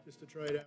just to try it out.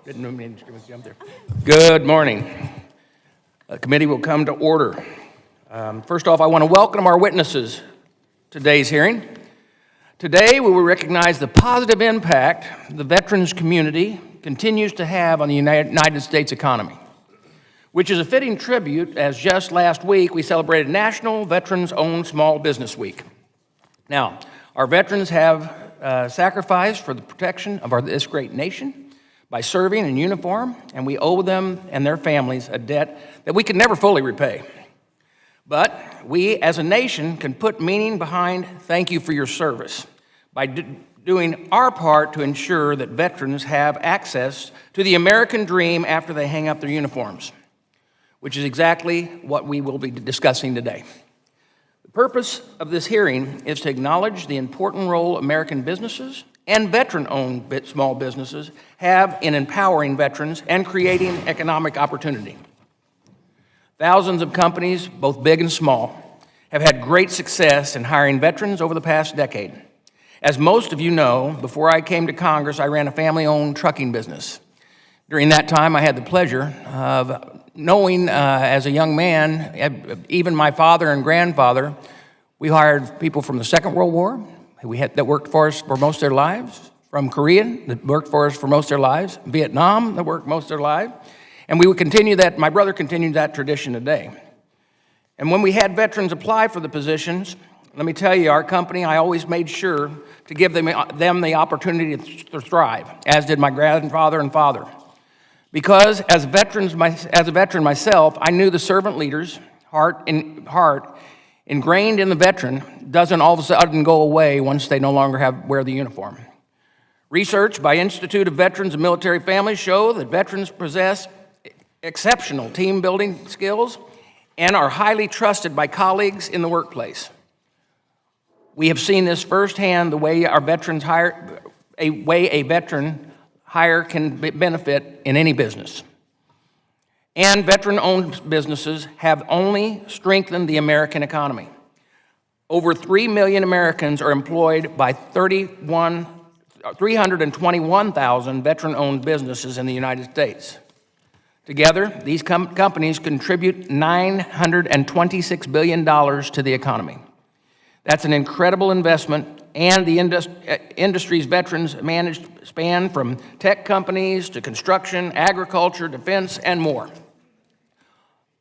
Didn't mean to jump there. Good morning. The committee will come to order. First off, I want to welcome our witnesses to today's hearing. Today, we will recognize the positive impact the veterans community continues to have on the United States economy, which is a fitting tribute, as just last week we celebrated National Veterans-Owned Small Business Week. Now, our veterans have sacrificed for the protection of this great nation by serving in uniform, and we owe them and their families a debt that we can never fully repay. But we, as a nation, can put meaning behind thank you for your service by doing our part to ensure that veterans have access to the American dream after they hang up their uniforms, which is exactly what we will be discussing today. The purpose of this hearing is to acknowledge the important role American businesses and veteran-owned small businesses have in empowering veterans and creating economic opportunity. Thousands of companies, both big and small, have had great success in hiring veterans over the past decade. As most of you know, before I came to Congress, I ran a family-owned trucking business. During that time, I had the pleasure of knowing as a young man, even my father and grandfather, we hired people from the Second World War, that worked for us for most of their lives, from Korea that worked for us for most of their lives, Vietnam that worked most of their lives, and we would continue that, my brother continued that tradition today. And when we had veterans apply for the positions, let me tell you, our company, I always made sure to give them the opportunity to thrive, as did my grandfather and father. Because as a veteran myself, I knew the servant leader's heart ingrained in the veteran doesn't all of a sudden go away once they no longer wear the uniform. Research by Institute of Veterans and Military Families show that veterans possess exceptional team building skills and are highly trusted by colleagues in the workplace. We have seen this firsthand, the way a veteran hire can benefit in any business. And veteran-owned businesses have only strengthened the American economy. Over 3 million Americans are employed by 321,000 veteran-owned businesses in the United States. Together, these companies contribute $926 billion to the economy. That's an incredible investment, and the industry's veterans span from tech companies to construction, agriculture, defense, and more.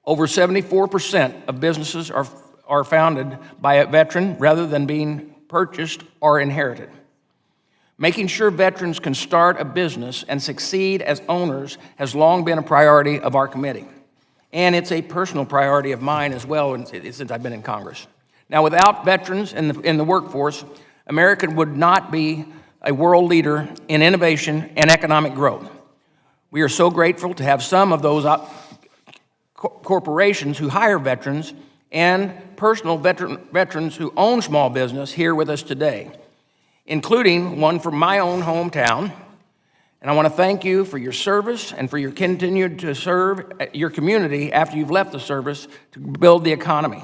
Over 74% of businesses are founded by a veteran rather than being purchased or inherited. Making sure veterans can start a business and succeed as owners has long been a priority of our committee. And it's a personal priority of mine as well since I've been in Congress. Now, without veterans in the workforce, America would not be a world leader in innovation and economic growth. We are so grateful to have some of those corporations who hire veterans and personal veterans who own small business here with us today, including one from my own hometown. And I want to thank you for your service and for your continued to serve your community after you've left the service to build the economy.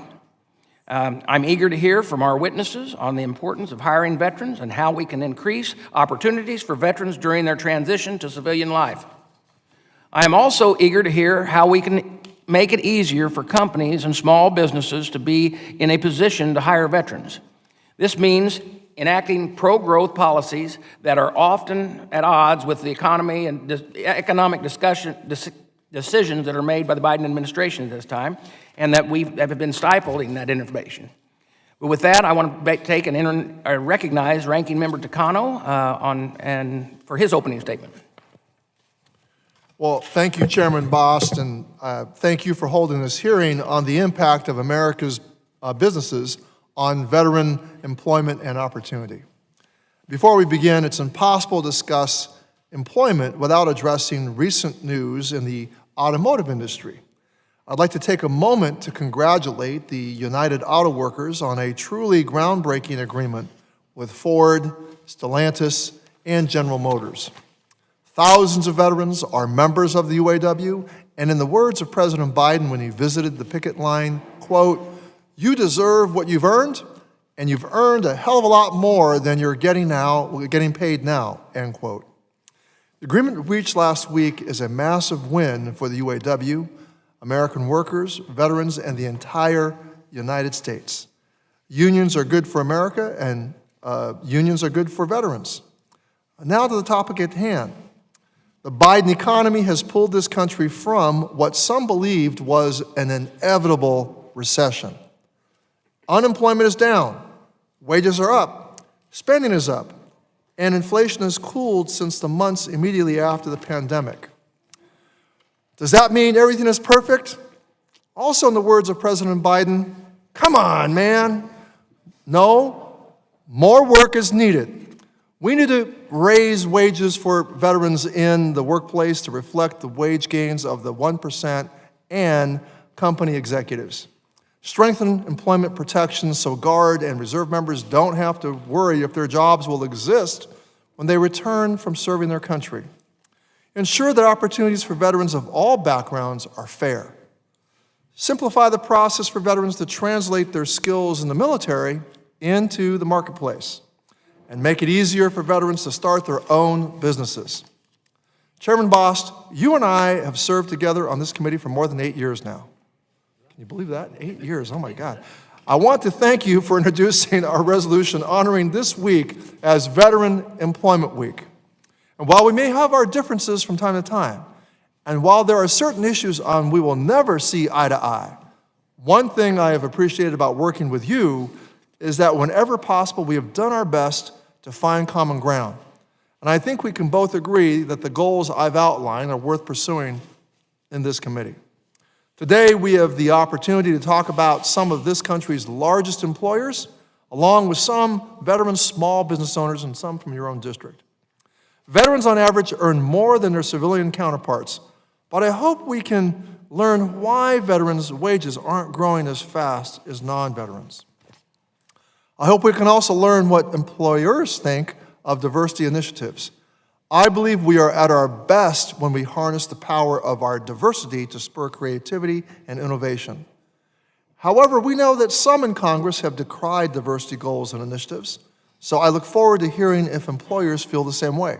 I'm eager to hear from our witnesses on the importance of hiring veterans and how we can increase opportunities for veterans during their transition to civilian life. I am also eager to hear how we can make it easier for companies and small businesses to be in a position to hire veterans. This means enacting pro-growth policies that are often at odds with the economy and economic decisions that are made by the Biden administration at this time, and that have been stifling that innovation. But with that, I want to take and recognize Ranking Member Takano for his opening statement. Well, thank you, Chairman Bost, and thank you for holding this hearing on the impact of America's businesses on veteran employment and opportunity. Before we begin, it's impossible to discuss employment without addressing recent news in the automotive industry. I'd like to take a moment to congratulate the United Auto Workers on a truly groundbreaking agreement with Ford, Stellantis, and General Motors. Thousands of veterans are members of the UAW, and in the words of President Biden when he visited the picket line, quote, "You deserve what you've earned, and you've earned a hell of a lot more than you're getting paid now," end quote. The agreement reached last week is a massive win for the UAW, American workers, veterans, and the entire United States. Unions are good for America, and unions are good for veterans. Now to the topic at hand. The Biden economy has pulled this country from what some believed was an inevitable recession. Unemployment is down, wages are up, spending is up, and inflation has cooled since the months immediately after the pandemic. Does that mean everything is perfect? Also, in the words of President Biden, come on, man. No, more work is needed. We need to raise wages for veterans in the workplace to reflect the wage gains of the 1% and company executives. Strengthen employment protections so Guard and Reserve members don't have to worry if their jobs will exist when they return from serving their country. Ensure that opportunities for veterans of all backgrounds are fair. Simplify the process for veterans to translate their skills in the military into the marketplace, and make it easier for veterans to start their own businesses. Chairman Bost, you and I have served together on this committee for more than 8 years now. Can you believe that? 8 years, oh my God. I want to thank you for introducing our resolution honoring this week as Veteran Employment Week. And while we may have our differences from time to time, and while there are certain issues on we will never see eye to eye, one thing I have appreciated about working with you is that whenever possible, we have done our best to find common ground. And I think we can both agree that the goals I've outlined are worth pursuing in this committee. Today, we have the opportunity to talk about some of this country's largest employers, along with some veteran small business owners and some from your own district. Veterans on average earn more than their civilian counterparts, but I hope we can learn why veterans' wages aren't growing as fast as non-veterans. I hope we can also learn what employers think of diversity initiatives. I believe we are at our best when we harness the power of our diversity to spur creativity and innovation. However, we know that some in Congress have decried diversity goals and initiatives, so I look forward to hearing if employers feel the same way.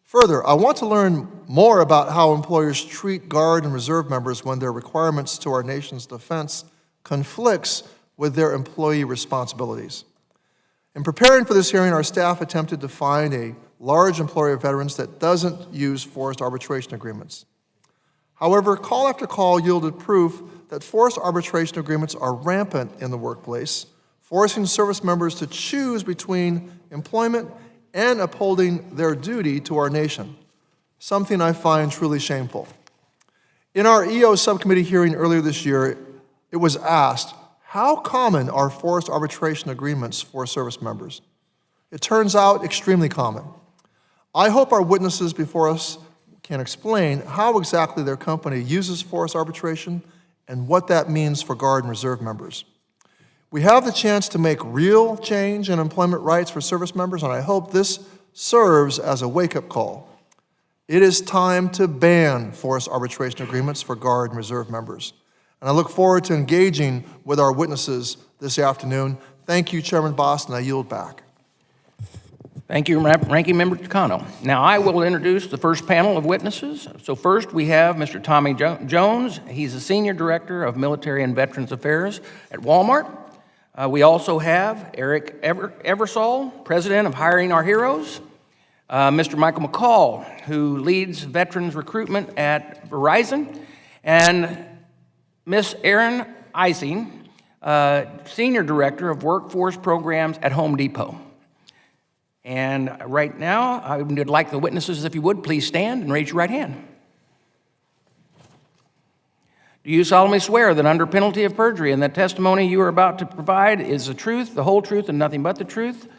Further, I want to learn more about how employers treat Guard and Reserve members when their requirements to our nation's defense conflicts with their employee responsibilities. In preparing for this hearing, our staff attempted to find a large employer of veterans that doesn't use forced arbitration agreements. However, call after call yielded proof that forced arbitration agreements are rampant in the workplace, forcing service members to choose between employment and upholding their duty to our nation, something I find truly shameful. In our EO subcommittee hearing earlier this year, it was asked, how common are forced arbitration agreements for service members? It turns out extremely common. I hope our witnesses before us can explain how exactly their company uses forced arbitration and what that means for Guard and Reserve members. We have the chance to make real change in employment rights for service members, and I hope this serves as a wake-up call. It is time to ban forced arbitration agreements for Guard and Reserve members. And I look forward to engaging with our witnesses this afternoon. Thank you, Chairman Bost, and I yield back. Thank you, Ranking Member Takano. Now I will introduce the first panel of witnesses. So first we have Mr. Tommy Jones. He's the Senior Director of Military and Veterans Affairs at Walmart. We also have Eric Eversole, President of Hiring Our Heroes. Mr. Michael McCall, who leads veterans recruitment at Verizon. And Ms. Erin Ising, Senior Director of Workforce Programs at Home Depot. And right now, I would like the witnesses, if you would, please stand and raise your right hand. Do you solemnly swear that under penalty of perjury and that testimony you are about to provide is the truth, the whole truth, and nothing but the truth?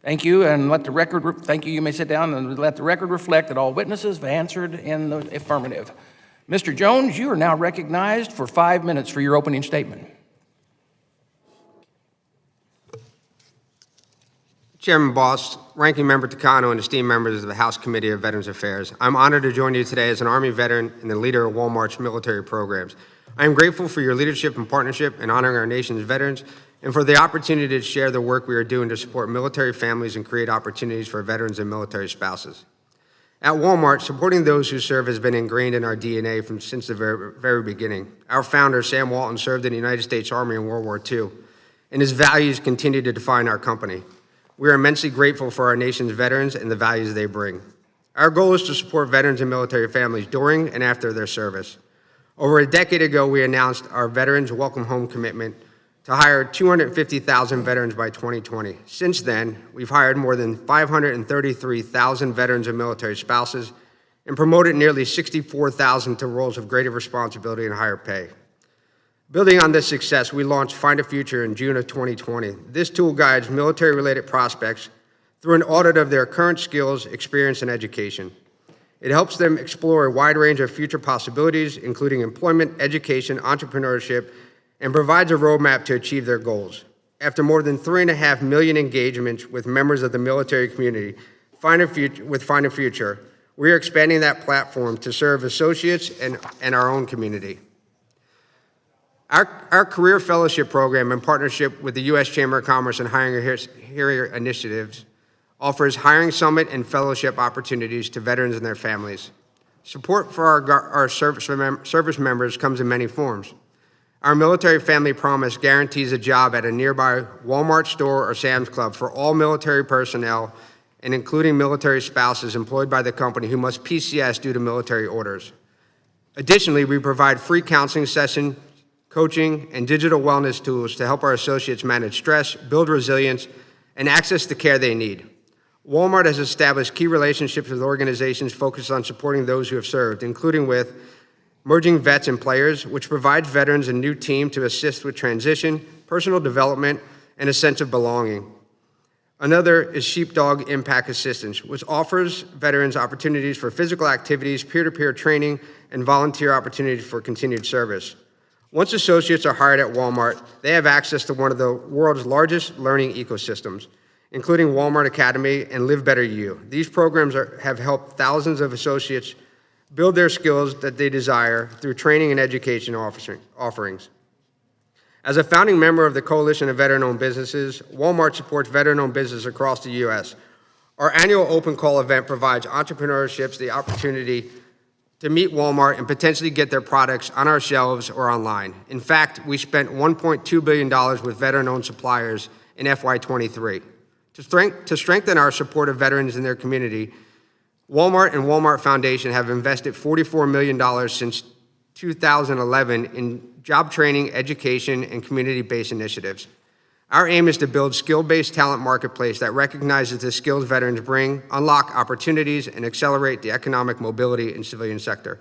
Thank you, and let the record, thank you, you may sit down, and let the record reflect that all witnesses have answered in the affirmative. Mr. Jones, you are now recognized for 5 minutes for your opening statement. Chairman Bost, Ranking Member Takano, and esteemed members of the House Committee of Veterans Affairs, I'm honored to join you today as an Army veteran and the leader of Walmart's military programs. I am grateful for your leadership and partnership in honoring our nation's veterans and for the opportunity to share the work we are doing to support military families and create opportunities for veterans and military spouses. At Walmart, supporting those who serve has been ingrained in our DNA since the very beginning. Our founder, Sam Walton, served in the United States Army in World War II, and his values continue to define our company. We are immensely grateful for our nation's veterans and the values they bring. Our goal is to support veterans and military families during and after their service. Over a decade ago, we announced our Veterans Welcome Home commitment to hire 250,000 veterans by 2020. Since then, we've hired more than 533,000 veterans and military spouses and promoted nearly 64,000 to roles of greater responsibility and higher pay. Building on this success, we launched Find a Future in June of 2020. This tool guides military-related prospects through an audit of their current skills, experience, and education. It helps them explore a wide range of future possibilities, including employment, education, entrepreneurship, and provides a roadmap to achieve their goals. After more than 3.5 million engagements with members of the military community, Find a Future, we are expanding that platform to serve associates and our own community. Our Career Fellowship Program, in partnership with the U.S. Chamber of Commerce and Hiring Here Initiatives, offers hiring summit and fellowship opportunities to veterans and their families. Support for our service members comes in many forms. Our Military Family Promise guarantees a job at a nearby Walmart store or Sam's Club for all military personnel, and including military spouses employed by the company who must PCS due to military orders. Additionally, we provide free counseling sessions, coaching, and digital wellness tools to help our associates manage stress, build resilience, and access the care they need. Walmart has established key relationships with organizations focused on supporting those who have served, including with Merging Vets and Players, which provides veterans a new team to assist with transition, personal development, and a sense of belonging. Another is Sheepdog Impact Assistance, which offers veterans opportunities for physical activities, peer-to-peer training, and volunteer opportunities for continued service. Once associates are hired at Walmart, they have access to one of the world's largest learning ecosystems, including Walmart Academy and Live Better You. These programs have helped thousands of associates build their skills that they desire through training and education offerings. As a founding member of the Coalition of Veteran-Owned Businesses, Walmart supports veteran-owned businesses across the U.S. Our annual open call event provides entrepreneurships the opportunity to meet Walmart and potentially get their products on our shelves or online. In fact, we spent $1.2 billion with veteran-owned suppliers in FY23. To strengthen our support of veterans in their community, Walmart and Walmart Foundation have invested $44 million since 2011 in job training, education, and community-based initiatives. Our aim is to build skill-based talent marketplace that recognizes the skills veterans bring, unlock opportunities, and accelerate the economic mobility in civilian sector.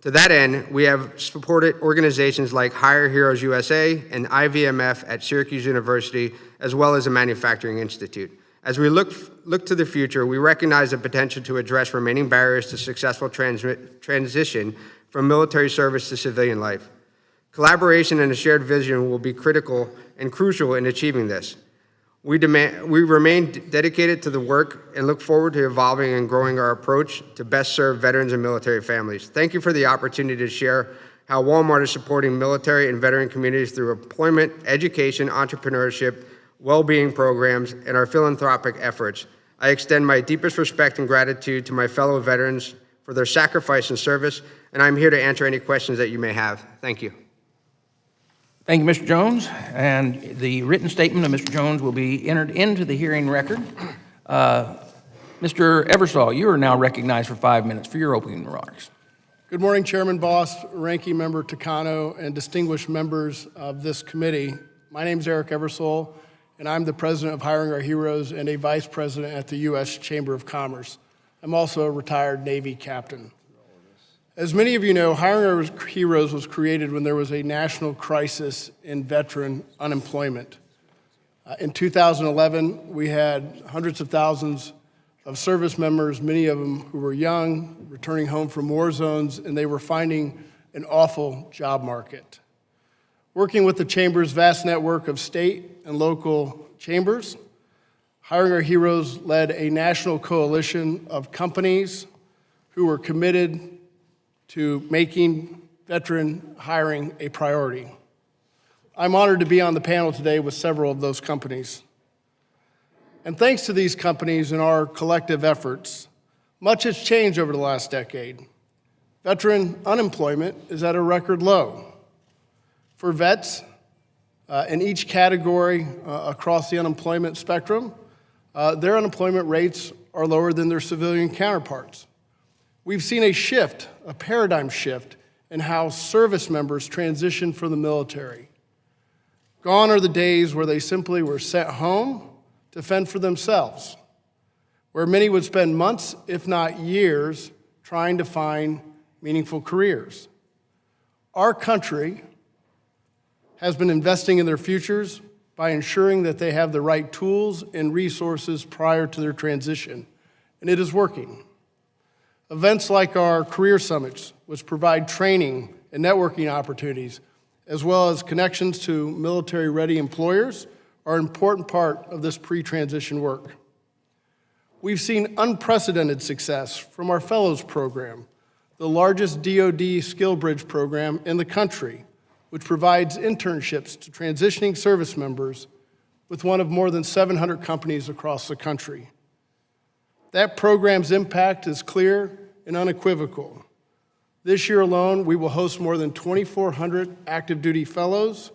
To that end, we have supported organizations like Hire Heroes USA and IVMF at Syracuse University, as well as the Manufacturing Institute. As we look to the future, we recognize the potential to address remaining barriers to successful transition from military service to civilian life. Collaboration and a shared vision will be critical and crucial in achieving this. We remain dedicated to the work and look forward to evolving and growing our approach to best serve veterans and military families. Thank you for the opportunity to share how Walmart is supporting military and veteran communities through employment, education, entrepreneurship, well-being programs, and our philanthropic efforts. I extend my deepest respect and gratitude to my fellow veterans for their sacrifice and service, and I'm here to answer any questions that you may have. Thank you. Thank you, Mr. Jones. And the written statement of Mr. Jones will be entered into the hearing record. Mr. Eversole, you are now recognized for 5 minutes for your opening remarks. Good morning, Chairman Boss, Ranking Member Takano, and distinguished members of this committee. My name is Eric Eversole, and I'm the president of Hiring Our Heroes and a vice president at the U.S. Chamber of Commerce. I'm also a retired Navy captain. As many of you know, Hiring Our Heroes was created when there was a national crisis in veteran unemployment. In 2011, we had hundreds of thousands of service members, many of them who were young, returning home from war zones, and they were finding an awful job market. Working with the Chamber's vast network of state and local chambers, Hiring Our Heroes led a national coalition of companies who were committed to making veteran hiring a priority. I'm honored to be on the panel today with several of those companies. And thanks to these companies and our collective efforts, much has changed over the last decade. Veteran unemployment is at a record low. For vets, in each category across the unemployment spectrum, their unemployment rates are lower than their civilian counterparts. We've seen a shift, a paradigm shift, in how service members transition from the military. Gone are the days where they simply were sent home to fend for themselves, where many would spend months, if not years, trying to find meaningful careers. Our country has been investing in their futures by ensuring that they have the right tools and resources prior to their transition, and it is working. Events like our career summits, which provide training and networking opportunities, as well as connections to military-ready employers, are an important part of this pre-transition work. We've seen unprecedented success from our Fellows Program, the largest DoD skill bridge program in the country, which provides internships to transitioning service members with one of more than 700 companies across the country. That program's impact is clear and unequivocal. This year alone, we will host more than 2,400 active duty fellows.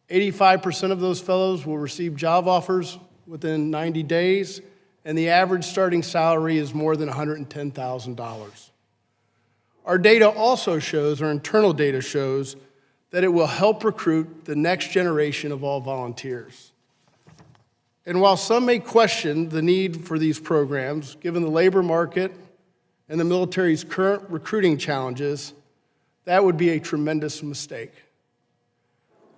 85% of those fellows will receive job offers within 90 days, and the average starting salary is more than $110,000. Our data also shows, our internal data shows, that it will help recruit the next generation of all volunteers. And while some may question the need for these programs, given the labor market and the military's current recruiting challenges, that would be a tremendous mistake.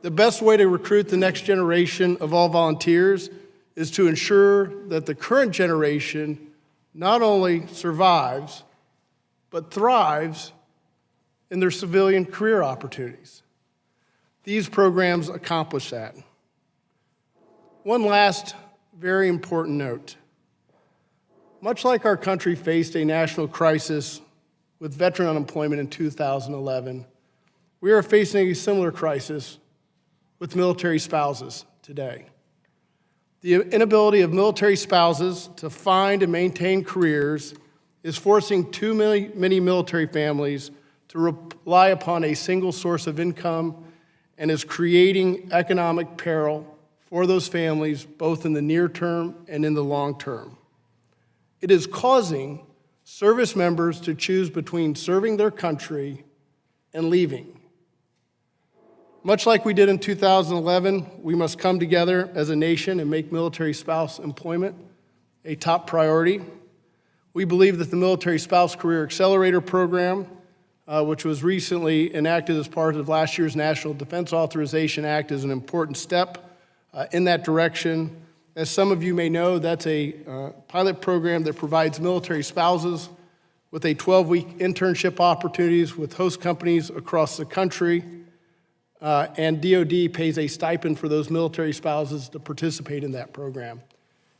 The best way to recruit the next generation of all volunteers is to ensure that the current generation not only survives, but thrives in their civilian career opportunities. These programs accomplish that. One last very important note. Much like our country faced a national crisis with veteran unemployment in 2011, we are facing a similar crisis with military spouses today. The inability of military spouses to find and maintain careers is forcing too many military families to rely upon a single source of income and is creating economic peril for those families, both in the near term and in the long term. It is causing service members to choose between serving their country and leaving. Much like we did in 2011, we must come together as a nation and make military spouse employment a top priority. We believe that the Military Spouse Career Accelerator Program, which was recently enacted as part of last year's National Defense Authorization Act, is an important step in that direction. As some of you may know, that's a pilot program that provides military spouses with a 12-week internship opportunities with host companies across the country, and DoD pays a stipend for those military spouses to participate in that program.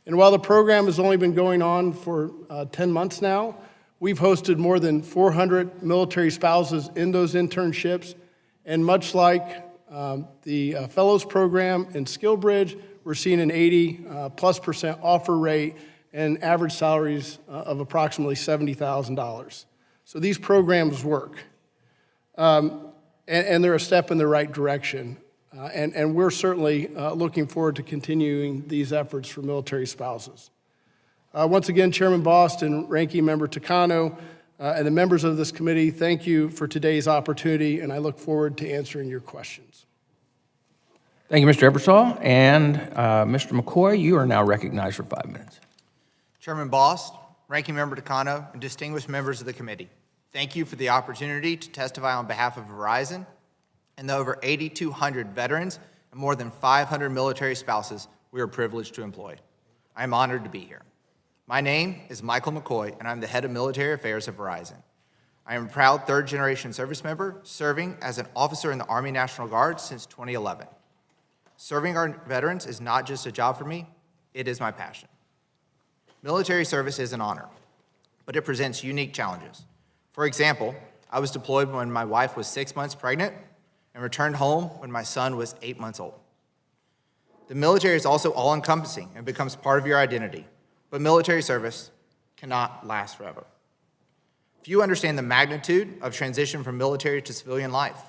And while the program has only been going on for 10 months now, we've hosted more than 400 military spouses in those internships, and much like the Fellows Program and SkillBridge, we're seeing an 80+% offer rate and average salaries of approximately $70,000. So these programs work, and they're a step in the right direction. And we're certainly looking forward to continuing these efforts for military spouses. Once again, Chairman Bost and Ranking Member Takano and the members of this committee, thank you for today's opportunity, and I look forward to answering your questions. Thank you, Mr. Ebersol. And Mr. McCoy, you are now recognized for 5 minutes. Chairman Bost, Ranking Member Takano, and distinguished members of the committee, thank you for the opportunity to testify on behalf of Verizon and the over 8,200 veterans and more than 500 military spouses we are privileged to employ. I am honored to be here. My name is Michael McCoy, and I'm the head of military affairs at Verizon. I am a proud third-generation service member, serving as an officer in the Army National Guard since 2011. Serving our veterans is not just a job for me, it is my passion. Military service is an honor, but it presents unique challenges. For example, I was deployed when my wife was 6 months pregnant and returned home when my son was 8 months old. The military is also all-encompassing and becomes part of your identity, but military service cannot last forever. Few understand the magnitude of transition from military to civilian life.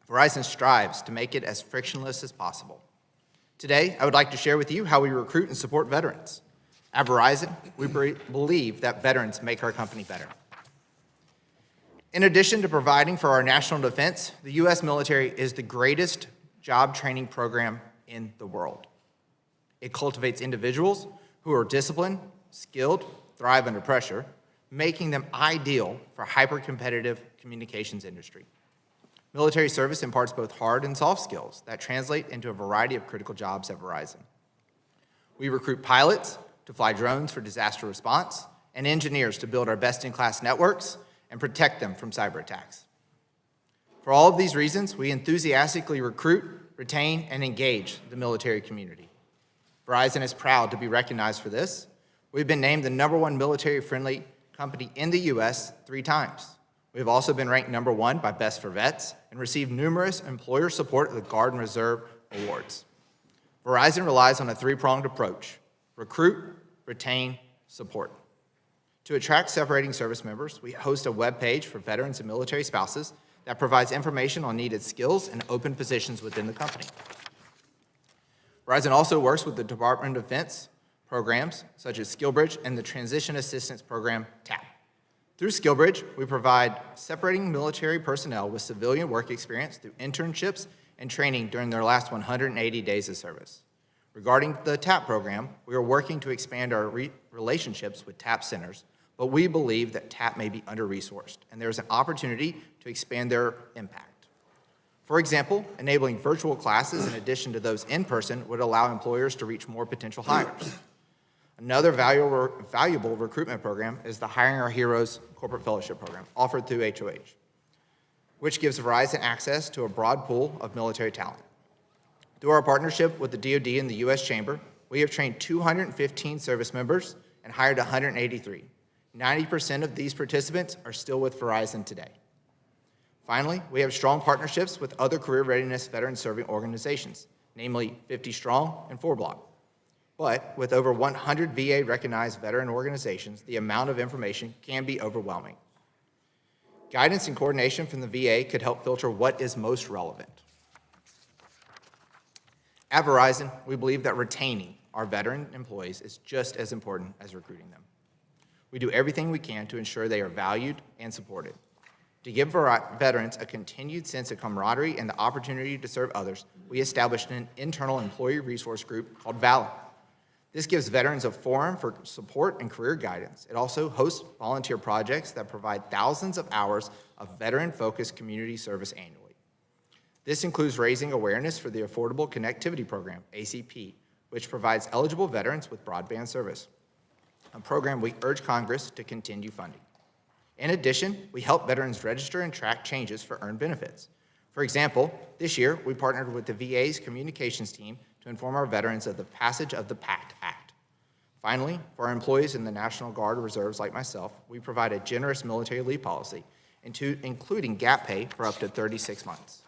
Verizon strives to make it as frictionless as possible. Today, I would like to share with you how we recruit and support veterans. At Verizon, we believe that veterans make our company better. In addition to providing for our national defense, the U.S. military is the greatest job training program in the world. It cultivates individuals who are disciplined, skilled, thrive under pressure, making them ideal for hyper-competitive communications industry. Military service imparts both hard and soft skills that translate into a variety of critical jobs at Verizon. We recruit pilots to fly drones for disaster response and engineers to build our best-in-class networks and protect them from cyber attacks. For all of these reasons, we enthusiastically recruit, retain, and engage the military community. Verizon is proud to be recognized for this. We've been named the #1 military-friendly company in the U.S. 3 times. We have also been ranked #1 by Best for Vets and received numerous employer support of the Guard and Reserve Awards. Verizon relies on a 3-pronged approach: recruit, retain, support. To attract separating service members, we host a web page for veterans and military spouses that provides information on needed skills and open positions within the company. Verizon also works with the Department of Defense programs such as SkillBridge and the Transition Assistance Program, TAP. Through SkillBridge, we provide separating military personnel with civilian work experience through internships and training during their last 180 days of service. Regarding the TAP program, we are working to expand our relationships with TAP centers, but we believe that TAP may be under-resourced, and there is an opportunity to expand their impact. For example, enabling virtual classes in addition to those in person would allow employers to reach more potential hires. Another valuable recruitment program is the Hiring Our Heroes Corporate Fellowship Program, offered through HOH, which gives Verizon access to a broad pool of military talent. Through our partnership with the DoD and the U.S. Chamber, we have trained 215 service members and hired 183. 90% of these participants are still with Verizon today. Finally, we have strong partnerships with other career readiness veteran serving organizations, namely 50 Strong and 4Block. But with over 100 VA-recognized veteran organizations, the amount of information can be overwhelming. Guidance and coordination from the VA could help filter what is most relevant. At Verizon, we believe that retaining our veteran employees is just as important as recruiting them. We do everything we can to ensure they are valued and supported. To give veterans a continued sense of camaraderie and the opportunity to serve others, we established an internal employee resource group called VALID. This gives veterans a forum for support and career guidance. It also hosts volunteer projects that provide thousands of hours of veteran-focused community service annually. This includes raising awareness for the Affordable Connectivity Program, ACP, which provides eligible veterans with broadband service, a program we urge Congress to continue funding. In addition, we help veterans register and track changes for earned benefits. For example, this year, we partnered with the VA's communications team to inform our veterans of the passage of the PACT Act. Finally, for our employees in the National Guard or Reserves like myself, we provide a generous military leave policy, including gap pay for up to 36 months.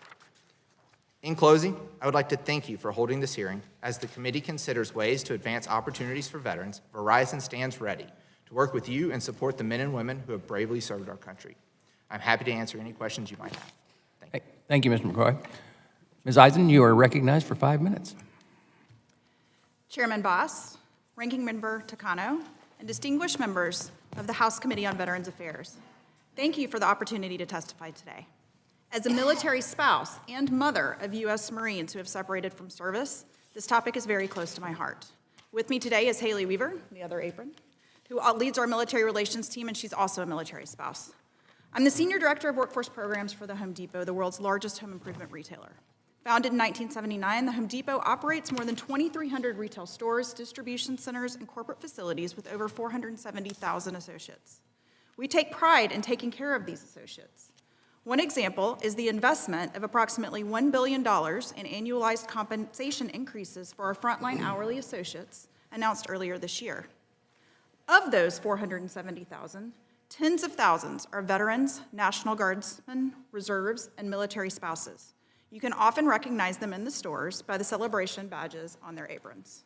In closing, I would like to thank you for holding this hearing. As the committee considers ways to advance opportunities for veterans, Verizon stands ready to work with you and support the men and women who have bravely served our country. I'm happy to answer any questions you might have. Thank you. Thank you, Mr. McCoy. Ms. Eisen, you are recognized for 5 minutes. Chairman Boss, Ranking Member Takano, and distinguished members of the House Committee on Veterans Affairs, thank you for the opportunity to testify today. As a military spouse and mother of U.S. Marines who have separated from service, this topic is very close to my heart. With me today is Haley Weaver, the other apron, who leads our military relations team, and she's also a military spouse. I'm the Senior Director of Workforce Programs for the Home Depot, the world's largest home improvement retailer. Founded in 1979, the Home Depot operates more than 2,300 retail stores, distribution centers, and corporate facilities with over 470,000 associates. We take pride in taking care of these associates. One example is the investment of approximately $1 billion in annualized compensation increases for our frontline hourly associates announced earlier this year. Of those 470,000, Tens of thousands are veterans, National Guardsmen, reserves, and military spouses. You can often recognize them in the stores by the celebration badges on their aprons.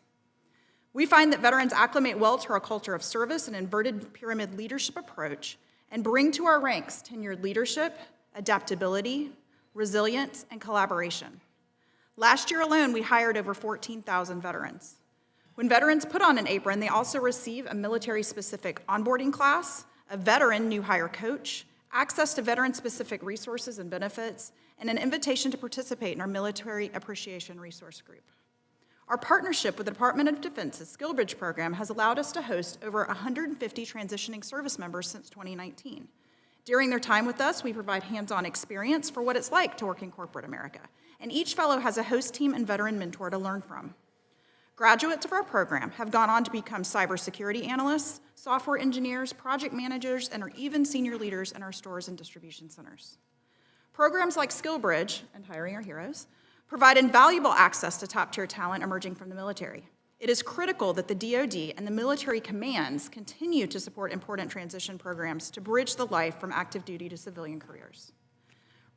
We find that veterans acclimate well to our culture of service and inverted pyramid leadership approach and bring to our ranks tenured leadership, adaptability, resilience, and collaboration. Last year alone, we hired over 14,000 veterans. When veterans put on an apron, they also receive a military-specific onboarding class, a veteran new hire coach, access to veteran-specific resources and benefits, and an invitation to participate in our Military Appreciation Resource Group. Our partnership with the Department of Defense's SkillBridge program has allowed us to host over 150 transitioning service members since 2019. During their time with us, we provide hands-on experience for what it's like to work in corporate America, and each fellow has a host team and veteran mentor to learn from. Graduates of our program have gone on to become cybersecurity analysts, software engineers, project managers, and are even senior leaders in our stores and distribution centers. Programs like SkillBridge and Hiring Our Heroes provide invaluable access to top-tier talent emerging from the military. It is critical that the DoD and the military commands continue to support important transition programs to bridge the life from active duty to civilian careers.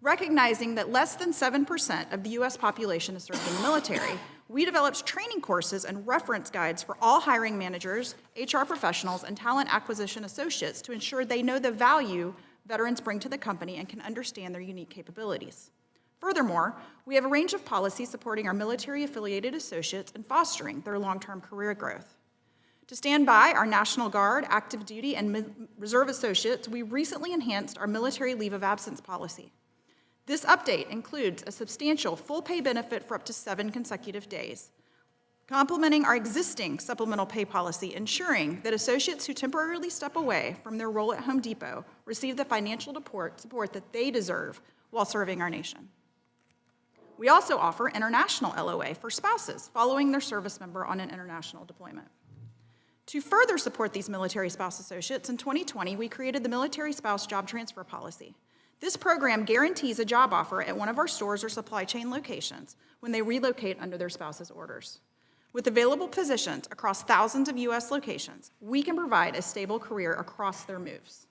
Recognizing that less than 7% of the U.S. population is served in the military, we developed training courses and reference guides for all hiring managers, HR professionals, and talent acquisition associates to ensure they know the value veterans bring to the company and can understand their unique capabilities. Furthermore, we have a range of policies supporting our military-affiliated associates and fostering their long-term career growth. To stand by our National Guard, active duty, and reserve associates, we recently enhanced our military leave of absence policy. This update includes a substantial full pay benefit for up to 7 consecutive days, complementing our existing supplemental pay policy, ensuring that associates who temporarily step away from their role at Home Depot receive the financial support that they deserve while serving our nation. We also offer international LOA for spouses following their service member on an international deployment. To further support these military spouse associates, in 2020, we created the Military Spouse Job Transfer Policy. This program guarantees a job offer at one of our stores or supply chain locations when they relocate under their spouse's orders. With available positions across thousands of U.S. locations, we can provide a stable career across their moves.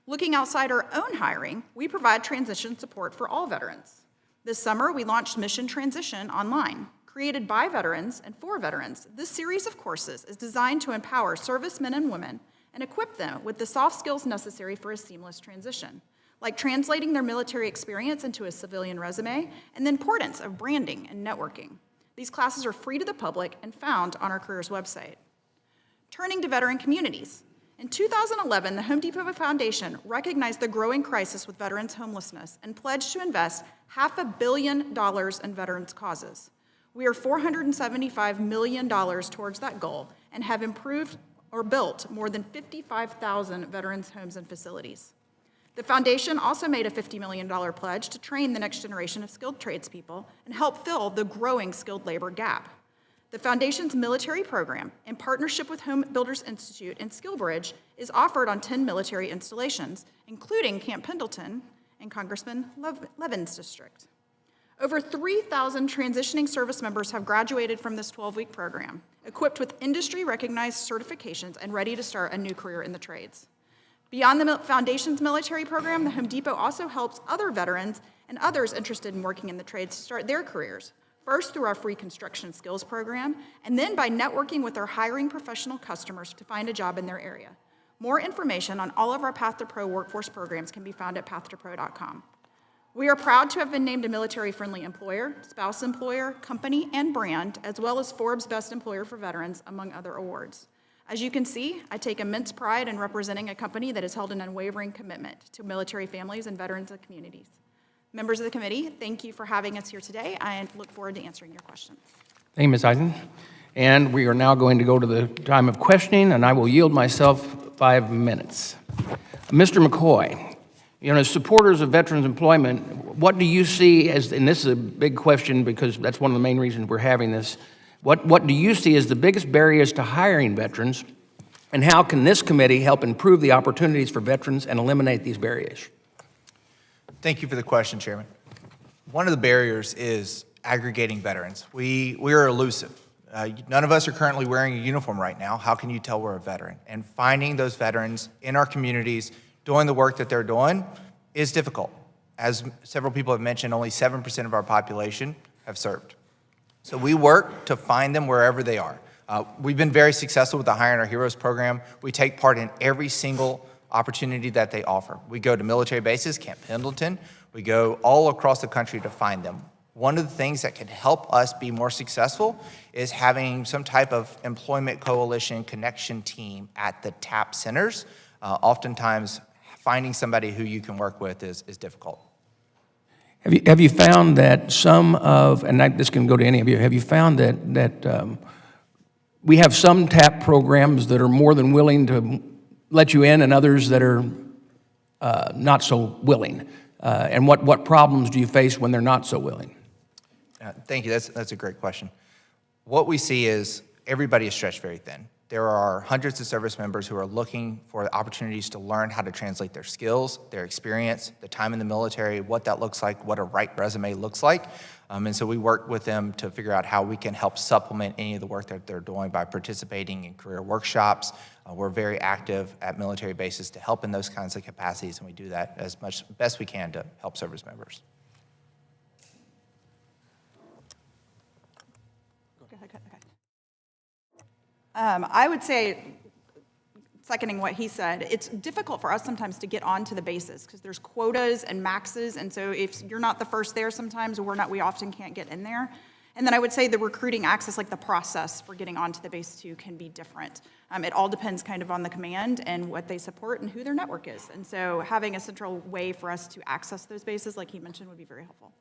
Looking outside our own hiring, we provide transition support for all veterans. This summer, we launched Mission Transition online. Created by veterans and for veterans, this series of courses is designed to empower servicemen and women and equip them with the soft skills necessary for a seamless transition, like translating their military experience into a civilian resume and the importance of branding and networking. These classes are free to the public and found on our careers website. Turning to veteran communities. In 2011, the Home Depot Foundation recognized the growing crisis with veterans' homelessness and pledged to invest $500 million in veterans' causes. We are $475 million towards that goal and have improved or built more than 55,000 veterans' homes and facilities. The foundation also made a $50 million pledge to train the next generation of skilled tradespeople and help fill the growing skilled labor gap. The foundation's military program, in partnership with Home Builders Institute and SkillBridge, is offered on 10 military installations, including Camp Pendleton and Congressman Levin's district. Over 3,000 transitioning service members have graduated from this 12-week program, equipped with industry-recognized certifications and ready to start a new career in the trades. Beyond the Foundation's military program, the Home Depot also helps other veterans and others interested in working in the trades to start their careers, first through our free construction skills program, and then by networking with our hiring professional customers to find a job in their area. More information on all of our Path to Pro workforce programs can be found at pathtopro.com. We are proud to have been named a military-friendly employer, spouse employer, company, and brand, as well as Forbes' Best Employer for Veterans, among other awards. As you can see, I take immense pride in representing a company that has held an unwavering commitment to military families and veterans and communities. Members of the committee, thank you for having us here today. I look forward to answering your questions. Thank you, Ms. Eisen. And we are now going to go to the time of questioning, and I will yield myself 5 minutes. Mr. McCoy, as supporters of veterans employment, what do you see as, and this is a big question because that's one of the main reasons we're having this, what do you see as the biggest barriers to hiring veterans, and how can this committee help improve the opportunities for veterans and eliminate these barriers? Thank you for the question, Chairman. One of the barriers is aggregating veterans. We are elusive. None of us are currently wearing a uniform right now. How can you tell we're a veteran? And finding those veterans in our communities doing the work that they're doing is difficult. As several people have mentioned, only 7% of our population have served. So we work to find them wherever they are. We've been very successful with the Hiring Our Heroes program. We take part in every single opportunity that they offer. We go to military bases, Camp Pendleton. We go all across the country to find them. One of the things that can help us be more successful is having some type of employment coalition connection team at the TAP centers. Oftentimes, finding somebody who you can work with is difficult. Have you found that some of, and this can go to any of you, have you found that we have some TAP programs that are more than willing to let you in and others that are not so willing? And what problems do you face when they're not so willing? Thank you. That's a great question. What we see is everybody is stretched very thin. There are hundreds of service members who are looking for opportunities to learn how to translate their skills, their experience, the time in the military, what that looks like, what a right resume looks like. And so we work with them to figure out how we can help supplement any of the work that they're doing by participating in career workshops. We're very active at military bases to help in those kinds of capacities, and we do that as best we can to help service members. I would say, seconding what he said, it's difficult for us sometimes to get onto the bases because there's quotas and maxes, and so if you're not the first there sometimes, or we often can't get in there. And then I would say the recruiting access, like the process for getting onto the base too, can be different. It all depends kind of on the command and what they support and who their network is. And so having a central way for us to access those bases, like he mentioned, would be very helpful.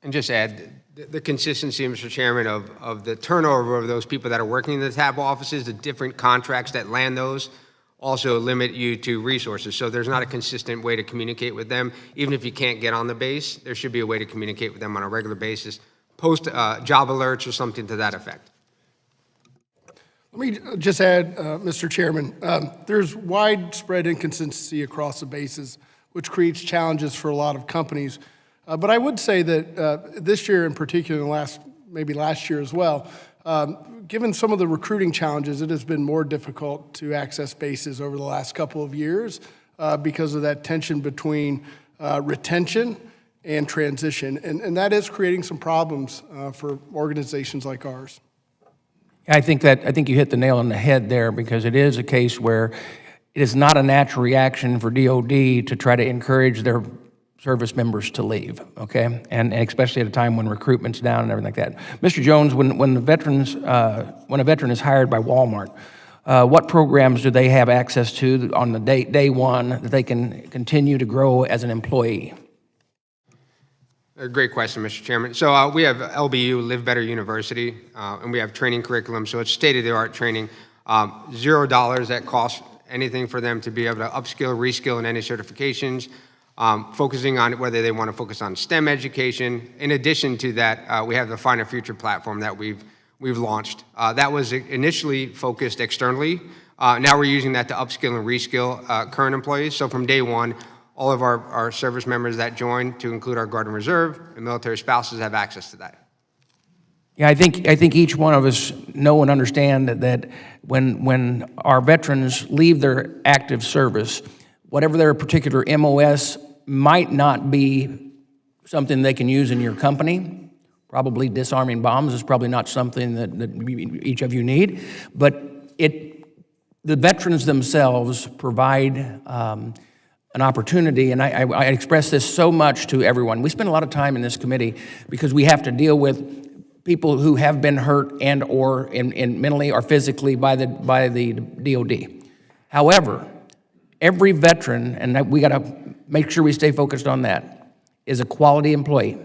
And just add, the consistency, Mr. Chairman, of the turnover of those people that are working in the TAP offices, the different contracts that land those, also limit you to resources. So there's not a consistent way to communicate with them. Even if you can't get on the base, there should be a way to communicate with them on a regular basis, post job alerts or something to that effect. Let me just add, Mr. Chairman, there's widespread inconsistency across the bases, which creates challenges for a lot of companies. But I would say that this year in particular, and maybe last year as well, given some of the recruiting challenges, it has been more difficult to access bases over the last couple of years because of that tension between retention and transition. And that is creating some problems for organizations like ours. I think you hit the nail on the head there, because it is a case where it is not a natural reaction for DOD to try to encourage their service members to leave, okay? And especially at a time when recruitment's down and everything like that. Mr. Jones, when a veteran is hired by Walmart, what programs do they have access to on the day one that they can continue to grow as an employee? A great question, Mr. Chairman. So we have LBU, Live Better University, and we have training curriculum. So it's state-of-the-art training, $0 that costs anything for them to be able to upskill, reskill in any certifications, focusing on whether they want to focus on STEM education. In addition to that, we have the Find a Future platform that we've launched. That was initially focused externally. Now we're using that to upskill and reskill current employees. So from day one, all of our service members that join, to include our Guard and Reserve and military spouses, have access to that. Yeah, I think each one of us know and understand that when our veterans leave their active service, whatever their particular MOS might not be something they can use in your company. Probably disarming bombs is probably not something that each of you need, but the veterans themselves provide an opportunity, and I express this so much to everyone. We spend a lot of time in this committee because we have to deal with people who have been hurt and or in mentally or physically by the DOD. However, every veteran, and we got to make sure we stay focused on that, is a quality employee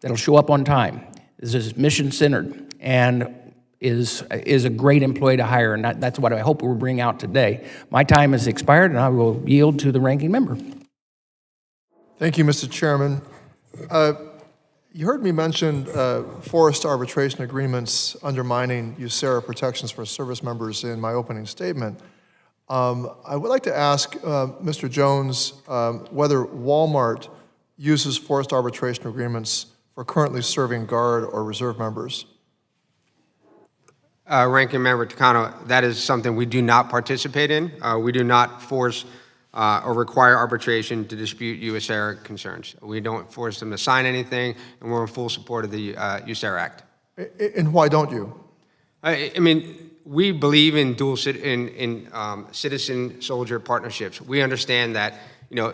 that'll show up on time, is mission-centered, and is a great employee to hire, and that's what I hope we'll bring out today. My time has expired, and I will yield to the ranking member. Thank you, Mr. Chairman. You heard me mention forced arbitration agreements undermining USERRA protections for service members in my opening statement. I would like to ask Mr. Jones whether Walmart uses forced arbitration agreements for currently serving Guard or Reserve members. Ranking Member Takano, that is something we do not participate in. We do not force or require arbitration to dispute USERA concerns. We don't force them to sign anything, and we're in full support of the USERA Act. And why don't you? I mean, we believe in citizen-soldier partnerships. We understand that,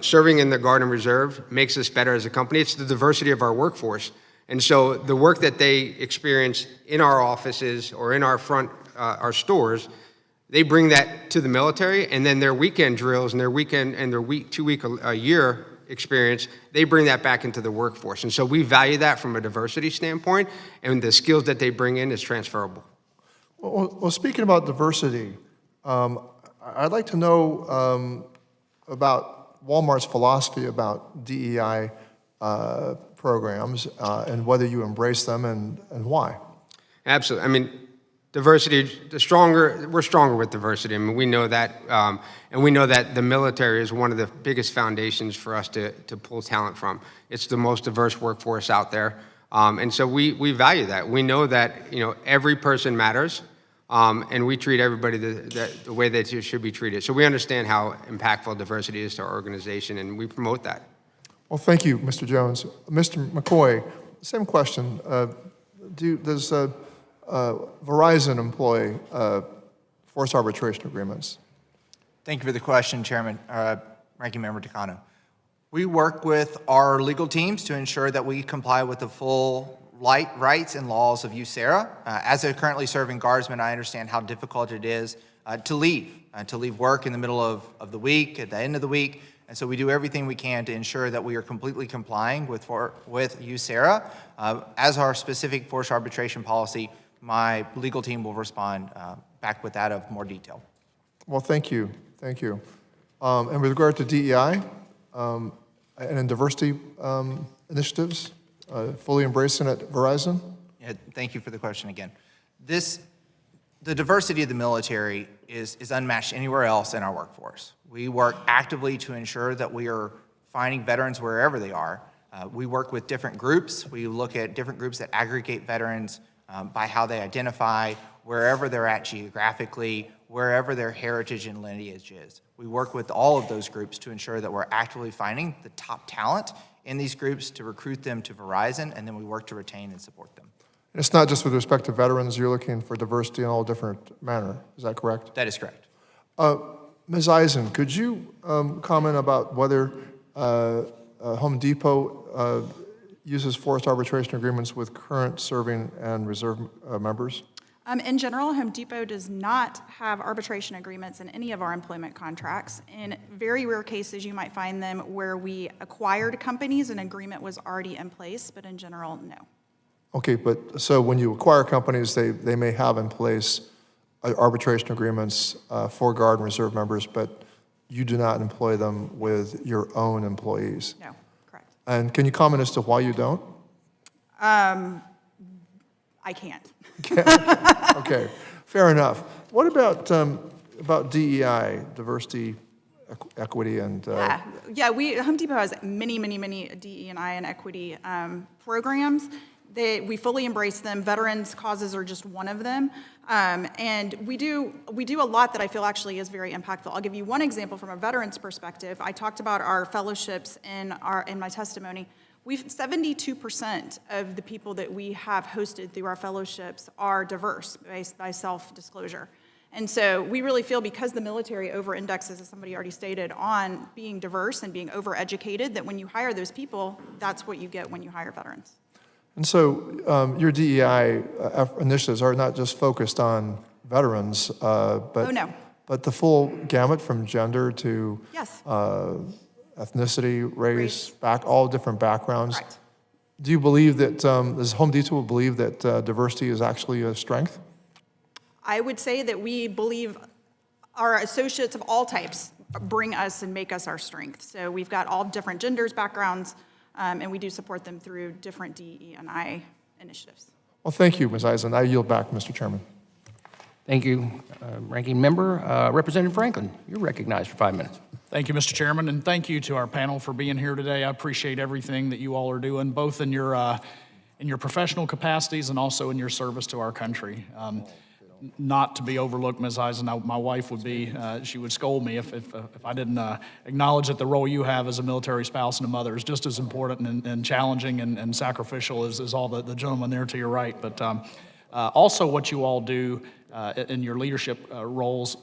serving in the Guard and Reserve makes us better as a company. It's the diversity of our workforce. And so the work that they experience in our offices or in our stores, they bring that to the military, and then their weekend drills and their two-week a year experience, they bring that back into the workforce. And so we value that from a diversity standpoint, and the skills that they bring in is transferable. Well, speaking about diversity, I'd like to know about Walmart's philosophy about DEI programs and whether you embrace them and why. Absolutely. I mean, diversity, we're stronger with diversity. I mean, we know that, and we know that the military is one of the biggest foundations for us to pull talent from. It's the most diverse workforce out there, and so we value that. We know that every person matters, and we treat everybody the way they should be treated. So we understand how impactful diversity is to our organization, and we promote that. Well, thank you, Mr. Jones. Mr. McCoy, same question. Does Verizon employ forced arbitration agreements? Thank you for the question, Chairman, Ranking Member Takano. We work with our legal teams to ensure that we comply with the full rights and laws of USERA. As a currently serving guardsman, I understand how difficult it is to leave work in the middle of the week, at the end of the week. And so we do everything we can to ensure that we are completely complying with USERA. As our specific forced arbitration policy, my legal team will respond back with that of more detail. Well, thank you. Thank you. And with regard to DEI and in diversity initiatives, fully embracing at Verizon? Yeah, thank you for the question again. The diversity of the military is unmatched anywhere else in our workforce. We work actively to ensure that we are finding veterans wherever they are. We work with different groups. We look at different groups that aggregate veterans by how they identify, wherever they're at geographically, wherever their heritage and lineage is. We work with all of those groups to ensure that we're actively finding the top talent in these groups to recruit them to Verizon, and then we work to retain and support them. It's not just with respect to veterans, you're looking for diversity in all different manner. Is that correct? That is correct. Ms. Eisen, could you comment about whether Home Depot uses forced arbitration agreements with current serving and reserve members? In general, Home Depot does not have arbitration agreements in any of our employment contracts. In very rare cases, you might find them where we acquired companies, an agreement was already in place, but in general, no. Okay, but so when you acquire companies, they may have in place arbitration agreements for Guard and Reserve members, but you do not employ them with your own employees. No, correct. And can you comment as to why you don't? I can't. Okay, fair enough. What about DEI, diversity, equity, and Home Depot has many DE&I and equity programs. We fully embrace them. Veterans causes are just one of them. And we do a lot that I feel actually is very impactful. I'll give you one example from a veteran's perspective. I talked about our fellowships in my testimony. 72% of the people that we have hosted through our fellowships are diverse by self-disclosure. And so we really feel, because the military over-indexes, as somebody already stated, on being diverse and being over-educated, that when you hire those people, that's what you get when you hire veterans. And so your DEI initiatives are not just focused on veterans, but the full gamut from gender to Yes. Ethnicity, race, all different backgrounds. Right. Do you believe that, does Home Depot believe that diversity is actually a strength? I would say that we believe our associates of all types bring us and make us our strength. So we've got all different genders, backgrounds, and we do support them through different DE&I initiatives. Well, thank you, Ms. Eisen. I yield back, Mr. Chairman. Thank you, Ranking Member. Representative Franklin, you're recognized for 5 minutes. Thank you, Mr. Chairman, and thank you to our panel for being here today. I appreciate everything that you all are doing, both in your professional capacities and also in your service to our country. not to be overlooked, Ms. Eisen. My wife would be, she would scold me if I didn't acknowledge that the role you have as a military spouse and a mother is just as important and challenging and sacrificial as all the gentlemen there to your right. But also what you all do in your leadership roles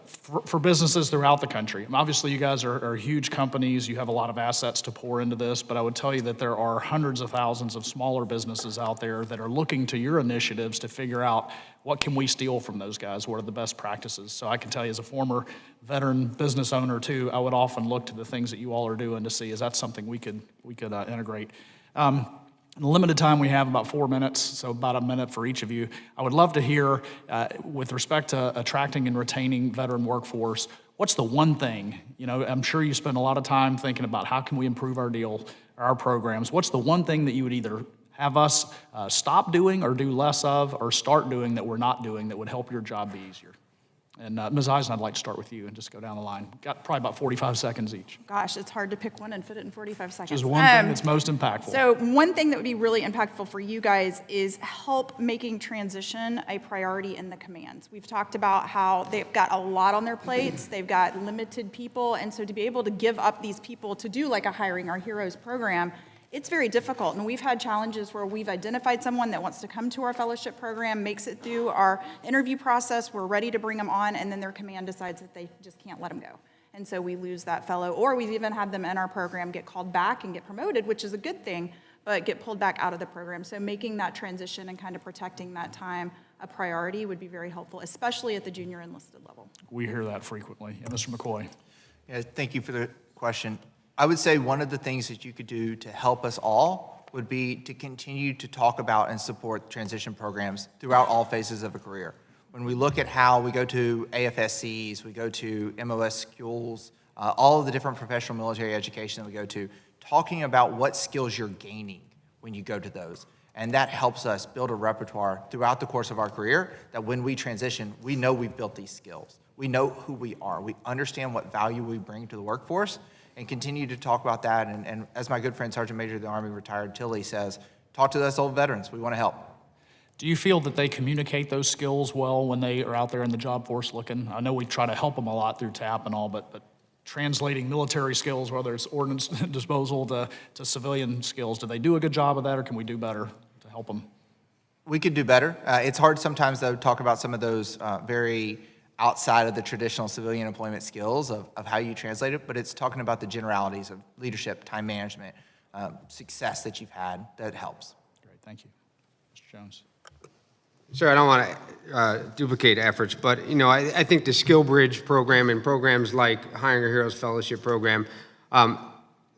for businesses throughout the country. Obviously, you guys are huge companies. You have a lot of assets to pour into this, but I would tell you that there are hundreds of thousands of smaller businesses out there that are looking to your initiatives to figure out what can we steal from those guys, what are the best practices. So I can tell you as a former veteran business owner too, I would often look to the things that you all are doing to see, is that something we could integrate? In the limited time we have, about 4 minutes, so about a minute for each of you, I would love to hear, with respect to attracting and retaining veteran workforce, what's the one thing, I'm sure you spend a lot of time thinking about how can we improve our deal, our programs. What's the one thing that you would either have us stop doing or do less of, or start doing that we're not doing that would help your job be easier? And Ms. Eisen, I'd like to start with you and just go down the line. Got probably about 45 seconds each. Gosh, it's hard to pick one and fit it in 45 seconds. Just one thing that's most impactful. So one thing that would be really impactful for you guys is help making transition a priority in the commands. We've talked about how they've got a lot on their plates, they've got limited people, and so to be able to give up these people to do like a Hiring Our Heroes program, it's very difficult, and we've had challenges where we've identified someone that wants to come to our fellowship program, makes it through our interview process, we're ready to bring them on, and then their command decides that they just can't let them go. And so we lose that fellow, or we've even had them in our program get called back and get promoted, which is a good thing, but get pulled back out of the program. So making that transition and kind of protecting that time a priority would be very helpful, especially at the junior enlisted level. We hear that frequently. Yeah, Mr. McCoy. Yeah, thank you for the question. I would say one of the things that you could do to help us all would be to continue to talk about and support transition programs throughout all phases of a career. When we look at how we go to AFSCs, we go to MOS schools, all of the different professional military education that we go to, talking about what skills you're gaining when you go to those. And that helps us build a repertoire throughout the course of our career that when we transition, we know we've built these skills. We know who we are. We understand what value we bring to the workforce, and continue to talk about that. And as my good friend Sergeant Major of the Army, retired Tilly, says, talk to us old veterans. We want to help. Do you feel that they communicate those skills well when they are out there in the job force looking? I know we try to help them a lot through TAP and all, but translating military skills, whether it's ordnance disposal to civilian skills, do they do a good job of that, or can we do better to help them? We could do better. It's hard sometimes, though, to talk about some of those very outside of the traditional civilian employment skills of how you translate it, but it's talking about the generalities of leadership, time management, success that you've had that helps. Great, thank you. Mr. Jones. Sir, I don't want to duplicate efforts, but I think the Skill Bridge program and programs like Hiring Our Heroes Fellowship Program,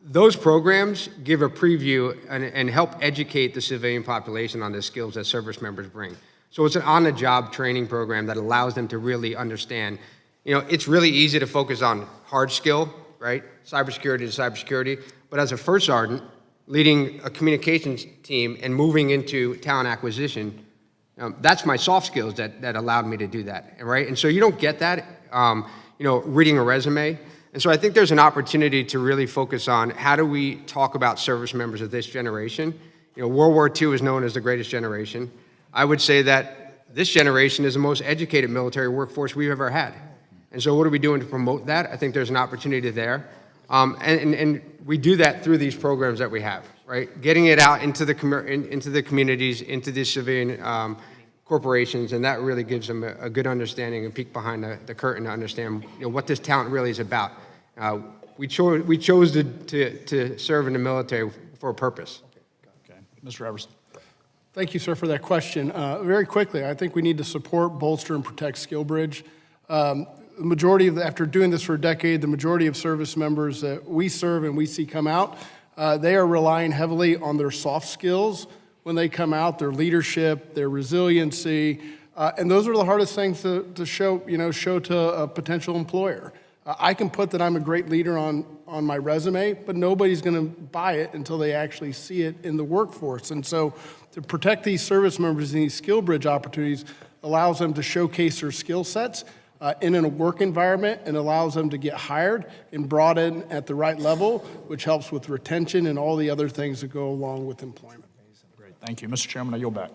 those programs give a preview and help educate the civilian population on the skills that service members bring. So it's an on-the-job training program that allows them to really understand. It's really easy to focus on hard skill, right? Cybersecurity to cybersecurity. But as a first sergeant, leading a communications team and moving into talent acquisition, that's my soft skills that allowed me to do that, right? And so you don't get that, reading a resume. And so I think there's an opportunity to really focus on how do we talk about service members of this generation. World War II is known as the greatest generation. I would say that this generation is the most educated military workforce we've ever had. And so what are we doing to promote that? I think there's an opportunity there. And we do that through these programs that we have, right? Getting it out into the communities, into the civilian corporations, and that really gives them a good understanding and peek behind the curtain to understand what this talent really is about. We chose to serve in the military for a purpose. Okay, Mr. Everson. Thank you, sir, for that question. Very quickly, I think we need to support, bolster, and protect SkillBridge. After doing this for a decade, the majority of service members that we serve and we see come out, they are relying heavily on their soft skills when they come out, their leadership, their resiliency, and those are the hardest things to show to a potential employer. I can put that I'm a great leader on my resume, but nobody's going to buy it until they actually see it in the workforce. And so to protect these service members and these SkillBridge opportunities allows them to showcase their skill sets in a work environment and allows them to get hired and brought in at the right level, which helps with retention and all the other things that go along with employment. Great, thank you. Mr. Chairman, I yield back.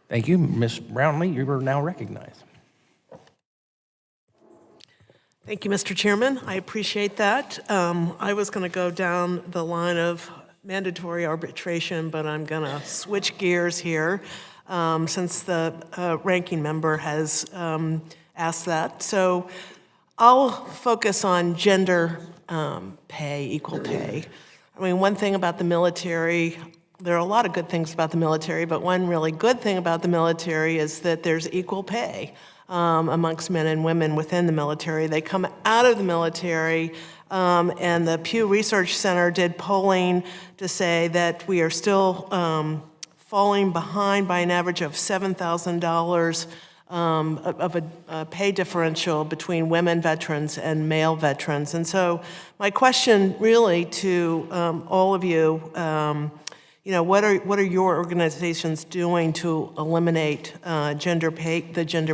Thank you. Ms. Brownlee, you are now recognized. Thank you, Mr. Chairman. I appreciate that. I was going to go down the line of mandatory arbitration, but I'm going to switch gears here since the ranking member has asked that. So I'll focus on gender pay, equal pay. I mean, one thing about the military, there are a lot of good things about the military, but one really good thing about the military is that there's equal pay amongst men and women within the military. They come out of the military, and the Pew Research Center did polling to say that we are still falling behind by an average of $7,000 of a pay differential between women veterans and male veterans. And so my question really to all of you, what are your organizations doing to eliminate the gender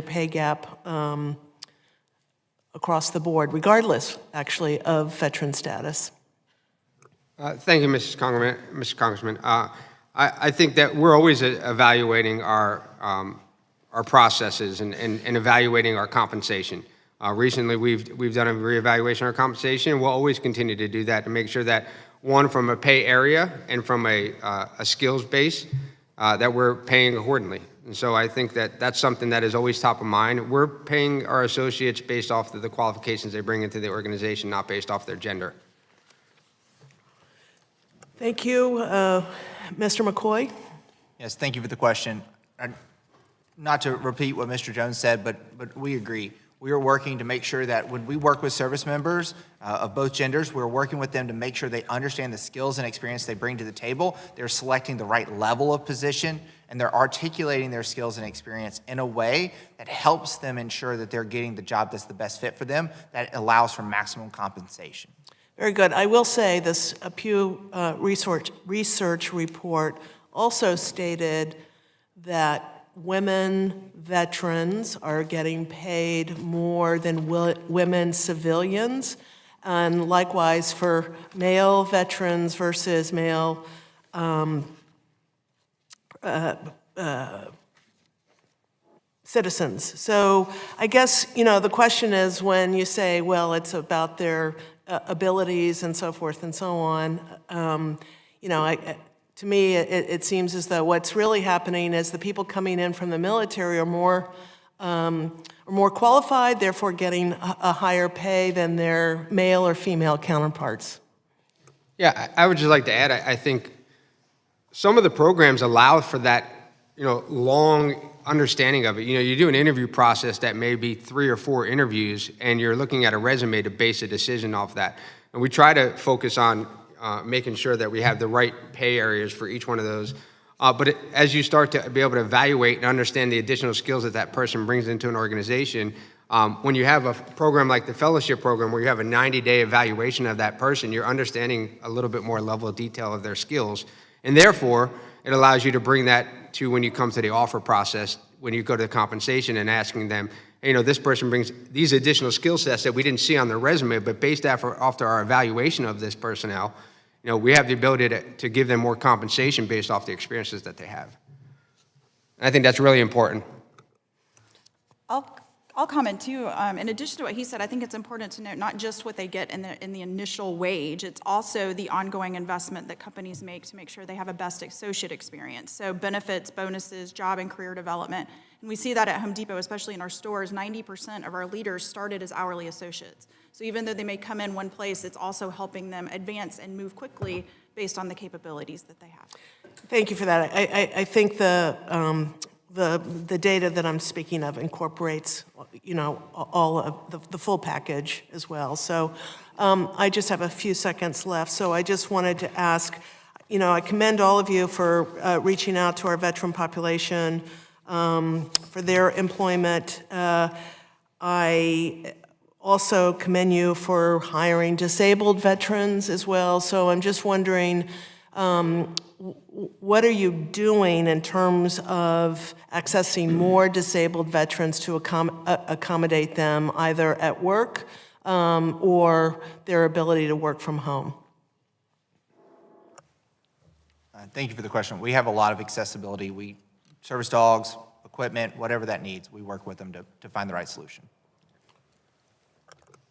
pay gap across the board, regardless, actually, of veteran status? Thank you, Mr. Congressman. I think that we're always evaluating our processes and evaluating our compensation. Recently, we've done a reevaluation of our compensation. We'll always continue to do that to make sure that, one, from a pay area and from a skills base, that we're paying accordingly. And so I think that that's something that is always top of mind. We're paying our associates based off of the qualifications they bring into the organization, not based off their gender. Thank you. Mr. McCoy? Yes, thank you for the question. Not to repeat what Mr. Jones said, but we agree. We are working to make sure that when we work with service members of both genders, we're working with them to make sure they understand the skills and experience they bring to the table. They're selecting the right level of position, and they're articulating their skills and experience in a way that helps them ensure that they're getting the job that's the best fit for them, that allows for maximum compensation. Very good. I will say this Pew research report also stated that women veterans are getting paid more than women civilians, and likewise for male veterans versus male citizens. So I guess, the question is when you say, well, it's about their abilities and so forth and so on, to me, it seems as though what's really happening is the people coming in from the military are more qualified, therefore getting a higher pay than their male or female counterparts. Yeah, I would just like to add, I think some of the programs allow for that, long understanding of it. You do an interview process that may be 3 or 4 interviews, and you're looking at a resume to base a decision off that. And we try to focus on making sure that we have the right pay areas for each one of those. But as you start to be able to evaluate and understand the additional skills that person brings into an organization, when you have a program like the fellowship program where you have a 90-day evaluation of that person, you're understanding a little bit more level of detail of their skills. And therefore, it allows you to bring that to when you come to the offer process, when you go to the compensation and asking them, this person brings these additional skill sets that we didn't see on their resume, but based off our evaluation of this personnel, we have the ability to give them more compensation based off the experiences that they have. And I think that's really important. I'll comment too. In addition to what he said, I think it's important to note not just what they get in the initial wage, it's also the ongoing investment that companies make to make sure they have a best associate experience. So benefits, bonuses, job and career development. And we see that at Home Depot, especially in our stores, 90% of our leaders started as hourly associates. So even though they may come in one place, it's also helping them advance and move quickly based on the capabilities that they have. Thank you for that. I think the data that I'm speaking of incorporates, all of the full package as well. So I just have a few seconds left. So I just wanted to ask, I commend all of you for reaching out to our veteran population for their employment. I also commend you for hiring disabled veterans as well. So I'm just wondering, what are you doing in terms of accessing more disabled veterans to accommodate them either at work or their ability to work from home? Thank you for the question. We have a lot of accessibility. We service dogs, equipment, whatever that needs, we work with them to find the right solution.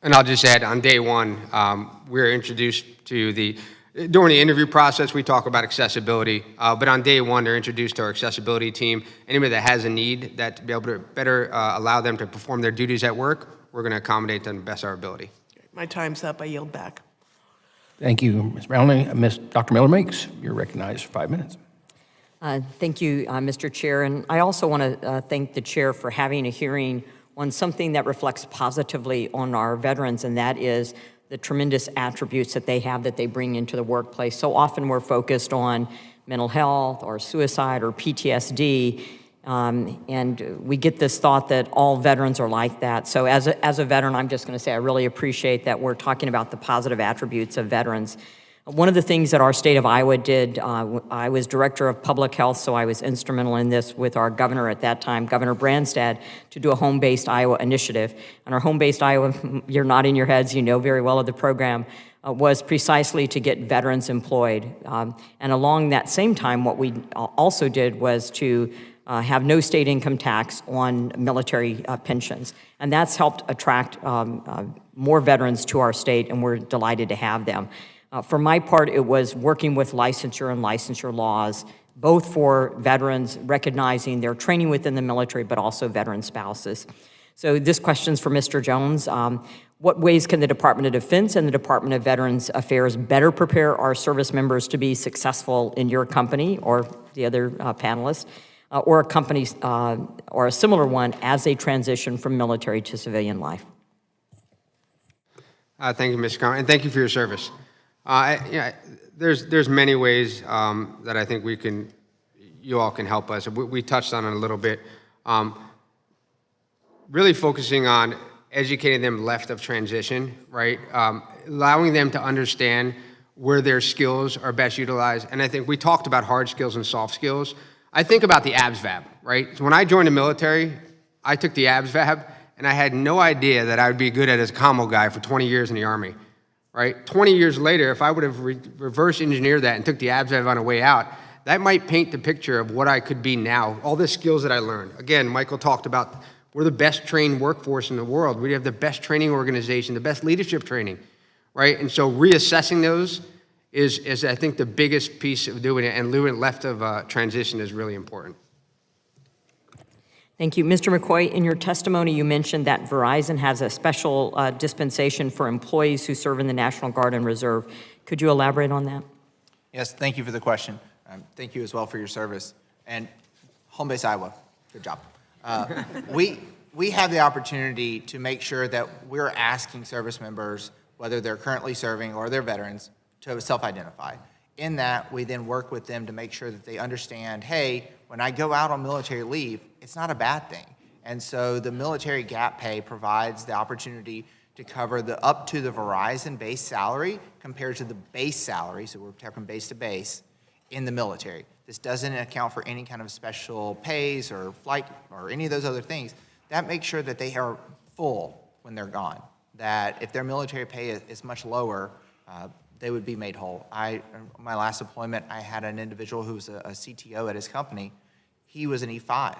And I'll just add, on day one, we were introduced to during the interview process, we talk about accessibility, but on day one, they're introduced to our accessibility team. Anybody that has a need, that to be able to better allow them to perform their duties at work, we're going to accommodate them to the best of our ability. My time's up. I yield back. Thank you, Ms. Brownlee. Dr. Miller-Meeks, you're recognized for 5 minutes. Thank you, Mr. Chair. And I also want to thank the chair for having a hearing on something that reflects positively on our veterans, and that is the tremendous attributes that they have that they bring into the workplace. So often we're focused on mental health or suicide or PTSD, and we get this thought that all veterans are like that. So as a veteran, I'm just going to say I really appreciate that we're talking about the positive attributes of veterans. One of the things that our state of Iowa did, I was director of public health, so I was instrumental in this with our governor at that time, Governor Branstad, to do a home-based Iowa initiative. And our home-based Iowa, you're nodding your heads, you know very well of the program, was precisely to get veterans employed. And along that same time, what we also did was to have no state income tax on military pensions. And that's helped attract more veterans to our state, and we're delighted to have them. For my part, it was working with licensure and licensure laws, both for veterans, recognizing their training within the military, but also veteran spouses. So this question's for Mr. Jones. What ways can the Department of Defense and the Department of Veterans Affairs better prepare our service members to be successful in your company or the other panelists, or a company or a similar one as they transition from military to civilian life? Thank you, Mr. Conner, and thank you for your service. There's many ways that I think you all can help us. We touched on it a little bit. Really focusing on educating them left of transition, right? Allowing them to understand where their skills are best utilized. And I think we talked about hard skills and soft skills. I think about the ABSVAB, right? So when I joined the military, I took the ABSVAB, and I had no idea that I would be good at as a commo guy for 20 years in the Army. Right? 20 years later, if I would have reverse engineered that and took the ABSVAB on the way out, that might paint the picture of what I could be now, all the skills that I learned. Again, Michael talked about we're the best trained workforce in the world. We have the best training organization, the best leadership training, right? And so reassessing those is I think, the biggest piece of doing it, and doing it left of transition is really important. Thank you. Mr. McCoy, in your testimony, you mentioned that Verizon has a special dispensation for employees who serve in the National Guard and Reserve. Could you elaborate on that? Yes, thank you for the question. Thank you as well for your service. And Home Base Iowa, good job. We have the opportunity to make sure that we're asking service members, whether they're currently serving or they're veterans, to self-identify. In that, we then work with them to make sure that they understand, hey, when I go out on military leave, it's not a bad thing. And so the military gap pay provides the opportunity to cover up to the Verizon base salary compared to the base salary, so we're talking base to base, in the military. This doesn't account for any kind of special pays or flight or any of those other things. That makes sure that they are full when they're gone, that if their military pay is much lower, they would be made whole. My last deployment, I had an individual who was a CTO at his company. He was an E5.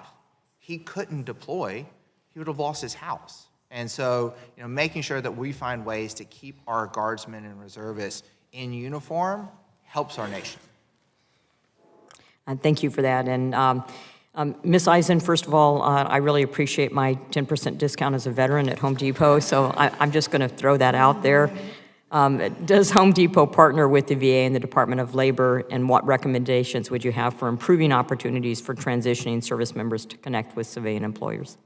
He couldn't deploy. He would have lost his house. And so, making sure that we find ways to keep our guardsmen and reservists in uniform helps our nation. Thank you for that. And Ms. Eisen, first of all, I really appreciate my 10% discount as a veteran at Home Depot, so I'm just going to throw that out there. Does Home Depot partner with the VA and the Department of Labor, and what recommendations would you have for improving opportunities for transitioning service members to connect with civilian employers?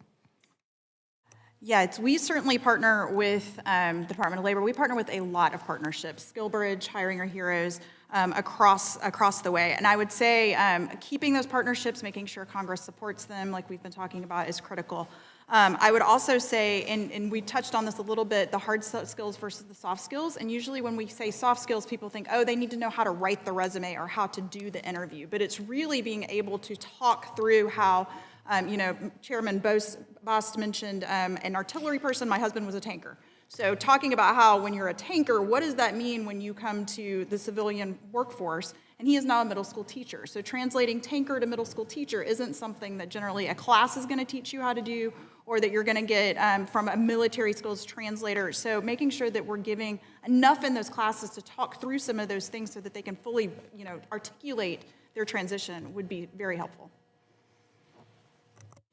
Yeah, we certainly partner with Department of Labor. We partner with a lot of partnerships, SkillBridge, Hiring Our Heroes, across the way. And I would say keeping those partnerships, making sure Congress supports them, like we've been talking about, is critical. I would also say, and we touched on this a little bit, the hard skills versus the soft skills. And usually when we say soft skills, people think, oh, they need to know how to write the resume or how to do the interview. But it's really being able to talk through how, Chairman Bost mentioned an artillery person. My husband was a tanker. So talking about how when you're a tanker, what does that mean when you come to the civilian workforce? and he is now a middle school teacher. So translating tanker to middle school teacher isn't something that generally a class is going to teach you how to do, or that you're going to get from a military skills translator. So making sure that we're giving enough in those classes to talk through some of those things so that they can fully, articulate their transition would be very helpful.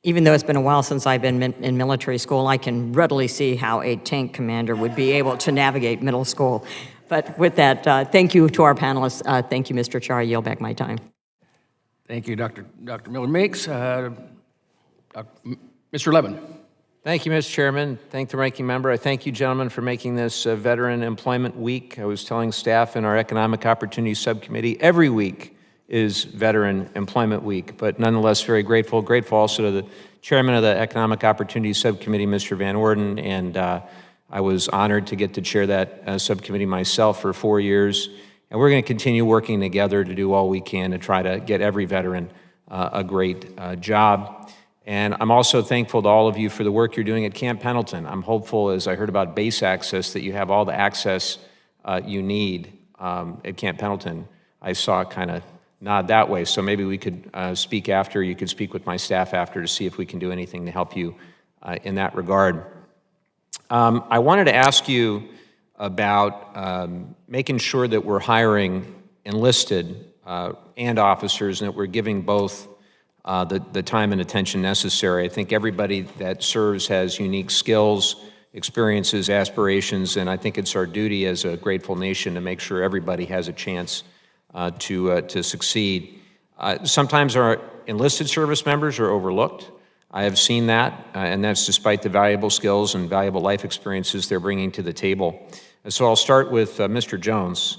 Even though it's been a while since I've been in military school, I can readily see how a tank commander would be able to navigate middle school. But with that, thank you to our panelists. Thank you, Mr. Chair. I yield back my time. Thank you, Dr. Miller-Meeks. Mr. Levin. Thank you, Mr. Chairman. Thank the ranking member. I thank you, gentlemen, for making this Veteran Employment Week. I was telling staff in our Economic Opportunity Subcommittee, every week is Veteran Employment Week, but nonetheless very grateful. Grateful also to the chairman of the Economic Opportunity Subcommittee, Mr. Van Orden, and I was honored to get to chair that subcommittee myself for 4 years. And we're going to continue working together to do all we can to try to get every veteran a great job. And I'm also thankful to all of you for the work you're doing at Camp Pendleton. I'm hopeful, as I heard about base access, that you have all the access you need at Camp Pendleton. I saw it kind of nod that way, so maybe we could speak after. You could speak with my staff after to see if we can do anything to help you in that regard. I wanted to ask you about making sure that we're hiring enlisted and officers, and that we're giving both the time and attention necessary. I think everybody that serves has unique skills, experiences, aspirations, and I think it's our duty as a grateful nation to make sure everybody has a chance to succeed. Sometimes our enlisted service members are overlooked. I have seen that, and that's despite the valuable skills and valuable life experiences they're bringing to the table. And so I'll start with Mr. Jones.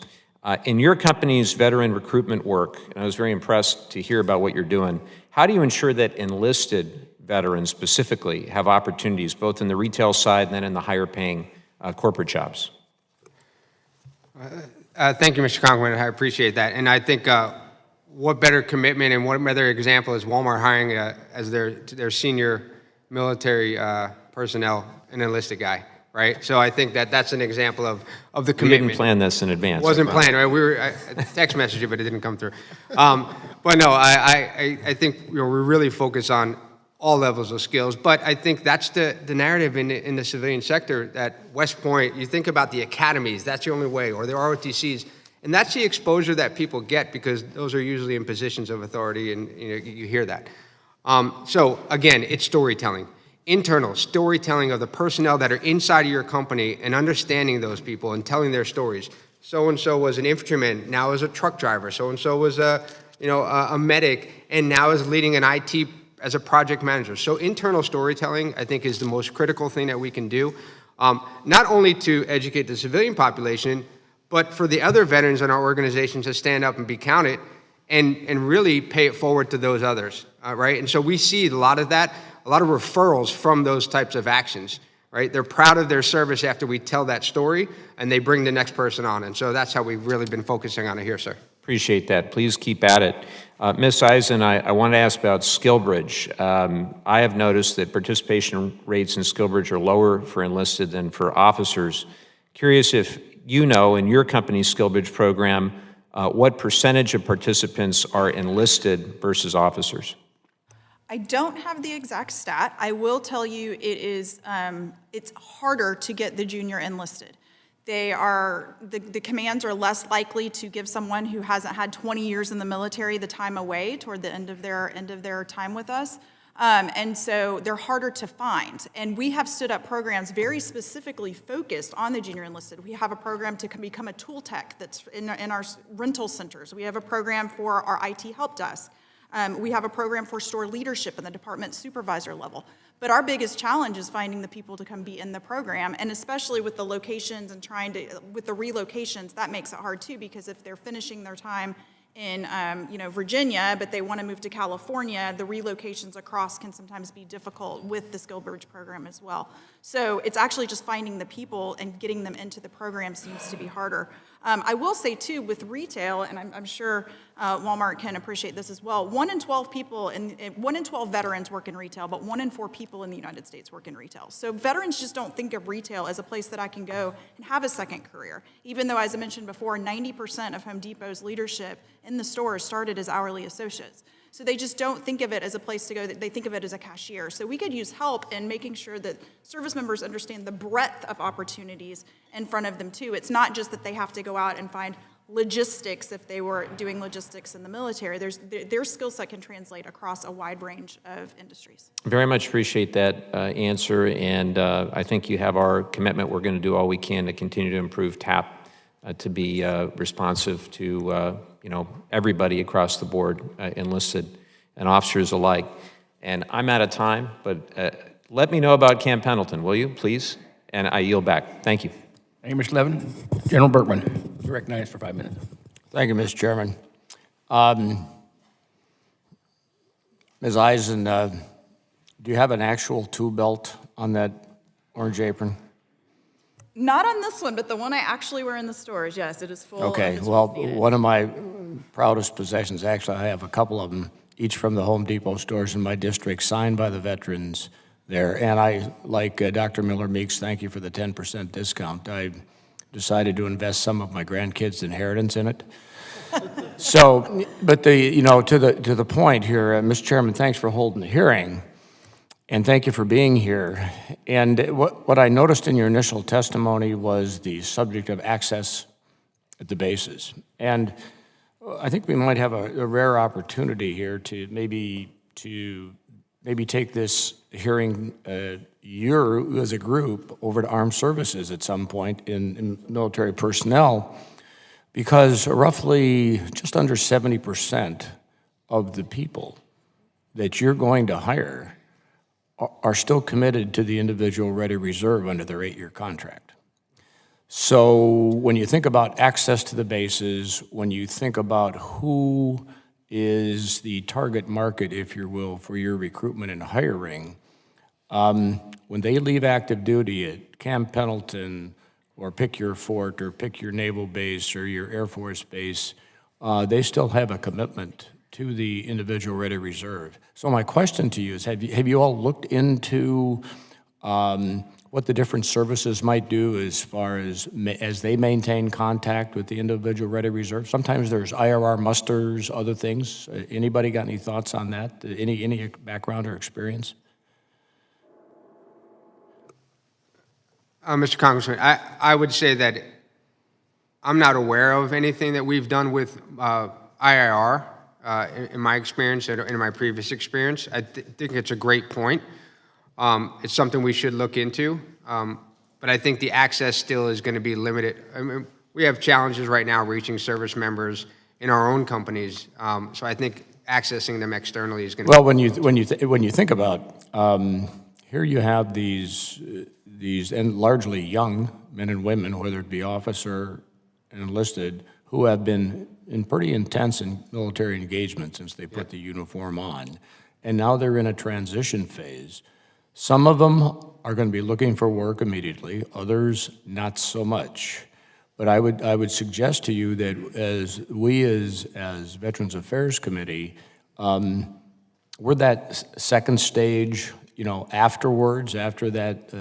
In your company's veteran recruitment work, and I was very impressed to hear about what you're doing, how do you ensure that enlisted veterans specifically have opportunities both in the retail side and then in the higher paying corporate jobs? Thank you, Mr. Conklin. I appreciate that. And I think what better commitment and what better example is Walmart hiring as their senior military personnel an enlisted guy, right? So I think that that's an example of the commitment. We didn't plan this in advance. Wasn't planned, right? We were text messaged it, but it didn't come through. But no, I think we're really focused on all levels of skills. But I think that's the narrative in the civilian sector, that West Point, you think about the academies, that's the only way, or the ROTCs, and that's the exposure that people get because those are usually in positions of authority, and you hear that. So again, it's storytelling. Internal storytelling of the personnel that are inside of your company and understanding those people and telling their stories. So-and-so was an infantryman, now is a truck driver. So-and-so was a medic, and now is leading an IT as a project manager. So internal storytelling, I think, is the most critical thing that we can do, not only to educate the civilian population, but for the other veterans in our organization to stand up and be counted and really pay it forward to those others, right? And so we see a lot of that, a lot of referrals from those types of actions, right? They're proud of their service after we tell that story, and they bring the next person on. And so that's how we've really been focusing on it here, sir. Appreciate that. Please keep at it. Ms. Eisen, I want to ask about SkillBridge. I have noticed that participation rates in SkillBridge are lower for enlisted than for officers. Curious if you know in your company's SkillBridge program, what percentage of participants are enlisted versus officers? I don't have the exact stat. I will tell you it is, it's harder to get the junior enlisted. They are, the commands are less likely to give someone who hasn't had 20 years in the military the time away toward the end of their time with us. And so they're harder to find. And we have stood up programs very specifically focused on the junior enlisted. We have a program to become a tool tech that's in our rental centers. We have a program for our IT help desk. We have a program for store leadership in the department supervisor level. But our biggest challenge is finding the people to come be in the program, and especially with the locations and with the relocations, that makes it hard too, because if they're finishing their time in Virginia, but they want to move to California, the relocations across can sometimes be difficult with the SkillBridge program as well. So it's actually just finding the people and getting them into the program seems to be harder. I will say too, with retail, and I'm sure Walmart can appreciate this as well, 1 in 12 people, 1 in 12 veterans work in retail, but 1 in 4 people in the United States work in retail. So veterans just don't think of retail as a place that I can go and have a second career. Even though, as I mentioned before, 90% of Home Depot's leadership in the stores started as hourly associates. So they just don't think of it as a place to go, they think of it as a cashier. So we could use help in making sure that service members understand the breadth of opportunities in front of them too. It's not just that they have to go out and find logistics if they were doing logistics in the military. Their skill set can translate across a wide range of industries. Very much appreciate that answer, and I think you have our commitment. We're going to do all we can to continue to improve TAP to be responsive to everybody across the board, enlisted and officers alike. And I'm out of time, but let me know about Camp Pendleton, will you, please? And I yield back. Thank you. Thank you, Mr. Levin. General Berkman, you're recognized for 5 minutes. Thank you, Mr. Chairman. Ms. Eisen, do you have an actual tool belt on that orange apron? Not on this one, but the one I actually wear in the stores, yes, it is full. Okay, well, one of my proudest possessions, actually, I have a couple of them, each from the Home Depot stores in my district, signed by the veterans there. And I, like Dr. Miller Meeks, thank you for the 10% discount. I decided to invest some of my grandkids' inheritance in it. So, but to the point here, Mr. Chairman, thanks for holding the hearing. And thank you for being here. And what I noticed in your initial testimony was the subject of access at the bases. And I think we might have a rare opportunity here to maybe take this hearing, you as a group, over to armed services at some point in military personnel, because roughly just under 70% of the people that you're going to hire are still committed to the individual ready reserve under their 8-year contract. So when you think about access to the bases, when you think about who is the target market, if you will, for your recruitment and hiring, when they leave active duty at Camp Pendleton, or pick your fort, or pick your naval base, or your Air Force base, they still have a commitment to the individual ready reserve. So my question to you is, have you all looked into what the different services might do as far as they maintain contact with the individual ready reserve? Sometimes there's IRR musters, other things. Anybody got any thoughts on that? Any background or experience? Mr. Congressman, I would say that I'm not aware of anything that we've done with IRR in my experience and in my previous experience. I think it's a great point. It's something we should look into, but I think the access still is going to be limited. I mean, we have challenges right now reaching service members in our own companies, so I think accessing them externally is going to. Well, when you think about here, you have these and largely young men and women, whether it be officer and enlisted, who have been in pretty intense military engagement since they put the uniform on, and now they're in a transition phase. Some of them are going to be looking for work immediately, others not so much. But I would suggest to you that as Veterans Affairs Committee, we're that second stage, afterwards, after that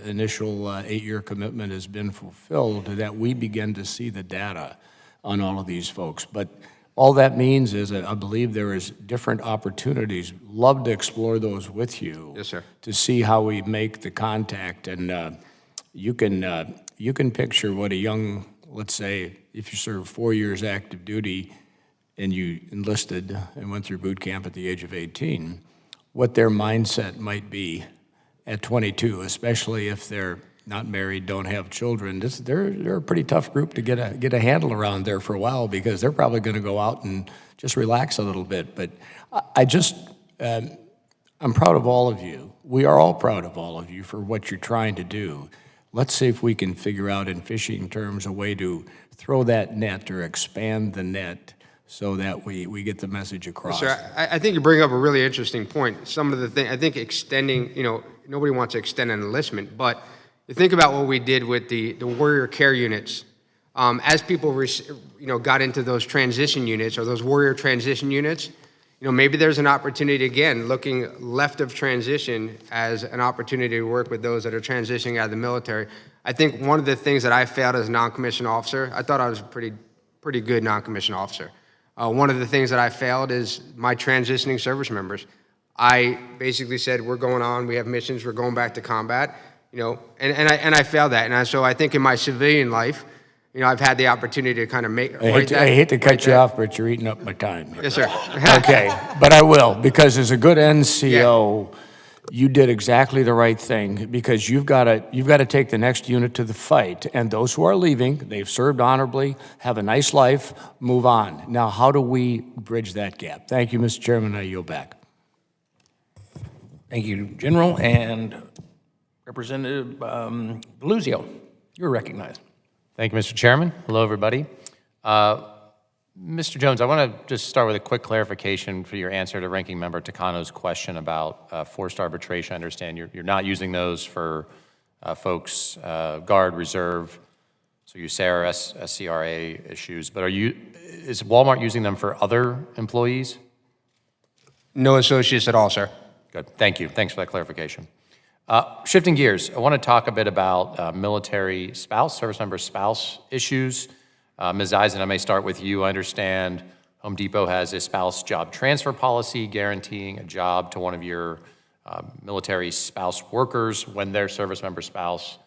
initial 8-year commitment has been fulfilled, that we begin to see the data on all of these folks. But all that means is that I believe there is different opportunities. Love to explore those with you. Yes, sir. To see how we make the contact. And you can picture what a young, let's say, if you serve 4 years active duty and you enlisted and went through boot camp at the age of 18, what their mindset might be at 22, especially if they're not married, don't have children. They're a pretty tough group to get a handle around there for a while, because they're probably going to go out and just relax a little bit. But I'm proud of all of you. We are all proud of all of you for what you're trying to do. Let's see if we can figure out, in fishing terms, a way to throw that net or expand the net so that we get the message across. Sir, I think you bring up a really interesting point. Some of the things, I think extending, nobody wants to extend an enlistment, but you think about what we did with the warrior care units As people got into those transition units or those warrior transition units, maybe there's an opportunity, again, looking left of transition as an opportunity to work with those that are transitioning out of the military. I think one of the things that I failed as a non-commissioned officer, I thought I was a pretty good non-commissioned officer. One of the things that I failed is my transitioning service members. I basically said, we're going on, we have missions, we're going back to combat, and I failed that. And so I think in my civilian life, I've had the opportunity to kind of make. I hate to cut you off, but you're eating up my time here. Yes, sir. Okay, but I will, because as a good NCO, you did exactly the right thing, because you've got to take the next unit to the fight, and those who are leaving, they've served honorably, have a nice life, move on. Now, how do we bridge that gap? Thank you, Mr. Chairman. I yield back. Thank you, General, and Representative Beluzio, you're recognized. Thank you, Mr. Chairman. Hello, everybody. Mr. Jones, I want to just start with a quick clarification for your answer to Ranking Member Takano's question about forced arbitration. I understand you're not using those for folks, Guard, Reserve, so USARA, SCRA issues, but is Walmart using them for other employees? No associates at all, sir. Good, thank you. Thanks for that clarification. Shifting gears, I want to talk a bit about military spouse, service member spouse issues. Ms. Eisen, I may start with you. I understand Home Depot has a spouse job transfer policy guaranteeing a job to one of your military spouse workers when their service member spouse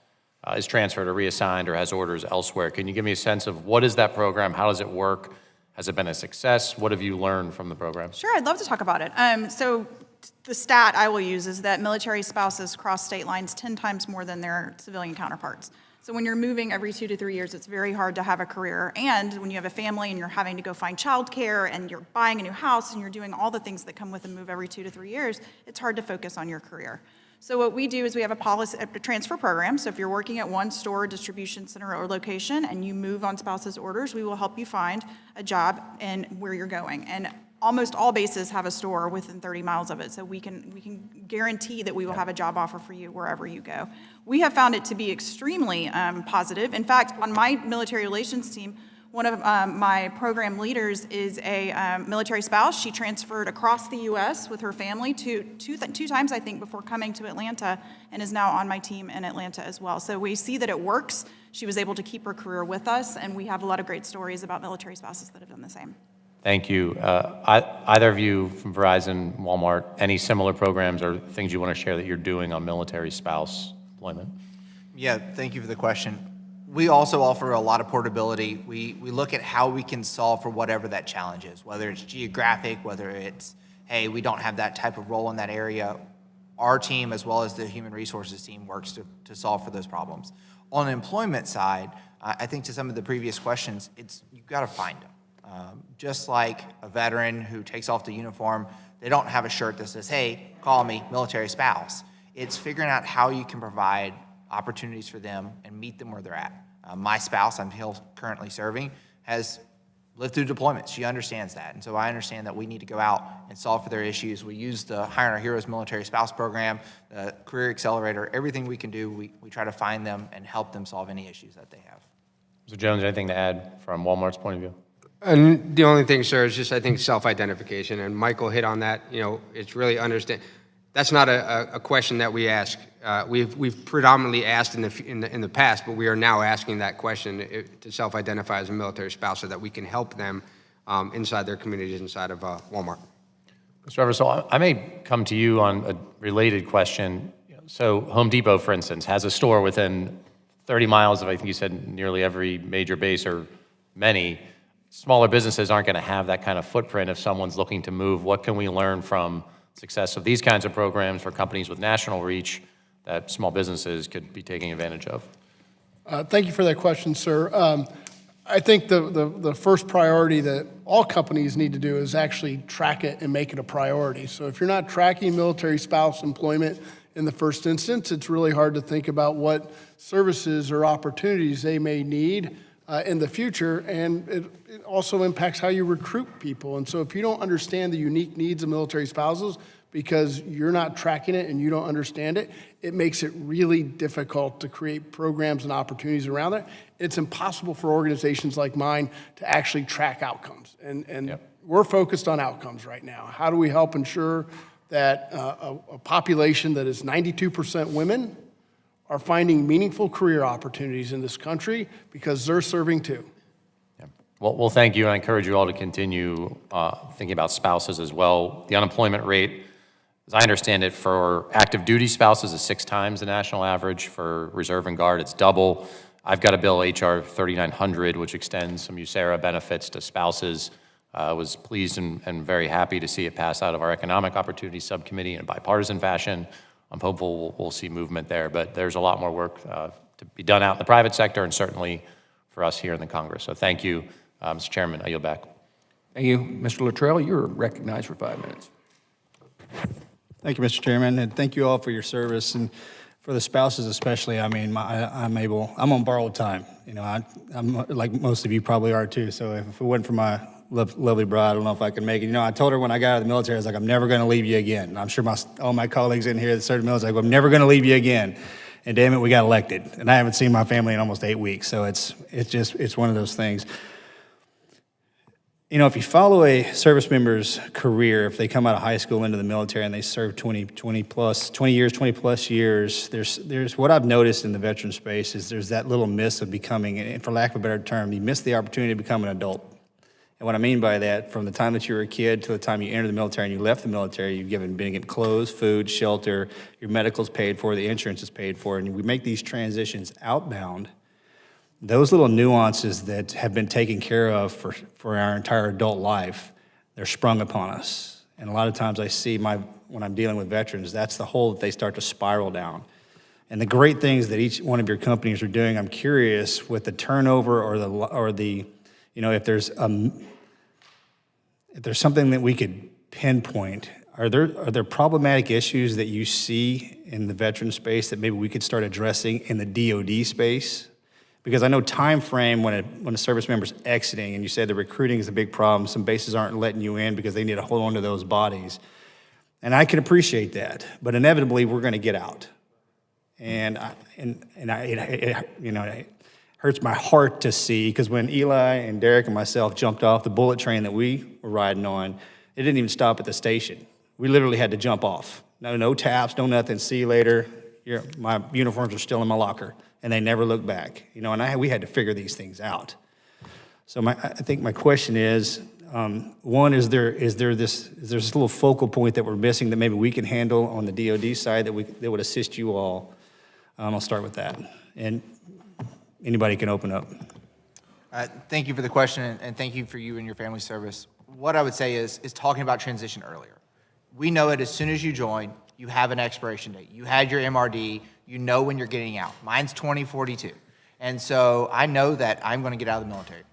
is transferred or reassigned or has orders elsewhere. Can you give me a sense of what is that program? How does it work? Has it been a success? What have you learned from the program? Sure, I'd love to talk about it. So the stat I will use is that military spouses cross state lines 10 times more than their civilian counterparts. So when you're moving every 2 to 3 years, it's very hard to have a career. And when you have a family and you're having to go find childcare and you're buying a new house and you're doing all the things that come with a move every 2 to 3 years, it's hard to focus on your career. So what we do is we have a transfer program. So if you're working at one store, distribution center, or location and you move on spouse's orders, we will help you find a job and where you're going. And almost all bases have a store within 30 miles of it, so we can guarantee that we will have a job offer for you wherever you go. We have found it to be extremely positive. In fact, on my military relations team, one of my program leaders is a military spouse. She transferred across the U.S. with her family two times, I think, before coming to Atlanta, and is now on my team in Atlanta as well. So we see that it works. She was able to keep her career with us, and we have a lot of great stories about military spouses that have done the same. Thank you. Either of you from Verizon, Walmart, any similar programs or things you want to share that you're doing on military spouse employment? Yeah, thank you for the question. We also offer a lot of portability. We look at how we can solve for whatever that challenge is, whether it's geographic, whether it's, hey, we don't have that type of role in that area. Our team, as well as the human resources team, works to solve for those problems. On the employment side, I think to some of the previous questions, you've got to find them. Just like a veteran who takes off the uniform, they don't have a shirt that says, hey, call me military spouse. It's figuring out how you can provide opportunities for them and meet them where they're at. My spouse, I'm still currently serving, has lived through deployments. She understands that. And so I understand that we need to go out and solve for their issues. We use the Hiring Our Heroes Military Spouse Program, the Career Accelerator, everything we can do, we try to find them and help them solve any issues that they have. Mr. Jones, anything to add from Walmart's point of view? And the only thing, sir, is just, I think, self-identification, and Michael hit on that. It's really understand. That's not a question that we ask. We've predominantly asked in the past, but we are now asking that question to self-identify as a military spouse so that we can help them inside their communities, inside of Walmart. Mr. Eversole, I may come to you on a related question. So Home Depot, for instance, has a store within 30 miles of, I think you said, nearly every major base or many. Smaller businesses aren't going to have that kind of footprint if someone's looking to move. What can we learn from success of these kinds of programs for companies with national reach that small businesses could be taking advantage of? Thank you for that question, sir. I think the first priority that all companies need to do is actually track it and make it a priority. So if you're not tracking military spouse employment in the first instance, it's really hard to think about what services or opportunities they may need in the future, and it also impacts how you recruit people. And so if you don't understand the unique needs of military spouses because you're not tracking it and you don't understand it, it makes it really difficult to create programs and opportunities around it. It's impossible for organizations like mine to actually track outcomes. And we're focused on outcomes right now. How do we help ensure that a population that is 92% women are finding meaningful career opportunities in this country because they're serving too? Well, thank you, and I encourage you all to continue thinking about spouses as well. The unemployment rate, as I understand it, for active duty spouses is 6 times the national average. For reserve and guard, it's double. I've got a bill, HR 3900, which extends some USERRA benefits to spouses. I was pleased and very happy to see it pass out of our Economic Opportunity Subcommittee in a bipartisan fashion. I'm hopeful we'll see movement there, but there's a lot more work to be done out in the private sector and certainly for us here in the Congress. So thank you, Mr. Chairman. I yield back. Thank you. Mr. Luttrell, you're recognized for 5 minutes. Thank you, Mr. Chairman, and thank you all for your service, and for the spouses especially. I mean, I'm on borrowed time. You know, I'm like most of you probably are too. So if it wasn't for my lovely bride, I don't know if I could make it. You know, I told her when I got out of the military, I was like, I'm never going to leave you again. And I'm sure all my colleagues in here that served in the military, I'm never going to leave you again. And damn it, we got elected, and I haven't seen my family in almost 8 weeks. So it's one of those things. You know, if you follow a service member's career, if they come out of high school into the military and they serve 20 plus years, there's what I've noticed in the veteran space is there's that little miss of becoming, and for lack of a better term, you miss the opportunity to become an adult. And what I mean by that, from the time that you were a kid to the time you entered the military and you left the military, you've been given clothes, food, shelter, your medical's paid for, the insurance is paid for, and we make these transitions outbound. Those little nuances that have been taken care of for our entire adult life, they're sprung upon us. And a lot of times I see when I'm dealing with veterans, that's the hole that they start to spiral down. And the great things that each one of your companies are doing, I'm curious with the turnover or the you know, if there's something that we could pinpoint, are there problematic issues that you see in the veteran space that maybe we could start addressing in the DoD space? Because I know time frame when a service member's exiting, and you said the recruiting is a big problem. Some bases aren't letting you in because they need to hold on to those bodies, and I can appreciate that. But inevitably, we're going to get out, and it hurts my heart to see, because when Eli and Derek and myself jumped off the bullet train that we were riding on, it didn't even stop at the station. We literally had to jump off. No taps, no nothing. See you later. My uniforms are still in my locker. And they never looked back, you know. And we had to figure these things out. So I think my question is, one, is there this little focal point that we're missing that maybe we can handle on the DoD side that would assist you all? I'll start with that, and anybody can open up. Thank you for the question, and thank you for you and your family service. What I would say is talking about transition earlier. We know it as soon as you join, you have an expiration date. You had your MRD, you know when you're getting out. Mine's 2042. And so I know that I'm going to get out of the military.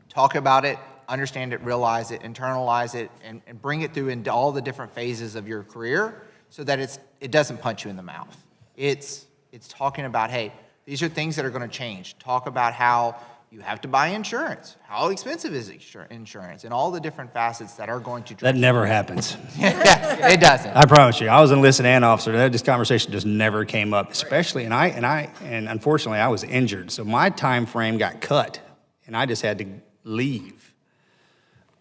Talk about it, understand it, realize it, internalize it, and bring it through into all the different phases of your career so that it doesn't punch you in the mouth. It's talking about, hey, these are things that are going to change. Talk about how you have to buy insurance. How expensive is insurance? And all the different facets that are going to That never happens. It doesn't. I promise you. I was an enlisted and officer. This conversation just never came up. Especially, and unfortunately, I was injured, so my time frame got cut, and I just had to leave.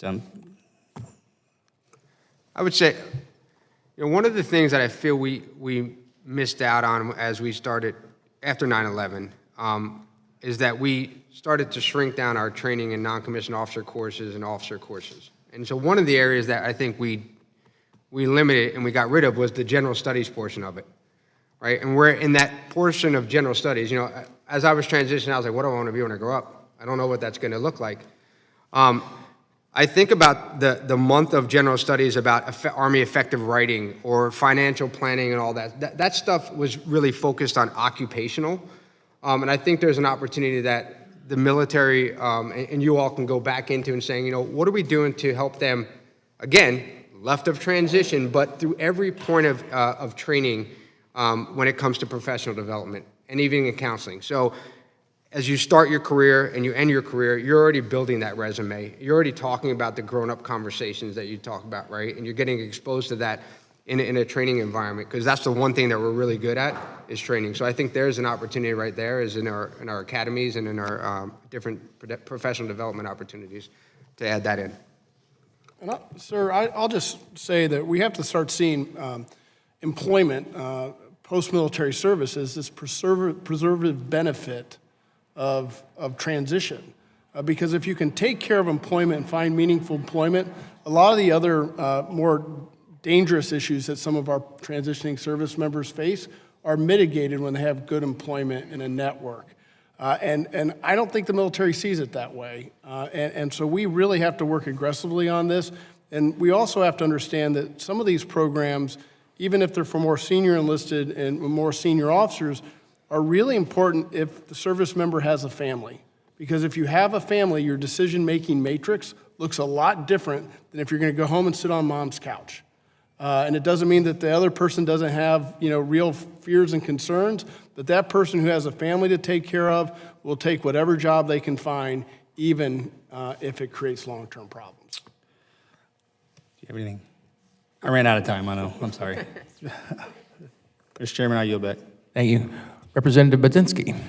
I would say, you know, one of the things that I feel we missed out on as we started after 9/11 is that we started to shrink down our training in non-commissioned officer courses and officer courses. And so one of the areas that I think we limited and we got rid of was the general studies portion of it, right? And we're in that portion of general studies, you know, as I was transitioning, I was like, what do I want to be when I grow up? I don't know what that's going to look like. I think about the month of general studies about Army effective writing or financial planning and all that. That stuff was really focused on occupational. And I think there's an opportunity that the military and you all can go back into and saying, you know, what are we doing to help them, again, left of transition, but through every point of training when it comes to professional development and even in counseling. So as you start your career and you end your career, you're already building that resume. You're already talking about the grown-up conversations that you talk about, right? And you're getting exposed to that in a training environment, because that's the one thing that we're really good at is training. So I think there's an opportunity right there, is in our academies and in our different professional development opportunities to add that in. And sir, I'll just say that we have to start seeing employment, post-military service as this preservative benefit of transition. Because if you can take care of employment and find meaningful employment, a lot of the other more dangerous issues that some of our transitioning service members face are mitigated when they have good employment in a network. And I don't think the military sees it that way. And so we really have to work aggressively on this. And we also have to understand that some of these programs, even if they're for more senior enlisted and more senior officers, are really important if the service member has a family. Because if you have a family, your decision-making matrix looks a lot different than if you're going to go home and sit on mom's couch. And it doesn't mean that the other person doesn't have, real fears and concerns, but that person who has a family to take care of will take whatever job they can find, even if it creates long-term problems. Do you have anything? I ran out of time, I know, I'm sorry. Mr. Chairman, I yield back. Thank you. Representative Budzinski.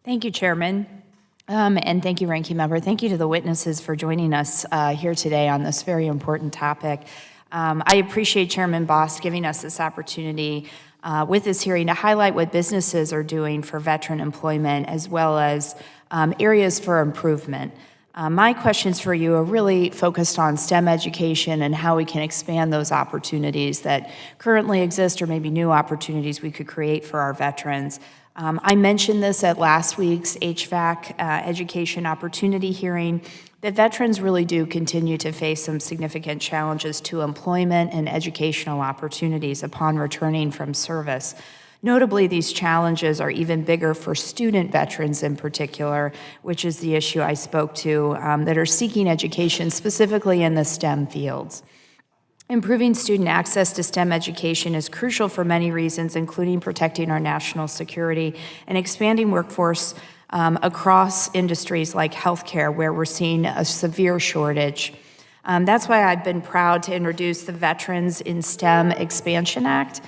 Thank you, Chairman. And thank you, Ranking Member. Thank you to the witnesses for joining us here today on this very important topic. I appreciate Chairman Bost giving us this opportunity with this hearing to highlight what businesses are doing for veteran employment, as well as areas for improvement. My questions for you are really focused on STEM education and how we can expand those opportunities that currently exist, or maybe new opportunities we could create for our veterans. I mentioned this at last week's HVAC education opportunity hearing, that veterans really do continue to face some significant challenges to employment and educational opportunities upon returning from service. Notably, these challenges are even bigger for student veterans in particular, which is the issue I spoke to, that are seeking education specifically in the STEM fields. Improving student access to STEM education is crucial for many reasons, including protecting our national security and expanding workforce across industries like healthcare, where we're seeing a severe shortage. That's why I've been proud to introduce the Veterans in STEM Expansion Act,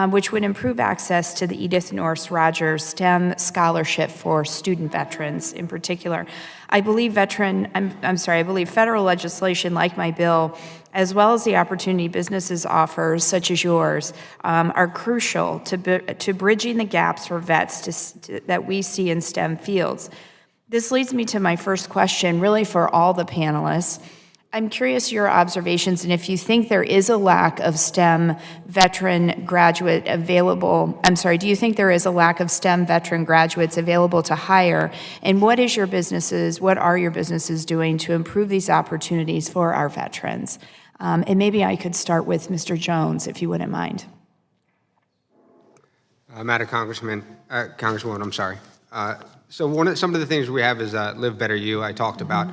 which would improve access to the Edith Norris Rogers STEM Scholarship for student veterans in particular. I believe federal legislation like my bill, as well as the opportunity businesses offer, such as yours, are crucial to bridging the gaps for vets that we see in STEM fields. This leads me to my first question, really for all the panelists. I'm curious your observations, and if you think there is a lack of STEM veteran graduate available, do you think there is a lack of STEM veteran graduates available to hire? And what are your businesses doing to improve these opportunities for our veterans? And maybe I could start with Mr. Jones, if you wouldn't mind. Madam Congresswoman, I'm sorry. So some of the things we have is Live Better You, I talked about.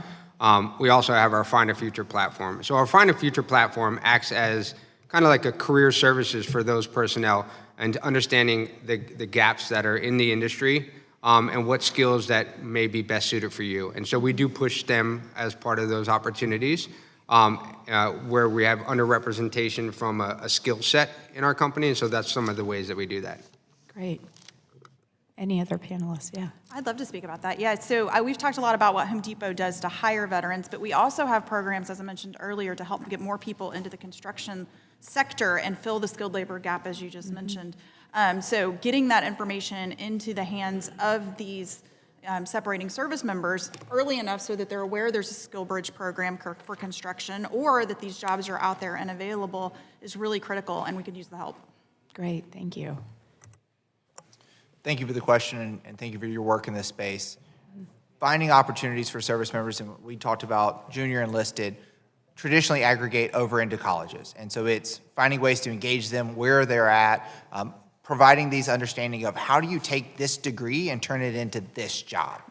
We also have our Find a Future platform. So our Find a Future platform acts as kind of like a career services for those personnel, and understanding the gaps that are in the industry and what skills that may be best suited for you. And so we do push STEM as part of those opportunities, where we have underrepresentation from a skill set in our company. And so that's some of the ways that we do that. Great. Any other panelists? Yeah. I'd love to speak about that. Yeah, so we've talked a lot about what Home Depot does to hire veterans, but we also have programs, as I mentioned earlier, to help get more people into the construction sector and fill the skilled labor gap, as you just mentioned. So getting that information into the hands of these separating service members early enough so that they're aware there's a skill bridge program for construction, or that these jobs are out there and available, is really critical, and we could use the help. Great, thank you. Thank you for the question, and thank you for your work in this space. Finding opportunities for service members, and we talked about junior enlisted, traditionally aggregate over into colleges. And so it's finding ways to engage them where they're at, providing these understanding of how do you take this degree and turn it into this job.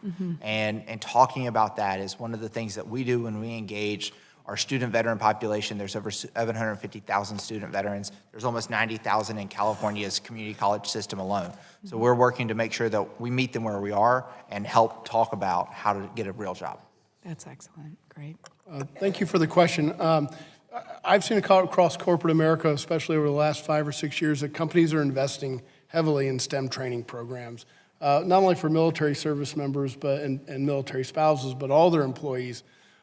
And talking about that is one of the things that we do when we engage our student veteran population. There's over 750,000 student veterans. There's almost 90,000 in California's community college system alone. So we're working to make sure that we meet them where we are and help talk about how to get a real job. That's excellent. Great. Thank you for the question. I've seen across corporate America, especially over the last 5 or 6 years, that companies are investing heavily in STEM training programs, not only for military service members and military spouses, but all their employees.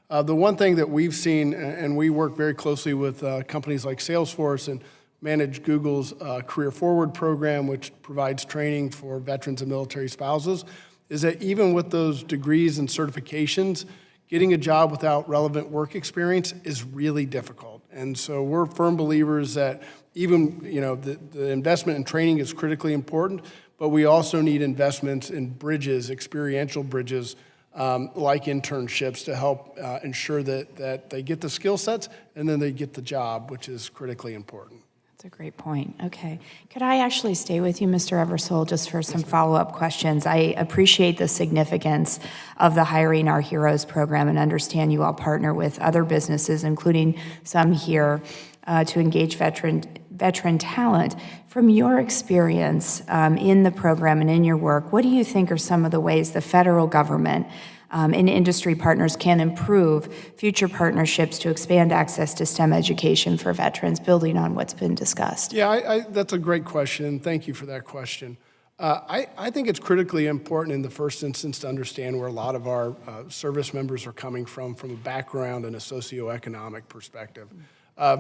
The one thing that we've seen, and we work very closely with companies like Salesforce and manage Google's Career Forward program, which provides training for veterans and military spouses, is that even with those degrees and certifications, getting a job without relevant work experience is really difficult. And so we're firm believers that even, the investment in training is critically important, but we also need investments in bridges, experiential bridges, like internships to help ensure that they get the skill sets and then they get the job, which is critically important. That's a great point. Okay. Could I actually stay with you, Mr. Eversole, just for some follow-up questions? I appreciate the significance of the Hiring Our Heroes program and understand you all partner with other businesses, including some here, to engage veteran talent. From your experience in the program and in your work, what do you think are some of the ways the federal government and industry partners can improve future partnerships to expand access to STEM education for veterans, building on what's been discussed? Yeah, that's a great question. Thank you for that question. I think it's critically important in the first instance to understand where a lot of our service members are coming from a background and a socioeconomic perspective.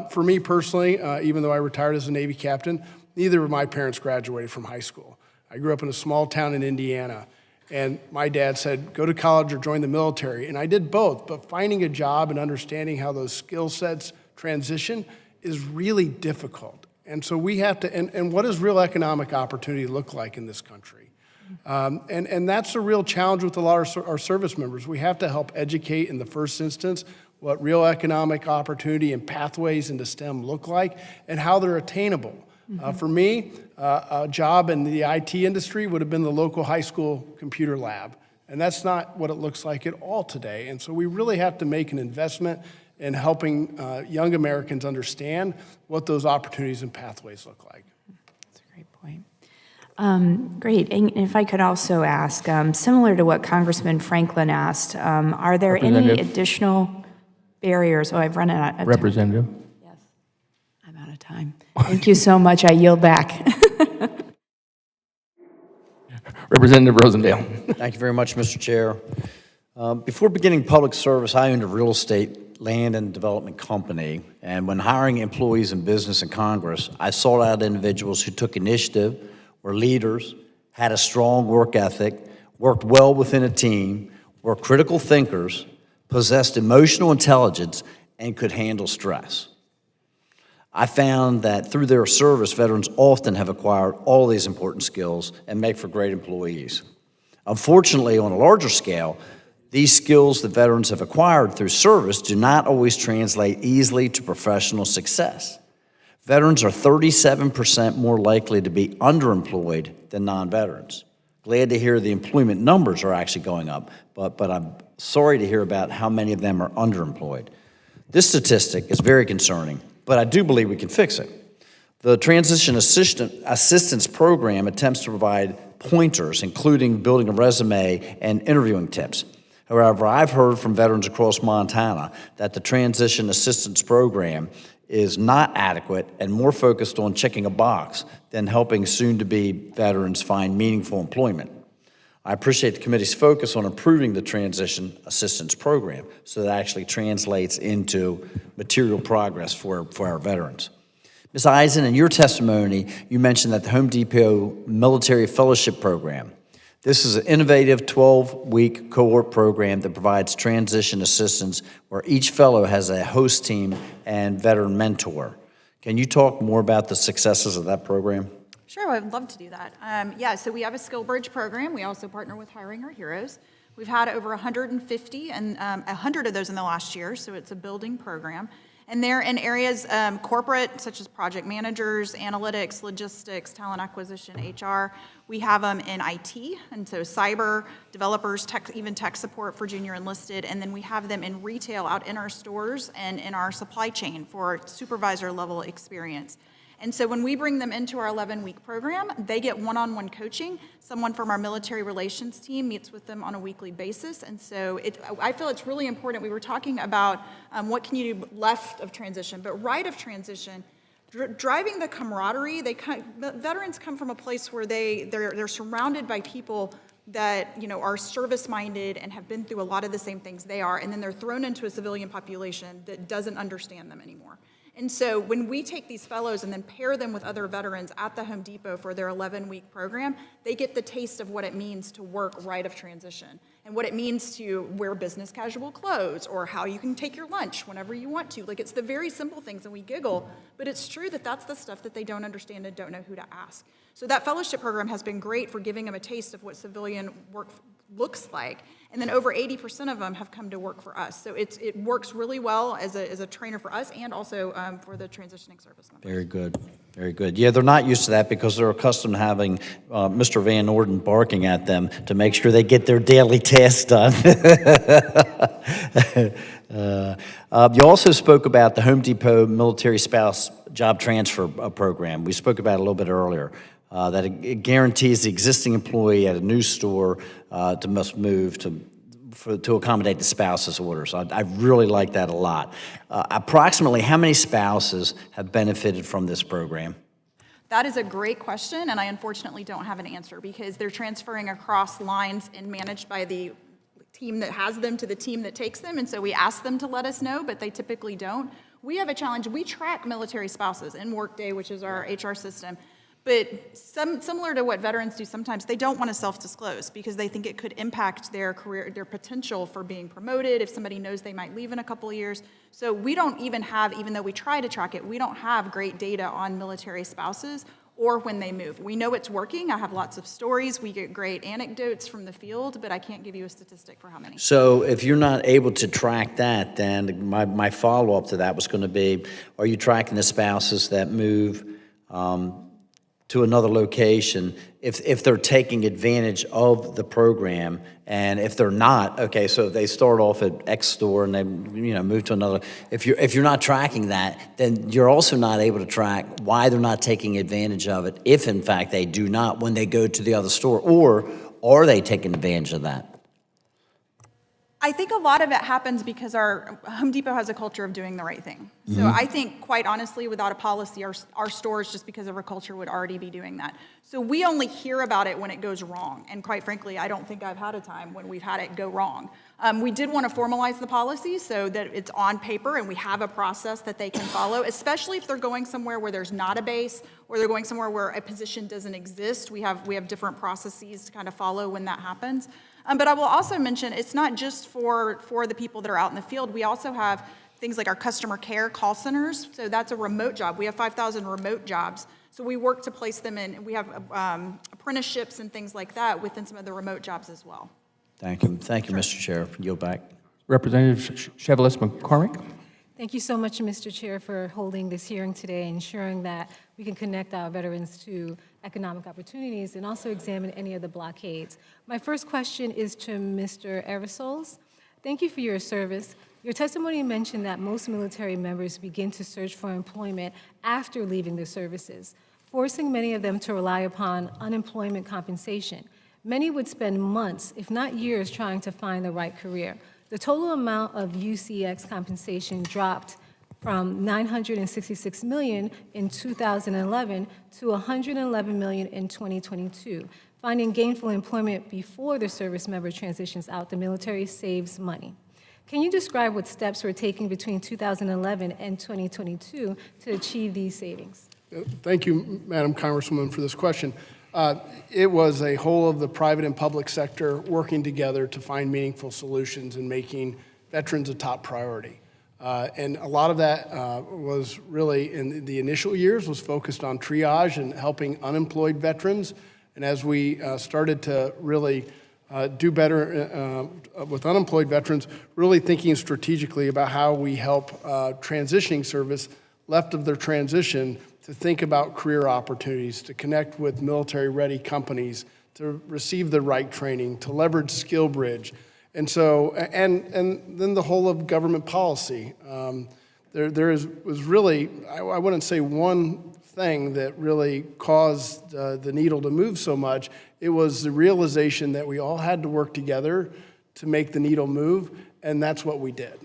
For me personally, even though I retired as a Navy captain, neither of my parents graduated from high school. I grew up in a small town in Indiana. And my dad said, go to college or join the military. And I did both, but finding a job and understanding how those skill sets transition is really difficult. And so we have to, and what does real economic opportunity look like in this country? And that's a real challenge with a lot of our service members. We have to help educate in the first instance what real economic opportunity and pathways into STEM look like and how they're attainable. For me, a job in the IT industry would have been the local high school computer lab. And that's not what it looks like at all today. And so we really have to make an investment in helping young Americans understand what those opportunities and pathways look like. That's a great point. Great. And if I could also ask, similar to what Congressman Franklin asked, are there any additional barriers? Oh, I've run out of time. Representative. Yes, I'm out of time. Thank you so much. I yield back. Representative Rosendale. Thank you very much, Mr. Chair. Before beginning public service, I owned a real estate land and development company, and when hiring employees in business and Congress, I sought out individuals who took initiative, were leaders, had a strong work ethic, worked well within a team, were critical thinkers, possessed emotional intelligence, and could handle stress. I found that through their service, veterans often have acquired all these important skills and make for great employees. Unfortunately, on a larger scale, these skills that veterans have acquired through service do not always translate easily to professional success. Veterans are 37% more likely to be underemployed than non-veterans. Glad to hear the employment numbers are actually going up, but I'm sorry to hear about how many of them are underemployed. This statistic is very concerning, but I do believe we can fix it. The Transition Assistance Program attempts to provide pointers, including building a resume and interviewing tips. However, I've heard from veterans across Montana that the Transition Assistance Program is not adequate and more focused on checking a box than helping soon-to-be veterans find meaningful employment. I appreciate the committee's focus on improving the Transition Assistance Program so that it actually translates into material progress for our veterans. Ms. Eisen, in your testimony, you mentioned that the Home Depot Military Fellowship Program. This is an innovative 12-week cohort program that provides transition assistance where each fellow has a host team and veteran mentor. Can you talk more about the successes of that program? Sure, I'd love to do that. So we have a Skill Bridge program. We also partner with Hiring Our Heroes. We've had over 150, and 100 of those in the last year, so it's a building program. And they're in areas corporate, such as project managers, analytics, logistics, talent acquisition, HR. We have them in IT, and so cyber, developers, tech, even tech support for junior enlisted. And then we have them in retail out in our stores and in our supply chain for supervisor level experience. And so when we bring them into our 11-week program, they get one-on-one coaching. Someone from our military relations team meets with them on a weekly basis. And so I feel it's really important. We were talking about what can you do left of transition, but right of transition, driving the camaraderie. Veterans come from a place where they're surrounded by people that are service-minded and have been through a lot of the same things they are, and then they're thrown into a civilian population that doesn't understand them anymore. And so when we take these fellows and then pair them with other veterans at the Home Depot for their 11-week program, they get the taste of what it means to work right of transition and what it means to wear business casual clothes or how you can take your lunch whenever you want to. Like, it's the very simple things, and we giggle, but it's true that that's the stuff that they don't understand and don't know who to ask. So that fellowship program has been great for giving them a taste of what civilian work looks like. And then over 80% of them have come to work for us. So it works really well as a trainer for us and also for the transitioning service members. Very good. Very good. Yeah, they're not used to that because they're accustomed to having Mr. Van Orden barking at them to make sure they get their daily tasks done. You also spoke about the Home Depot Military Spouse Job Transfer Program. We spoke about it a little bit earlier. That it guarantees the existing employee at a new store to must move to accommodate the spouse's orders. I really like that a lot. Approximately how many spouses have benefited from this program? That is a great question, and I unfortunately don't have an answer because they're transferring across lines and managed by the team that has them to the team that takes them, and so we ask them to let us know, but they typically don't. We have a challenge. We track military spouses in Workday, which is our HR system. But similar to what veterans do sometimes, they don't want to self-disclose because they think it could impact their career, their potential for being promoted if somebody knows they might leave in a couple of years. So we don't even have, even though we try to track it, we don't have great data on military spouses or when they move. We know it's working. I have lots of stories. We get great anecdotes from the field, but I can't give you a statistic for how many. So if you're not able to track that, then my follow-up to that was going to be, are you tracking the spouses that move to another location if they're taking advantage of the program, and if they're not, okay, so they start off at X store and they move to another. If you're not tracking that, then you're also not able to track why they're not taking advantage of it, if in fact they do not when they go to the other store, or are they taking advantage of that? I think a lot of it happens because our Home Depot has a culture of doing the right thing. So I think, quite honestly, without a policy, our stores, just because of our culture, would already be doing that. So we only hear about it when it goes wrong. And quite frankly, I don't think I've had a time when we've had it go wrong. We did want to formalize the policy so that it's on paper and we have a process that they can follow, especially if they're going somewhere where there's not a base or they're going somewhere where a position doesn't exist. We have different processes to kind of follow when that happens. But I will also mention it's not just for the people that are out in the field. We also have things like our customer care call centers. So that's a remote job. We have 5,000 remote jobs. So we work to place them in. We have apprenticeships and things like that within some of the remote jobs as well. Thank you. Thank you, Mr. Chair. Yield back. Representative Chevalier McCormick. Thank you so much, Mr. Chair, for holding this hearing today and ensuring that we can connect our veterans to economic opportunities and also examine any of the blockades. My first question is to Mr. Eversoles. Thank you for your service. Your testimony mentioned that most military members begin to search for employment after leaving their services, forcing many of them to rely upon unemployment compensation. Many would spend months, if not years, trying to find the right career. The total amount of UCX compensation dropped from $966 million in 2011 to $111 million in 2022. Finding gainful employment before the service member transitions out the military saves money. Can you describe what steps were taken between 2011 and 2022 to achieve these savings? Thank you, Madam Congresswoman, for this question. It was a whole of the private and public sector working together to find meaningful solutions and making veterans a top priority. And a lot of that was really, in the initial years, was focused on triage and helping unemployed veterans. And as we started to really do better with unemployed veterans, really thinking strategically about how we help transitioning service left of their transition to think about career opportunities, to connect with military-ready companies, to receive the right training, to leverage SkillBridge. And so, and then the whole of government policy. Was really, I wouldn't say one thing that really caused the needle to move so much. It was the realization that we all had to work together to make the needle move, and that's what we did.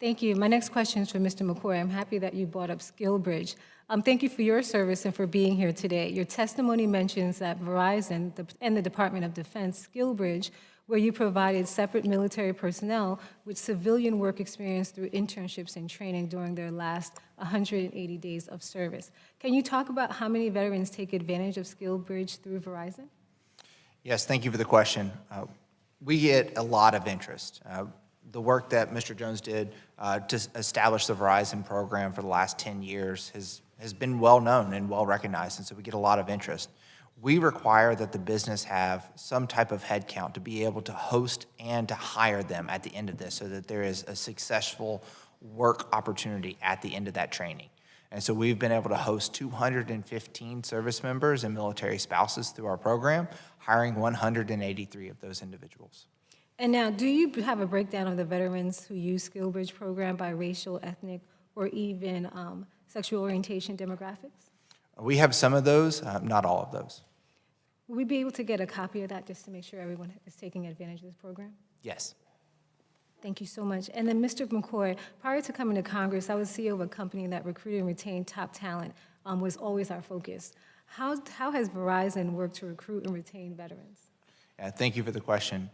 Thank you. My next question is for Mr. McCoy. I'm happy that you brought up SkillBridge. Thank you for your service and for being here today. Your testimony mentions that Verizon and the Department of Defense SkillBridge, where you provided separate military personnel with civilian work experience through internships and training during their last 180 days of service. Can you talk about how many veterans take advantage of SkillBridge through Verizon? Yes, thank you for the question. We get a lot of interest. The work that Mr. Jones did to establish the Verizon program for the last 10 years has been well known and well recognized, and so we get a lot of interest. We require that the business have some type of headcount to be able to host and to hire them at the end of this so that there is a successful work opportunity at the end of that training. And so we've been able to host 215 service members and military spouses through our program, hiring 183 of those individuals. And now, do you have a breakdown of the veterans who use SkillBridge program by racial, ethnic, or even sexual orientation demographics? We have some of those, not all of those. Will we be able to get a copy of that just to make sure everyone is taking advantage of this program? Yes. Thank you so much. And then, Mr. McCoy, prior to coming to Congress, I was CEO of a company that recruited and retained top talent, was always our focus. How has Verizon worked to recruit and retain veterans? Yeah, thank you for the question.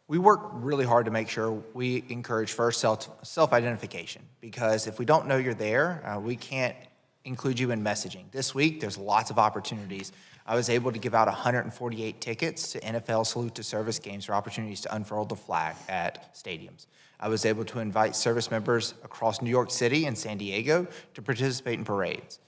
We work really hard to make sure we encourage first self-identification, because if we don't know you're there, we can't include you in messaging. This week, there's lots of opportunities. I was able to give out 148 tickets to NFL Salute to Service games for opportunities to unfurl the flag at stadiums. I was able to invite service members across New York City and San Diego to participate in parades.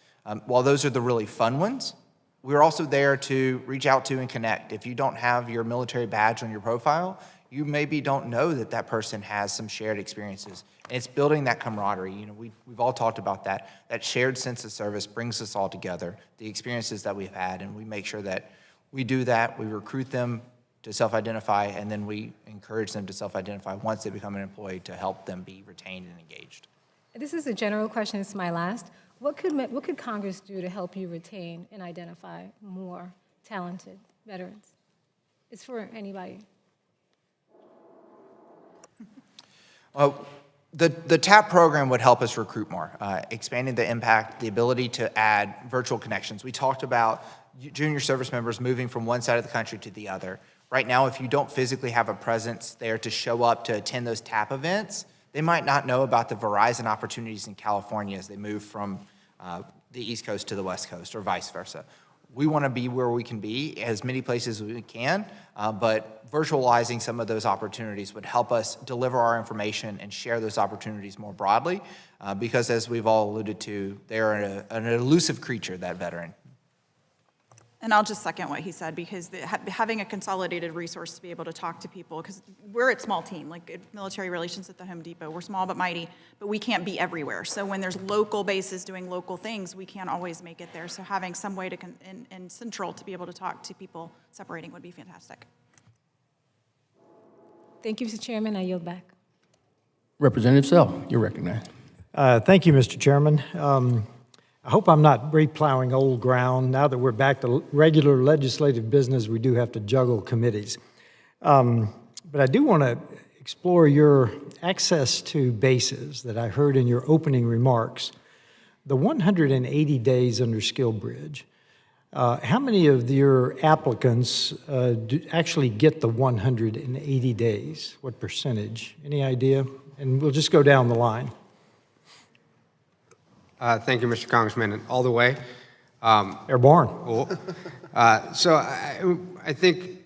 While those are the really fun ones, we're also there to reach out to and connect. If you don't have your military badge on your profile, you maybe don't know that that person has some shared experiences. And it's building that camaraderie. You know, we've all talked about that. That shared sense of service brings us all together, the experiences that we've had, and we make sure that we do that. We recruit them to self-identify, and then we encourage them to self-identify once they become an employee to help them be retained and engaged. This is a general question. It's my last. What could Congress do to help you retain and identify more talented veterans? It's for anybody. The TAP program would help us recruit more, expanding the impact, the ability to add virtual connections. We talked about junior service members moving from one side of the country to the other. Right now, if you don't physically have a presence there to show up to attend those TAP events, they might not know about the Verizon opportunities in California as they move from the East Coast to the West Coast or vice versa. We want to be where we can be, as many places as we can, but virtualizing some of those opportunities would help us deliver our information and share those opportunities more broadly, because as we've all alluded to, they're an elusive creature, that veteran. And I'll just second what he said, because having a consolidated resource to be able to talk to people, because we're a small team, like military relations at the Home Depot, we're small but mighty, but we can't be everywhere. So when there's local bases doing local things, we can't always make it there. So having some way to, and central to be able to talk to people separating would be fantastic. Thank you, Mr. Chairman. I yield back. Representative Sell, you're recognized. Thank you, Mr. Chairman. I hope I'm not replowing old ground. Now that we're back to regular legislative business, we do have to juggle committees. But I do want to explore your access to bases that I heard in your opening remarks. The 180 days under SkillBridge, how many of your applicants actually get the 180 days? What percentage? Any idea? And we'll just go down the line. Thank you, Mr. Congressman, all the way. Airborne. Cool. So I think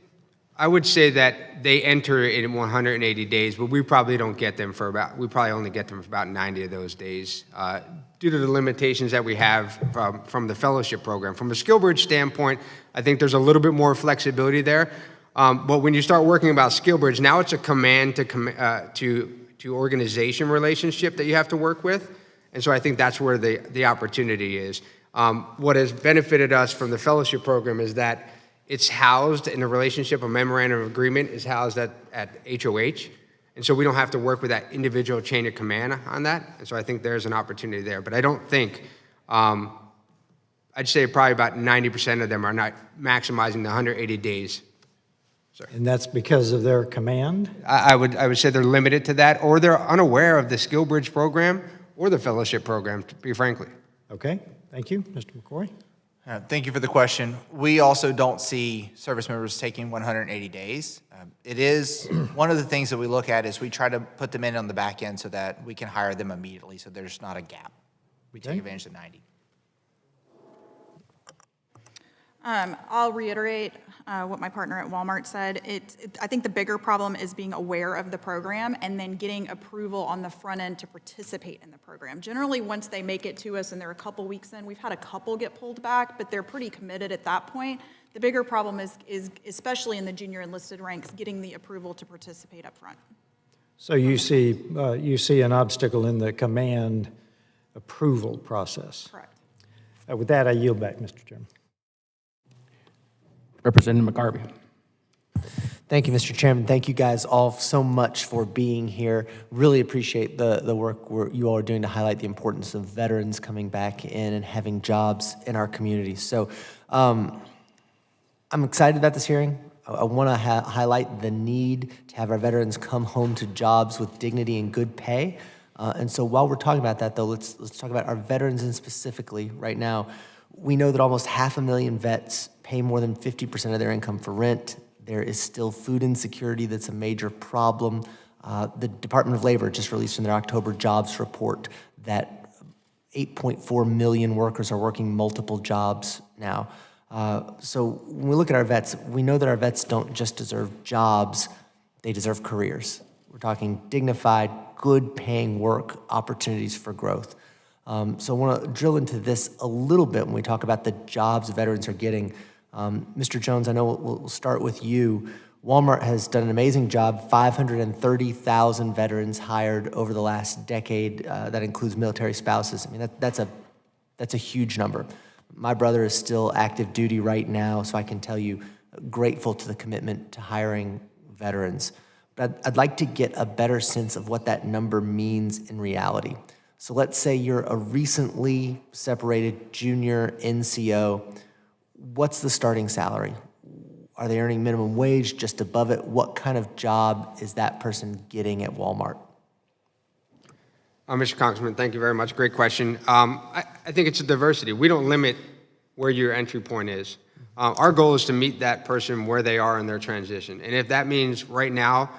I would say that they enter in 180 days, but we probably don't get them we probably only get them for about 90 of those days due to the limitations that we have from the fellowship program. From a SkillBridge standpoint, I think there's a little bit more flexibility there. But when you start working about SkillBridge, now it's a command to organization relationship that you have to work with. And so I think that's where the opportunity is. What has benefited us from the fellowship program is that it's housed in a relationship, a memorandum of agreement is housed at HOH. And so we don't have to work with that individual chain of command on that. And so I think there's an opportunity there. But I don't think, I'd say probably about 90% of them are not maximizing the 180 days. And that's because of their command? I would say they're limited to that, or they're unaware of the SkillBridge program or the fellowship program, to be frankly. Okay, thank you. Mr. McCoy? Thank you for the question. We also don't see service members taking 180 days. It is one of the things that we look at is we try to put them in on the back end so that we can hire them immediately, so there's not a gap. We take advantage of 90. I'll reiterate what my partner at Walmart said. I think the bigger problem is being aware of the program and then getting approval on the front end to participate in the program. Generally, once they make it to us and they're a couple weeks in, we've had a couple get pulled back, but they're pretty committed at that point. The bigger problem is especially in the junior enlisted ranks, getting the approval to participate up front. So you see an obstacle in the command approval process? Correct. With that, I yield back, Mr. Chairman. Representative McCarvey. Thank you, Mr. Chairman. Thank you guys all so much for being here. Really appreciate the work you all are doing to highlight the importance of veterans coming back in and having jobs in our community. So I'm excited about this hearing. I want to highlight the need to have our veterans come home to jobs with dignity and good pay. And so while we're talking about that, though, let's talk about our veterans and specifically right now. We know that almost 500,000 vets pay more than 50% of their income for rent. There is still food insecurity that's a major problem. The Department of Labor just released in their October jobs report that 8.4 million workers are working multiple jobs now. So when we look at our vets, we know that our vets don't just deserve jobs, they deserve careers. We're talking dignified, good paying work, opportunities for growth. So I want to drill into this a little bit when we talk about the jobs veterans are getting. Mr. Jones, I know we'll start with you. Walmart has done an amazing job, 530,000 veterans hired over the last decade. That includes military spouses. I mean, that's a huge number. My brother is still active duty right now, so I can tell you, grateful to the commitment to hiring veterans. But I'd like to get a better sense of what that number means in reality. So let's say you're a recently separated junior NCO. What's the starting salary? Are they earning minimum wage, just above it? What kind of job is that person getting at Walmart? Mr. Congressman, thank you very much. Great question. I think it's a diversity. We don't limit where your entry point is. Our goal is to meet that person where they are in their transition. And if that means right now,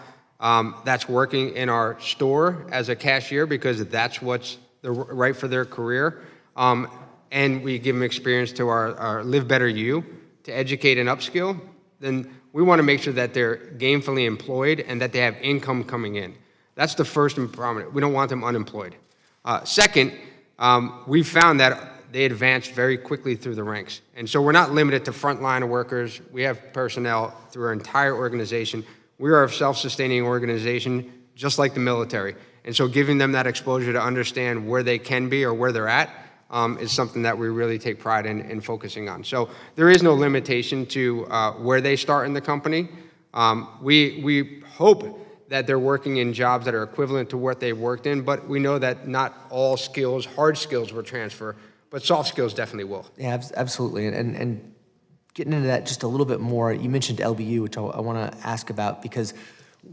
that's working in our store as a cashier because that's what's right for their career, and we give them experience to our Live Better You to educate and upskill, then we want to make sure that they're gainfully employed and that they have income coming in. That's the first and prominent. We don't want them unemployed. Second, we've found that they advance very quickly through the ranks. And so we're not limited to frontline workers. We have personnel through our entire organization. We are a self-sustaining organization, just like the military. And so giving them that exposure to understand where they can be or where they're at is something that we really take pride in focusing on. So there is no limitation to where they start in the company. We hope that they're working in jobs that are equivalent to what they worked in, but we know that not all skills, hard skills will transfer, but soft skills definitely will. Yeah, absolutely. And getting into that just a little bit more, you mentioned LBU, which I want to ask about, because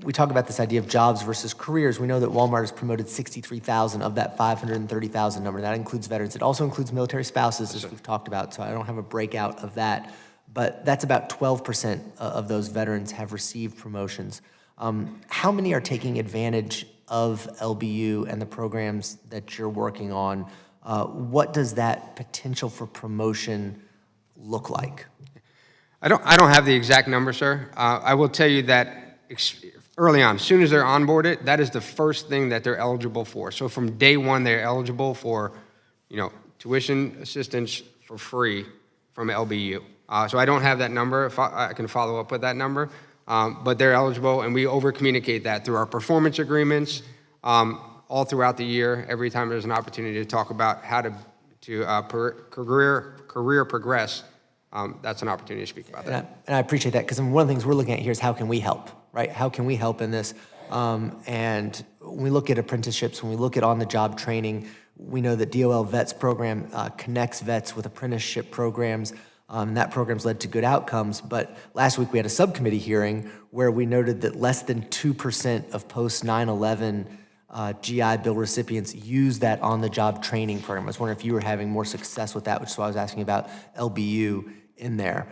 we talk about this idea of jobs versus careers. We know that Walmart has promoted 63,000 of that 530,000 number. That includes veterans. It also includes military spouses, as we've talked about, so I don't have a breakout of that. But that's about 12% of those veterans have received promotions. How many are taking advantage of LBU and the programs that you're working on? What does that potential for promotion look like? I don't have the exact number, sir. I will tell you that early on, as soon as they're onboarded, that is the first thing that they're eligible for. So from day one, they're eligible for, tuition assistance for free from LBU. So I don't have that number. I can follow up with that number. but they're eligible, and we over-communicate that through our performance agreements all throughout the year. Every time there's an opportunity to talk about how to career progress, that's an opportunity to speak about that. And I appreciate that, because one of the things we're looking at here is how can we help, right? How can we help in this? And when we look at apprenticeships, when we look at on-the-job training, we know that DOL Vets program connects vets with apprenticeship programs, and that program's led to good outcomes. But last week we had a subcommittee hearing where we noted that less than 2% of post-9/11 GI Bill recipients use that on-the-job training program. I was wondering if you were having more success with that, which is why I was asking about LBU in there.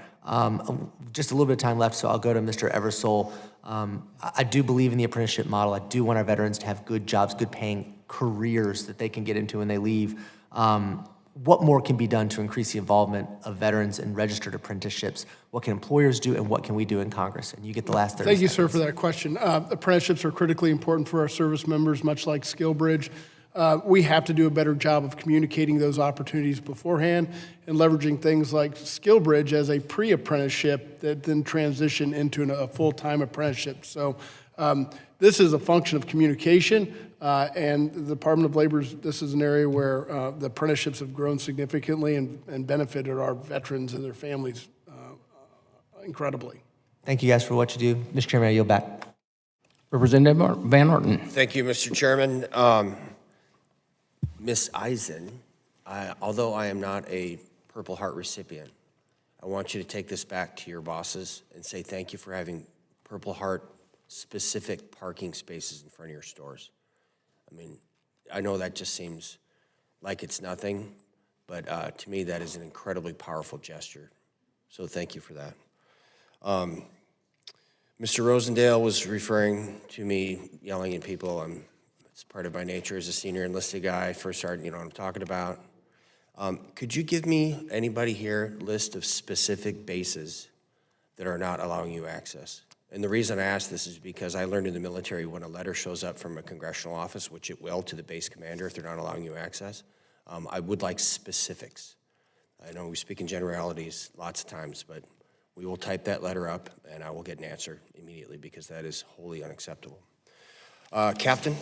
Just a little bit of time left, so I'll go to Mr. Eversole. I do believe in the apprenticeship model. I do want our veterans to have good jobs, good paying careers that they can get into when they leave. What more can be done to increase the involvement of veterans in registered apprenticeships? What can employers do, and what can we do in Congress? And you get the last 30 Thank you, seconds. sir, for that question. Apprenticeships are critically important for our service members, much like SkillBridge. We have to do a better job of communicating those opportunities beforehand and leveraging things like SkillBridge as a pre-apprenticeship that then transition into a full-time apprenticeship. So this is a function of communication, and the Department of Labor, this is an area where the apprenticeships have grown significantly and benefited our veterans and their families incredibly. Thank you guys for what you do. Mr. Chairman, I yield back. Representative Van Orton. Thank you, Mr. Chairman. Ms. Eisen, although I am not a Purple Heart recipient, I want you to take this back to your bosses and say thank you for having Purple Heart specific parking spaces in front of your stores. I mean, I know that just seems like it's nothing, but to me that is an incredibly powerful gesture. So thank you for that. Mr. Rosendale was referring to me yelling at people. It's part of my nature as a senior enlisted guy, first sergeant, you know what I'm talking about. Could you give me, anybody here, list of specific bases that are not allowing you access? And the reason I ask this is because I learned in the military when a letter shows up from a congressional office, which it will to the base commander if they're not allowing you access, I would like specifics. I know we speak in generalities lots of times, but we will type that letter up and I will get an answer immediately because that is wholly unacceptable. Captain,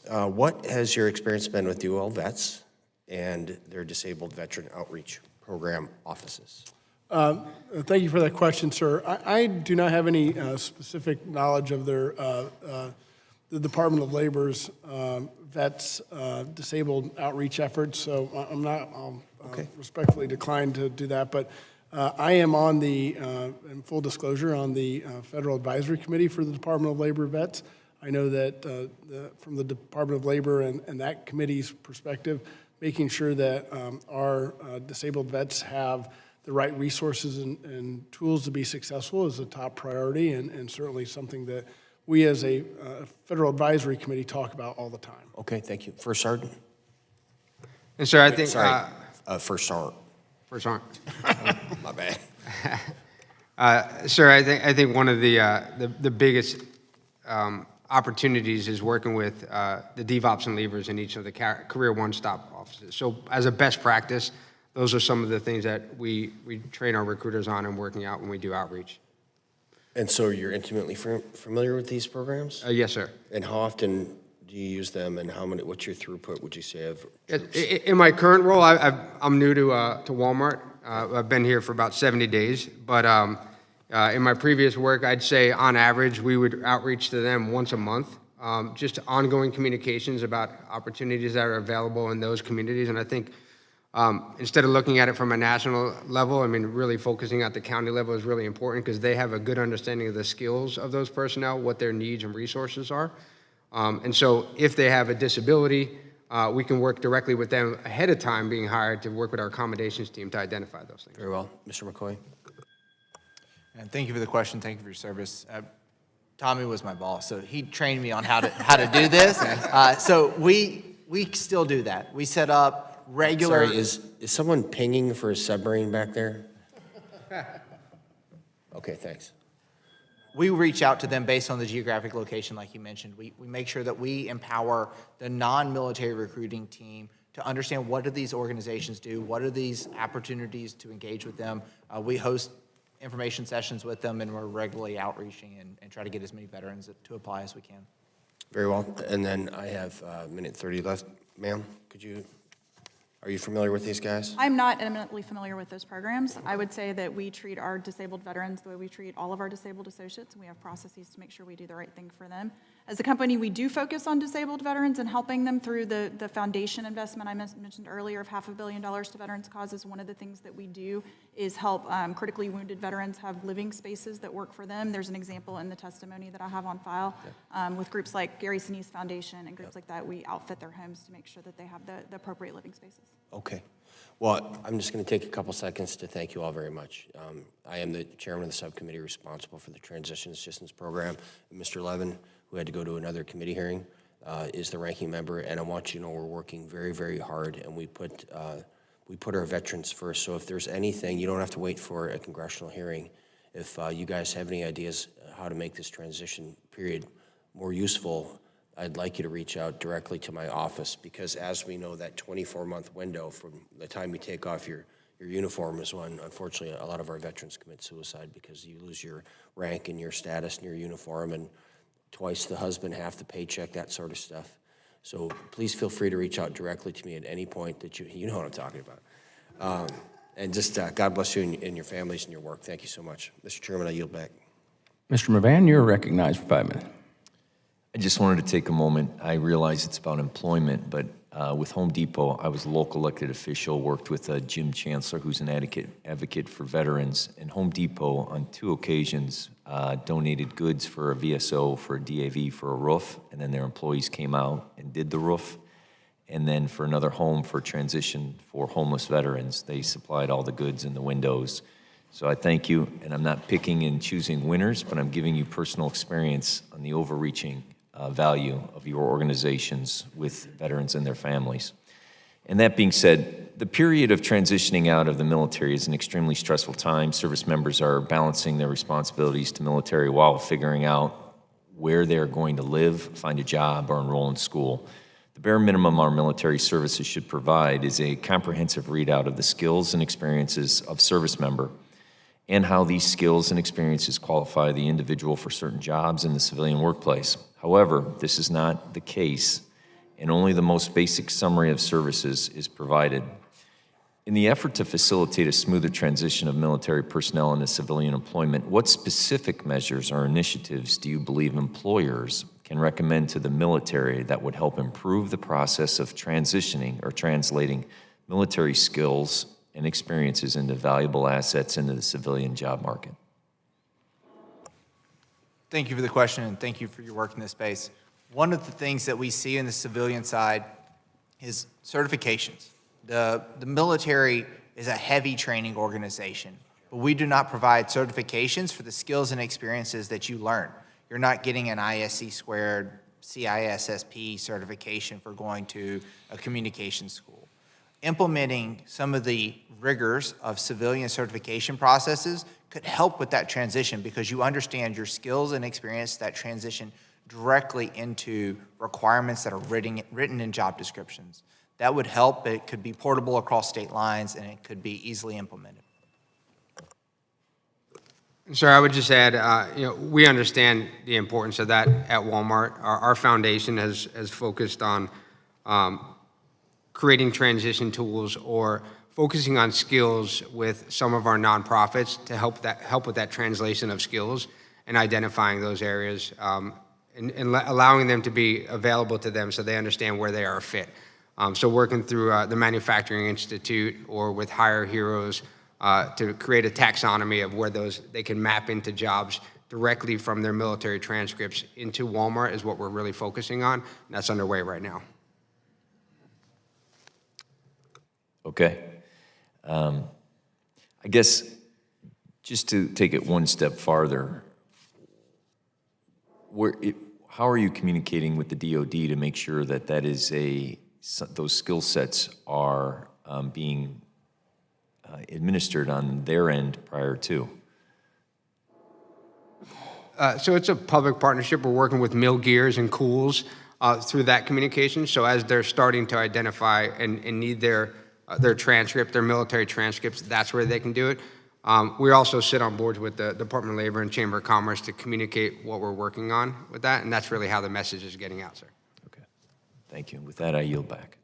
what has your experience been with DOL Vets and their Disabled Veteran Outreach Program offices? Thank you for that question, sir. I do not have any specific knowledge of their the Department of Labor's vets disabled outreach efforts, so I'll respectfully decline to do that. But I am on the, in full disclosure, on the Federal Advisory Committee for the Department of Labor Vets. I know that from the Department of Labor and that committee's perspective, making sure that our disabled vets have the right resources and tools to be successful is a top priority and certainly something that we as a Federal Advisory Committee talk about all the time. Okay, thank you. First Sergeant? And sir, I think... First Sergeant. First Sergeant. My bad. Sir, I think one of the biggest opportunities is working with the DevOps and leavers in each of the career one-stop offices. So as a best practice, those are some of the things that we train our recruiters on and working out when we do outreach. And so you're intimately familiar with these programs? Yes, sir. And how often do you use them, and what's your throughput, would you say, of troops? In my current role, I'm new to Walmart. I've been here for about 70 days, but in my previous work, I'd say on average, we would outreach to them once a month, just ongoing communications about opportunities that are available in those communities. And I think instead of looking at it from a national level, I mean, really focusing at the county level is really important because they have a good understanding of the skills of those personnel, what their needs and resources are. And so if they have a disability, we can work directly with them ahead of time being hired to work with our accommodations team to identify those things. Very well. Mr. McCoy? And thank you for the question. Thank you for your service. Tommy was my boss, so he trained me on how to do this. So we still do that. We set up regular. Sorry, is someone pinging for a submarine back there? Okay, thanks. We reach out to them based on the geographic location, like you mentioned. We make sure that we empower the non-military recruiting team to understand what do these organizations do, what are these opportunities to engage with them. We host information sessions with them, and we're regularly outreaching and try to get as many veterans to apply as we can. Very well. And then I have a minute 30 left. Ma'am, are you familiar with these guys? I'm not eminently familiar with those programs. I would say that we treat our disabled veterans the way we treat all of our disabled associates, and we have processes to make sure we do the right thing for them. As a company, we do focus on disabled veterans and helping them through the foundation investment I mentioned earlier of $500 million to veterans causes. One of the things that we do is help critically wounded veterans have living spaces that work for them. There's an example in the testimony that I have on file with groups like Gary Sinise Foundation and groups like that. We outfit their homes to make sure that they have the appropriate living spaces. Okay. Well, I'm just going to take a couple seconds to thank you all very much. I am the chairman of the subcommittee responsible for the Transition Assistance Program. And Mr. Levin, who had to go to another committee hearing, is the ranking member. And I want you to know we're working very, very hard, and we put our veterans first. So if there's anything, you don't have to wait for a congressional hearing. If you guys have any ideas how to make this transition period more useful, I'd like you to reach out directly to my office, because as we know, that 24-month window from the time you take off your uniform is when, unfortunately, a lot of our veterans commit suicide, because you lose your rank and your status and your uniform, and twice the husband, half the paycheck, that sort of stuff. So please feel free to reach out directly to me at any point that you know what I'm talking about. And just God bless you and your families and your work. Thank you so much. Mr. Chairman, I yield back. Mr. Mervan, you're recognized for 5 minutes. I just wanted to take a moment. I realize it's about employment, but with Home Depot, I was a local elected official, worked with Jim Chancellor, who's an advocate for veterans. And Home Depot, on 2 occasions, donated goods for a VSO, for a DAV, for a roof, and then their employees came out and did the roof. And then for another home for transition for homeless veterans, they supplied all the goods and the windows. So I thank you, and I'm not picking and choosing winners, but I'm giving you personal experience on the overreaching value of your organizations with veterans and their families. And that being said, the period of transitioning out of the military is an extremely stressful time. Service members are balancing their responsibilities to military while figuring out where they're going to live, find a job, or enroll in school. The bare minimum our military services should provide is a comprehensive readout of the skills and experiences of service member, and how these skills and experiences qualify the individual for certain jobs in the civilian workplace. However, this is not the case, and only the most basic summary of services is provided. In the effort to facilitate a smoother transition of military personnel into civilian employment, what specific measures or initiatives do you believe employers can recommend to the military that would help improve the process of transitioning or translating military skills and experiences into valuable assets into the civilian job market? Thank you for the question, and thank you for your work in this space. One of the things that we see in the civilian side is certifications. The military is a heavy training organization, but we do not provide certifications for the skills and experiences that you learn. You're not getting an ISC squared CISSP certification for going to a communication school. Implementing some of the rigors of civilian certification processes could help with that transition, because you understand your skills and experience that transition directly into requirements that are written in job descriptions. That would help. It could be portable across state lines, and it could be easily implemented. Sir, I would just add, we understand the importance of that at Walmart. Our foundation has focused on creating transition tools or focusing on skills with some of our nonprofits to help with that translation of skills and identifying those areas and allowing them to be available to them so they understand where they are a fit. So working through the Manufacturing Institute or with Hire Heroes to create a taxonomy of where they can map into jobs directly from their military transcripts into Walmart is what we're really focusing on, and that's underway right now. Okay. I guess just to take it one step farther, how are you communicating with the DoD to make sure that those skill sets are being administered on their end prior to? So it's a public partnership. We're working with Mill Gears and Cools through that communication. So as they're starting to identify and need their transcript, their military transcripts, that's where they can do it. We also sit on boards with the Department of Labor and Chamber of Commerce to communicate what we're working on with that, and that's really how the message is getting out, sir. Thank you. With that, I yield back.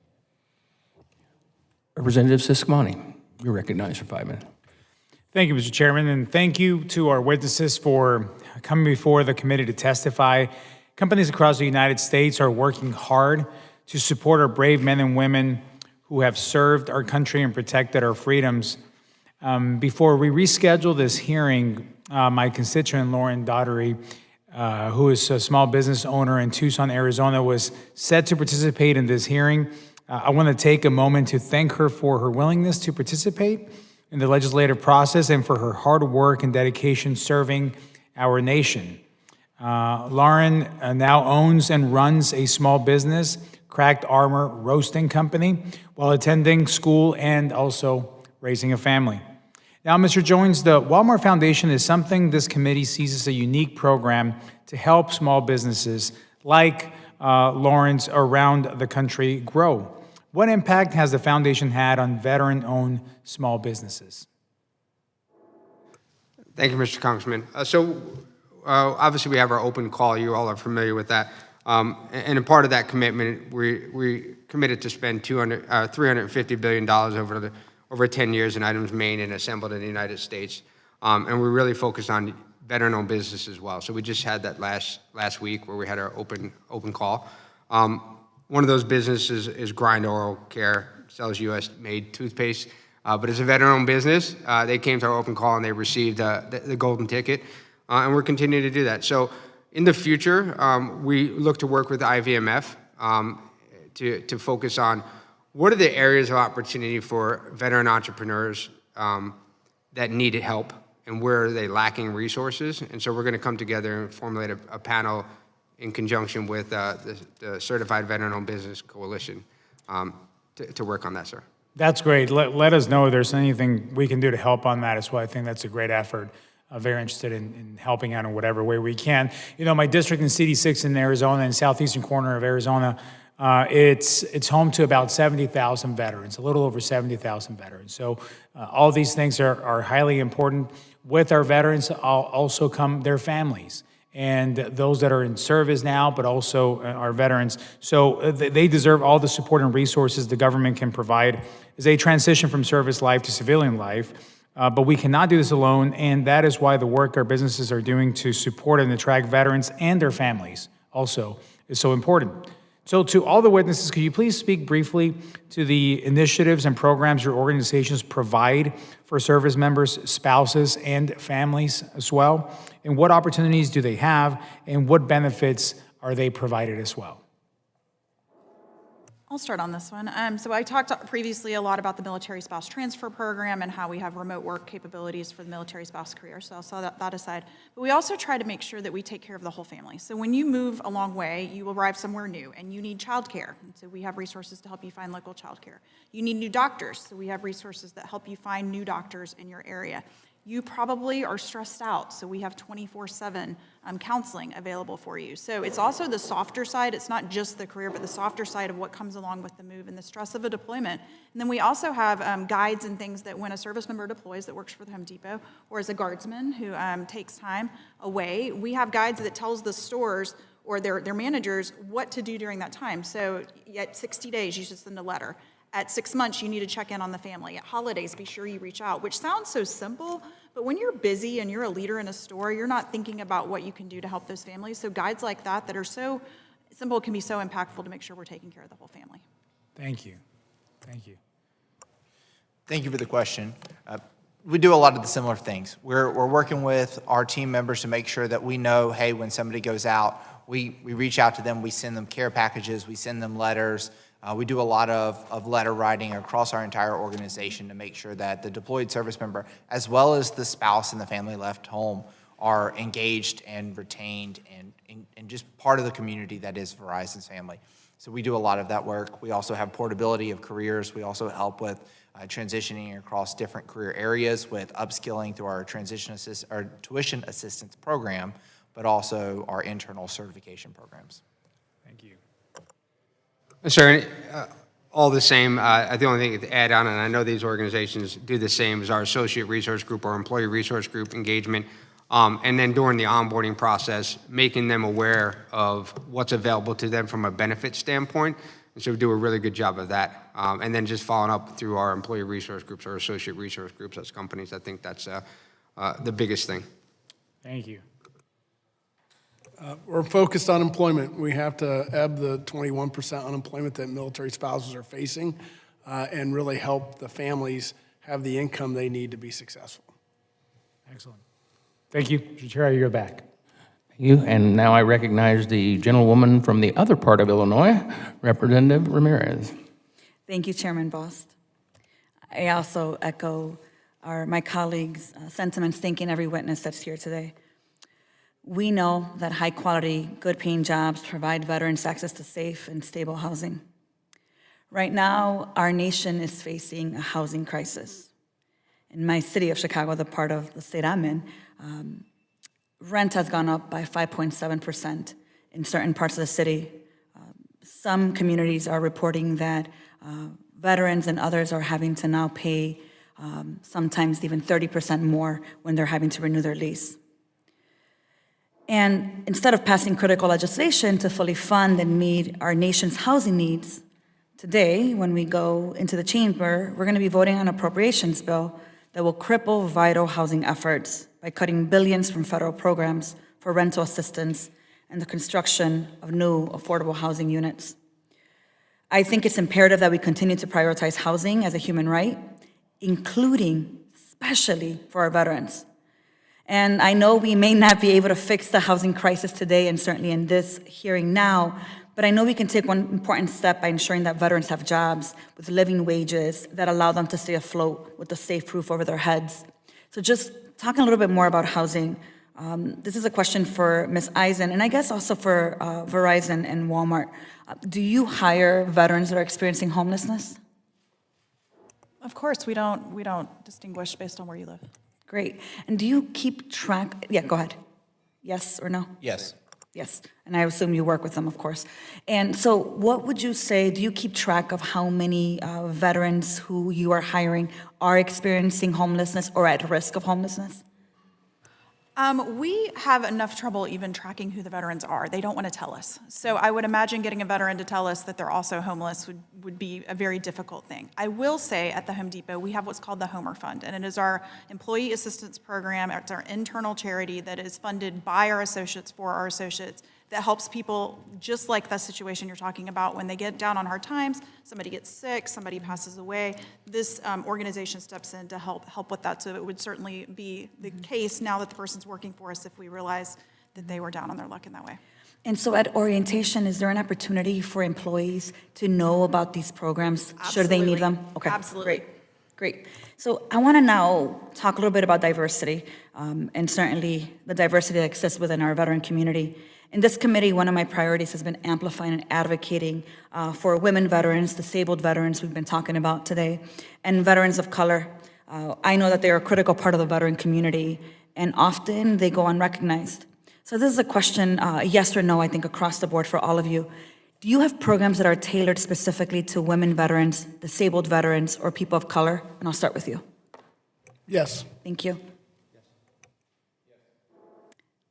Representative Siscomani, you're recognized for 5 minutes. Thank you, Mr. Chairman, and thank you to our witnesses for coming before the committee to testify. Companies across the United States are working hard to support our brave men and women who have served our country and protected our freedoms. Before we reschedule this hearing, my constituent Lauren Daughtery, who is a small business owner in Tucson, Arizona, was set to participate in this hearing. I want to take a moment to thank her for her willingness to participate in the legislative process and for her hard work and dedication serving our nation. Lauren now owns and runs a small business, Cracked Armor Roasting Company, while attending school and also raising a family. Now, Mr. Jones, the Walmart Foundation is something this committee sees as a unique program to help small businesses like Lauren's around the country grow. What impact has the foundation had on veteran-owned small businesses? Thank you, Mr. Congressman. Obviously, we have our open call. You all are familiar with that. And a part of that commitment, we committed to spend $350 billion over 10 years in items made and assembled in the United States. And we're really focused on veteran-owned business as well. So we just had that last week where we had our open call. One of those businesses is Grind Oral Care, sells U.S.-made toothpaste, but it's a veteran-owned business. They came to our open call and they received the golden ticket, and we're continuing to do that. So in the future, we look to work with IVMF to focus on what are the areas of opportunity for veteran entrepreneurs that needed help and where are they lacking resources. And so we're going to come together and formulate a panel in conjunction with the Certified Veteran-Owned Business Coalition to work on that, sir. That's great. Let us know if there's anything we can do to help on that as well. I think that's a great effort. Very interested in helping out in whatever way we can. You know, my district in CD6 in Arizona, in southeastern corner of Arizona, it's home to about 70,000 veterans, a little over 70,000 veterans. So all these things are highly important. With our veterans also come their families and those that are in service now, but also our veterans. So they deserve all the support and resources the government can provide as they transition from service life to civilian life. But we cannot do this alone, and that is why the work our businesses are doing to support and attract veterans and their families also is so important. So to all the witnesses, could you please speak briefly to the initiatives and programs your organizations provide for service members, spouses, and families as well? And what opportunities do they have, and what benefits are they provided as well? I'll start on this one. So I talked previously a lot about the military spouse transfer program and how we have remote work capabilities for the military spouse career. So I'll set that aside. But we also try to make sure that we take care of the whole family. So when you move a long way, you arrive somewhere new and you need childcare. And so we have resources to help you find local childcare. You need new doctors. So we have resources that help you find new doctors in your area. You probably are stressed out, so we have 24/7 counseling available for you. So it's also the softer side. It's not just the career, but the softer side of what comes along with the move and the stress of a deployment. And then we also have guides and things that when a service member deploys that works for the Home Depot, or as a guardsman who takes time away, we have guides that tells the stores or their managers what to do during that time. So at 60 days, you should send a letter. At 6 months, you need to check in on the family. At holidays, be sure you reach out, which sounds so simple, but when you're busy and you're a leader in a store, you're not thinking about what you can do to help those families. So guides like that are so simple can be so impactful to make sure we're taking care of the whole family. Thank you. Thank you. Thank you for the question. We do a lot of the similar things. We're working with our team members to make sure that we know, hey, when somebody goes out, we reach out to them, we send them care packages, we send them letters. We do a lot of letter writing across our entire organization to make sure that the deployed service member, as well as the spouse and the family left home, are engaged and retained and just part of the community that is Verizon's family. So we do a lot of that work. We also have portability of careers. We also help with transitioning across different career areas with upskilling through our tuition assistance program, but also our internal certification programs. Thank you. Sir, all the same. The only thing to add on, and I know these organizations do the same, is our associate resource group or employee resource group engagement. And then during the onboarding process, making them aware of what's available to them from a benefit standpoint. And so we do a really good job of that. And then just following up through our employee resource groups or associate resource groups as companies. I think that's the biggest thing. Thank you. We're focused on employment. We have to ebb the 21% unemployment that military spouses are facing and really help the families have the income they need to be successful. Excellent. Thank you. Mr. Chair, you go back. Thank you. And now I recognize the gentlewoman from the other part of Illinois, Representative Ramirez. Thank you, Chairman Bost. I also echo my colleagues' sentiments, thanking every witness that's here today. We know that high-quality, good-paying jobs provide veterans access to safe and stable housing. Right now, our nation is facing a housing crisis. In my city of Chicago, the part of the state I'm in, rent has gone up by 5.7% in certain parts of the city. Some communities are reporting that veterans and others are having to now pay sometimes even 30% more when they're having to renew their lease. And instead of passing critical legislation to fully fund and meet our nation's housing needs, today, when we go into the chamber, we're going to be voting on an appropriations bill that will cripple vital housing efforts by cutting billions from federal programs for rental assistance and the construction of new affordable housing units. I think it's imperative that we continue to prioritize housing as a human right, including, especially for our veterans. And I know we may not be able to fix the housing crisis today and certainly in this hearing now, but I know we can take one important step by ensuring that veterans have jobs with living wages that allow them to stay afloat with a safe roof over their heads. So just talking a little bit more about housing, this is a question for Ms. Eisen, and I guess also for Verizon and Walmart. Do you hire veterans that are experiencing homelessness? Of course, we don't distinguish based on where you live. Great. And do you keep track? Yeah, go ahead. Yes or no? Yes. Yes. And I assume you work with them, of course. And so what would you say, do you keep track of how many veterans who you are hiring are experiencing homelessness or at risk of homelessness? We have enough trouble even tracking who the veterans are. They don't want to tell us. So I would imagine getting a veteran to tell us that they're also homeless would be a very difficult thing. I will say at the Home Depot, we have what's called the Homer Fund, and it is our employee assistance program. It's our internal charity that is funded by our associates for our associates that helps people just like the situation you're talking about when they get down on hard times, somebody gets sick, somebody passes away. This organization steps in to help with that. So it would certainly be the case now that the person's working for us if we realize that they were down on their luck in that way. And so at orientation, is there an opportunity for employees to know about these programs should they need them? Okay, Absolutely. Great. So I want to now talk a little bit about diversity and certainly the diversity that exists within our veteran community. In this committee, one of my priorities has been amplifying and advocating for women veterans, disabled veterans we've been talking about today, and veterans of color. I know that they're a critical part of the veteran community, and often they go unrecognized. So this is a question, yes or no, I think, across the board for all of you. Do you have programs that are tailored specifically to women veterans, disabled veterans, or people of color? And I'll start with you. Yes. Thank you.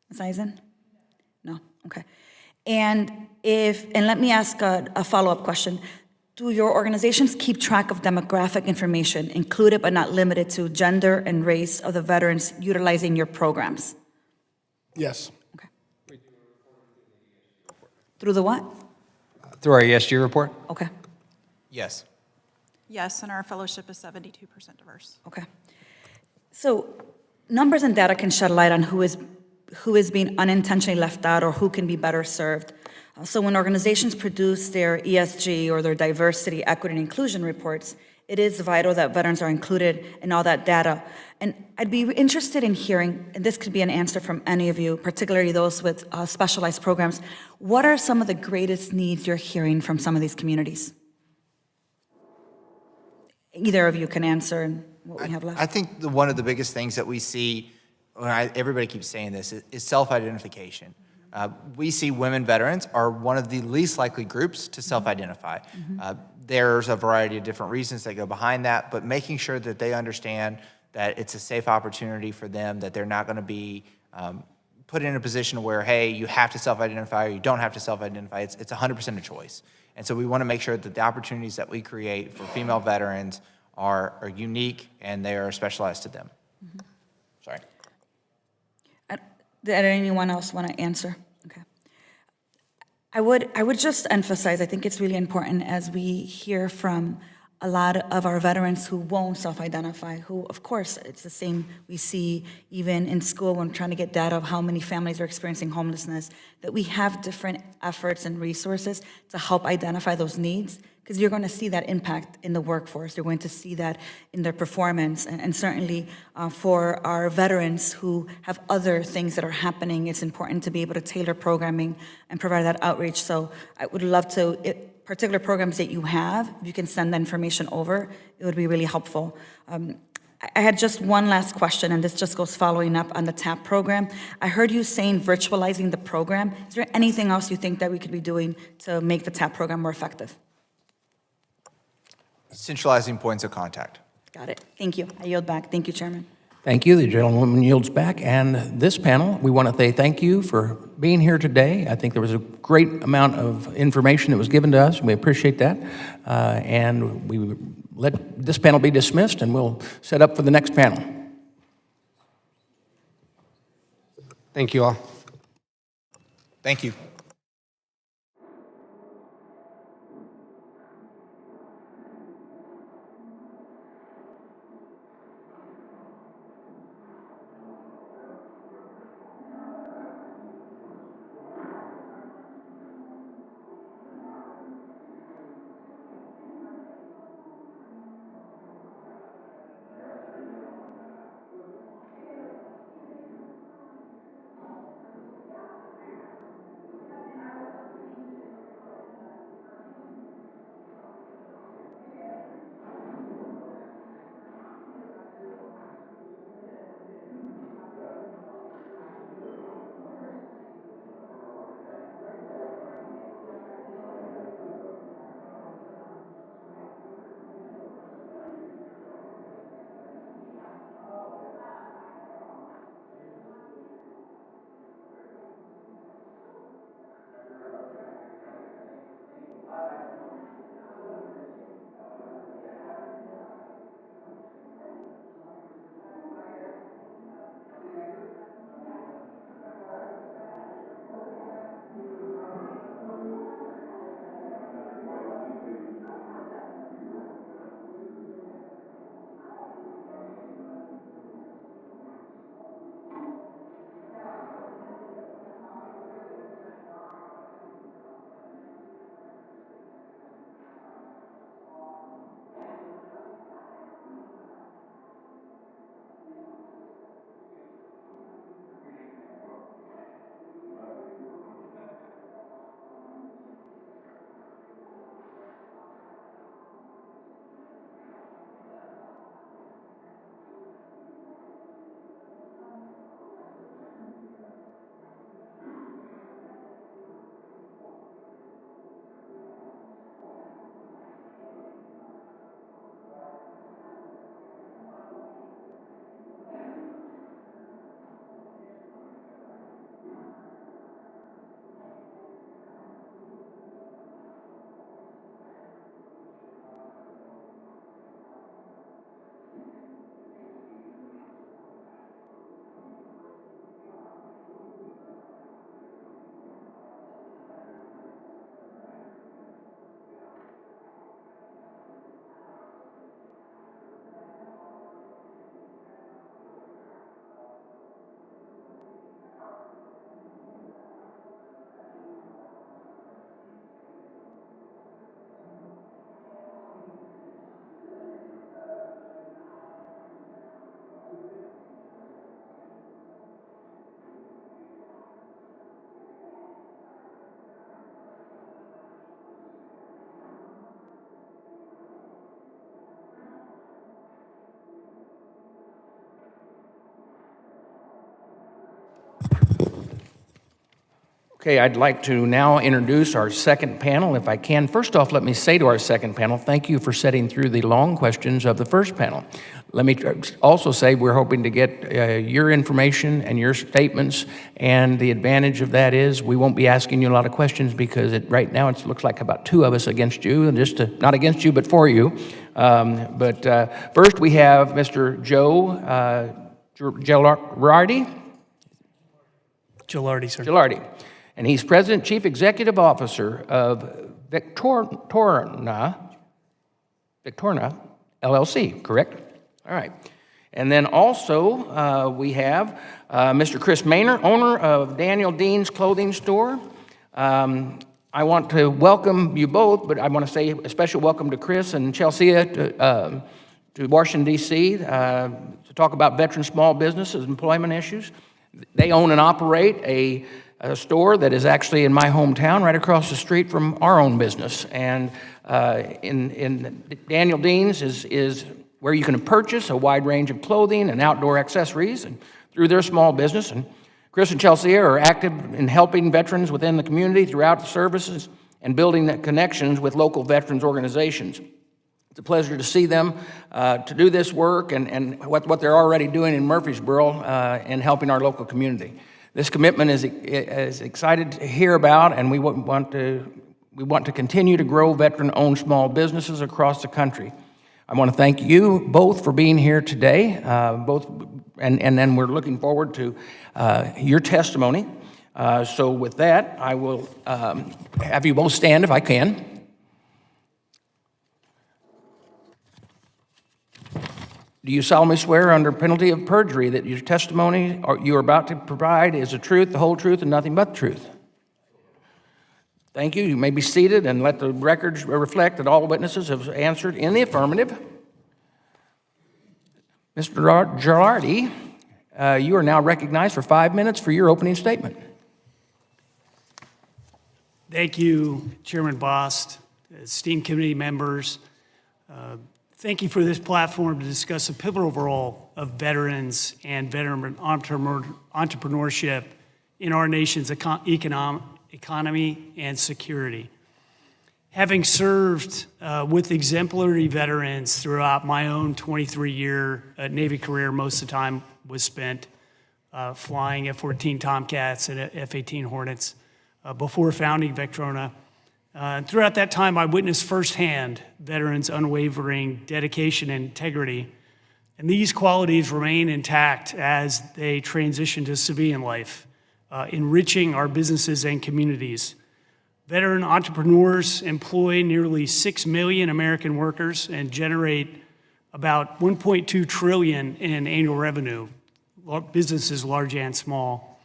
Ms. Eisen? No, okay. And let me ask a follow-up question. Do your organizations keep track of demographic information, included but not limited to gender and race of the veterans utilizing your programs? Yes. Okay. Through the what? Through our ESG report? Okay. Yes. Yes, and our fellowship is 72% diverse. Okay. So numbers and data can shed light on who is being unintentionally left out or who can be better served. So when organizations produce their ESG or their diversity, equity, and inclusion reports, it is vital that veterans are included in all that data. And I'd be interested in hearing, and this could be an answer from any of you, particularly those with specialized programs, what are some of the greatest needs you're hearing from some of these communities? Either of you can answer and what we have left. I think one of the biggest things that we see, everybody keeps saying this, is self-identification. We see women veterans are one of the least likely groups to self-identify. There's a variety of different reasons that go behind that, but making sure that they understand that it's a safe opportunity for them, that they're not going to be put in a position where, hey, you have to self-identify or you don't have to self-identify. It's 100% a choice. And so we want to make sure that the opportunities that we create for female veterans are unique and they are specialized to them. Sorry. Did anyone else want to answer? Okay. I would just emphasize, I think it's really important as we hear from a lot of our veterans who won't self-identify, who, of course, it's the same we see even in school when trying to get data of how many families are experiencing homelessness, that we have different efforts and resources to help identify those needs, because you're going to see that impact in the workforce. You're going to see that in their performance. And certainly for our veterans who have other things that are happening, it's important to be able to tailor programming and provide that outreach. So I would love to, particular programs that you have, if you can send that information over, it would be really helpful. I had just one last question, and this just goes following up on the TAP program. I heard you saying virtualizing the program. Is there anything else you think that we could be doing to make the TAP program more effective? Centralizing points of contact. Got it. Thank you. I yield back. Thank you, Chairman. Thank you. The gentlewoman yields back. And this panel, we want to say thank you for being here today. I think there was a great amount of information that was given to us. We appreciate that. And we let this panel be dismissed, and we'll set up for the next panel. Thank you all. Thank you. Okay, I'd like to now introduce our second panel, if I can. First off, let me say to our second panel, thank you for sitting through the long questions of the first panel. Let me also say we're hoping to get your information and your statements, and the advantage of that is we won't be asking you a lot of questions because right now it looks like about two of us against you, and not against you, but for you. First we have Mr. Joe Gilardi. Gilardi, sir. Gilardi. And he's President, Chief Executive Officer of Victorna LLC, correct? All right. And then also we have Mr. Chris Maynor, owner of Daniel Dean's Clothing Store. I want to welcome you both, but I want to say a special welcome to Chris and Chelsea to Washington, D.C. To talk about veteran small businesses, employment issues. They own and operate a store that is actually in my hometown, right across the street from our own business. And in Daniel Dean's is where you can purchase a wide range of clothing and outdoor accessories and through their small business. And Chris and Chelsea are active in helping veterans within the community throughout the services and building connections with local veterans organizations. It's a pleasure to see them to do this work and what they're already doing in Murfreesboro and helping our local community. This commitment is excited to hear about, and we want to continue to grow veteran-owned small businesses across the country. I want to thank you both for being here today, and then we're looking forward to your testimony. So with that, I will have you both stand if I can. Do you solemnly swear under penalty of perjury that your testimony you are about to provide is the truth, the whole truth, and nothing but the truth? Thank you. You may be seated and let the records reflect that all witnesses have answered in the affirmative. Mr. Gilardi, you are now recognized for 5 minutes for your opening statement. Thank you, Chairman Bost, esteemed committee members. Thank you for this platform to discuss the pivotal role of veterans and veteran entrepreneurship in our nation's economy and security. Having served with exemplary veterans throughout my own 23-year Navy career, most of the time was spent flying F-14 Tomcats and F-18 Hornets before founding Victorna. Throughout that time, I witnessed firsthand veterans' unwavering dedication and integrity, and these qualities remain intact as they transition to civilian life, enriching our businesses and communities. Veteran entrepreneurs employ nearly 6 million American workers and generate about $1.2 trillion in annual revenue, businesses large and small.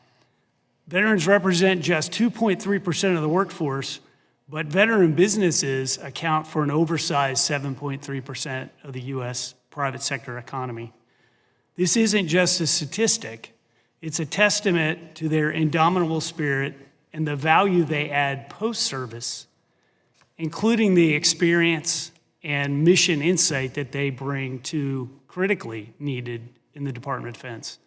Veterans represent just 2.3% of the workforce, but veteran businesses account for an oversized 7.3% of the U.S. private sector economy. This isn't just a statistic, it's a testament to their indomitable spirit and the value they add post-service, including the experience and mission insight that they bring to critically needed in the Department of Defense.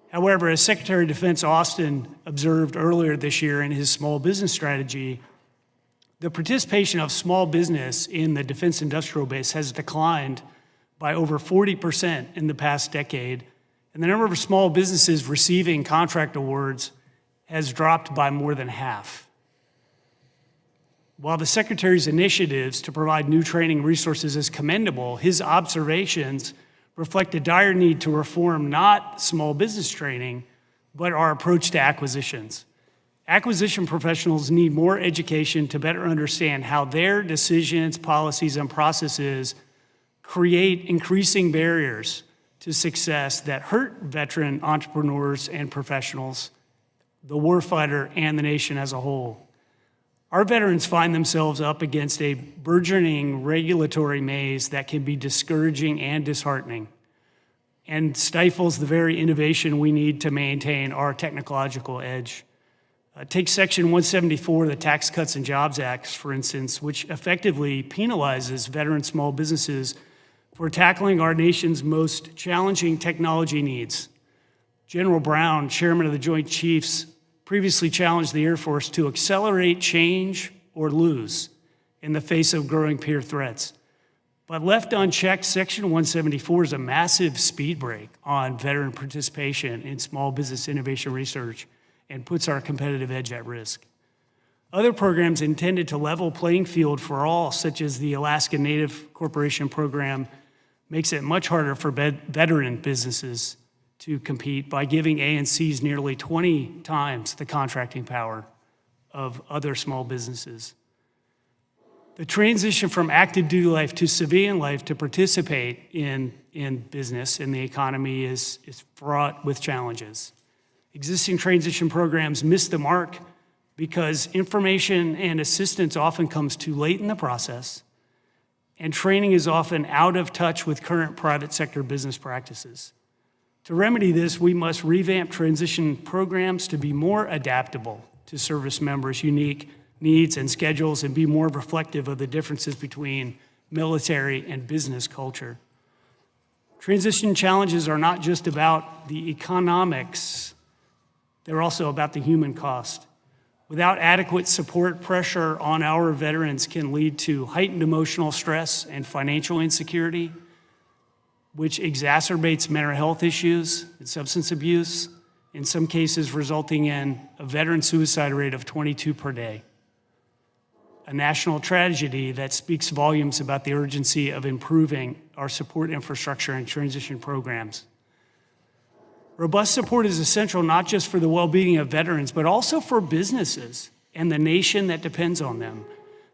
However, as Secretary of Defense Austin observed earlier this year in his small business strategy, the participation of small business in the defense industrial base has declined by over 40% in the past decade, and the number of small businesses receiving contract awards has dropped by more than half. While the Secretary's initiatives to provide new training resources is commendable, his observations reflect a dire need to reform not small business training, but our approach to acquisitions. Acquisition professionals need more education to better understand how their decisions, policies, and processes create increasing barriers to success that hurt veteran entrepreneurs and professionals, the warfighter, and the nation as a whole. Our veterans find themselves up against a burgeoning regulatory maze that can be discouraging and disheartening, and stifles the very innovation we need to maintain our technological edge. Take Section 174 of the Tax Cuts and Jobs Act, for instance, which effectively penalizes veteran small businesses for tackling our nation's most challenging technology needs. General Brown, chairman of the Joint Chiefs, previously challenged the Air Force to accelerate change or lose in the face of growing peer threats. But left unchecked, Section 174 is a massive speed brake on veteran participation in small business innovation research and puts our competitive edge at risk. Other programs intended to level playing field for all, such as the Alaska Native Corporation program, makes it much harder for veteran businesses to compete by giving ANCs nearly 20 times the contracting power of other small businesses. The transition from active duty life to civilian life to participate in business, in the economy, is fraught with challenges. Existing transition programs miss the mark because information and assistance often comes too late in the process, and training is often out of touch with current private sector business practices. To remedy this, we must revamp transition programs to be more adaptable to service members' unique needs and schedules and be more reflective of the differences between military and business culture. Transition challenges are not just about the economics, they're also about the human cost. Without adequate support, pressure on our veterans can lead to heightened emotional stress and financial insecurity, which exacerbates mental health issues and substance abuse, in some cases resulting in a veteran suicide rate of 22 per day. A national tragedy that speaks volumes about the urgency of improving our support infrastructure and transition programs. Robust support is essential not just for the well-being of veterans, but also for businesses and the nation that depends on them.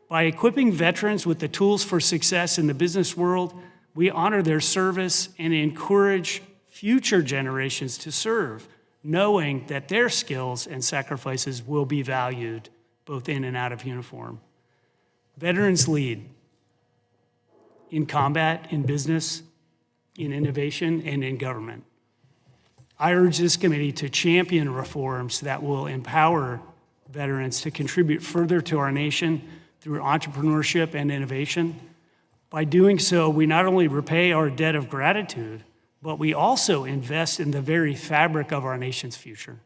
By equipping veterans with the tools for success in the business world, we honor their service and encourage future generations to serve, knowing that their skills and sacrifices will be valued both in and out of uniform. Veterans lead in combat, in business, in innovation, and in government. I urge this committee to champion reforms that will empower veterans to contribute further to our nation through entrepreneurship and innovation. By doing so, we not only repay our debt of gratitude, but we also invest in the very fabric of our nation's future.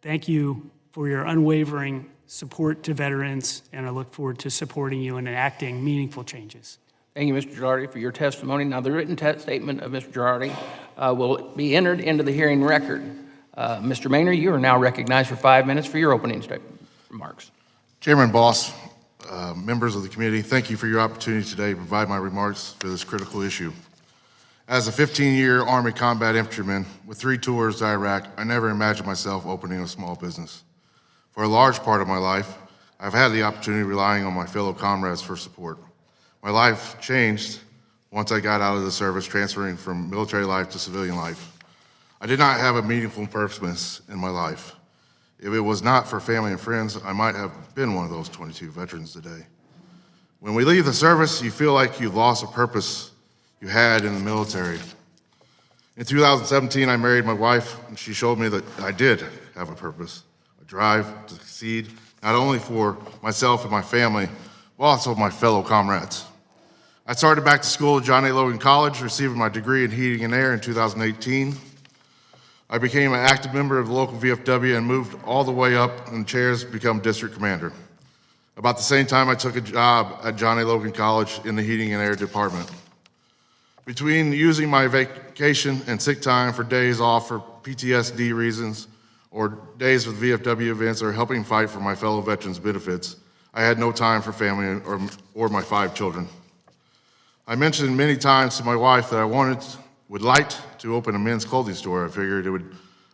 Thank you for your unwavering support to veterans, and I look forward to supporting you in enacting meaningful changes. Thank you, Mr. Girardi, for your testimony. Now, the written statement of Mr. Girardi will be entered into the hearing record. Mr. Maynard, you are now recognized for 5 minutes for your opening remarks. Chairman Boss, members of the committee, thank you for your opportunity today to provide my remarks for this critical issue. As a 15-year Army combat infantryman with 3 tours to Iraq, I never imagined myself opening a small business. For a large part of my life, I've had the opportunity of relying on my fellow comrades for support. My life changed once I got out of the service, transferring from military life to civilian life. I did not have a meaningful purpose in my life. If it was not for family and friends, I might have been one of those 22 veterans today. When we leave the service, you feel like you've lost a purpose you had in the military. In 2017, I married my wife, and she showed me that I did have a purpose, a drive to succeed, not only for myself and my family, but also my fellow comrades. I started back to school at John A. Logan College, receiving my degree in heating and air in 2018. I became an active member of the local VFW and moved all the way up in chairs to become district commander. About the same time, I took a job at John A. Logan College in the heating and air department. Between using my vacation and sick time for days off for PTSD reasons, or days with VFW events, or helping fight for my fellow veterans' benefits, I had no time for family or my 5 children. I mentioned many times to my wife that I would like to open a men's clothing store. I figured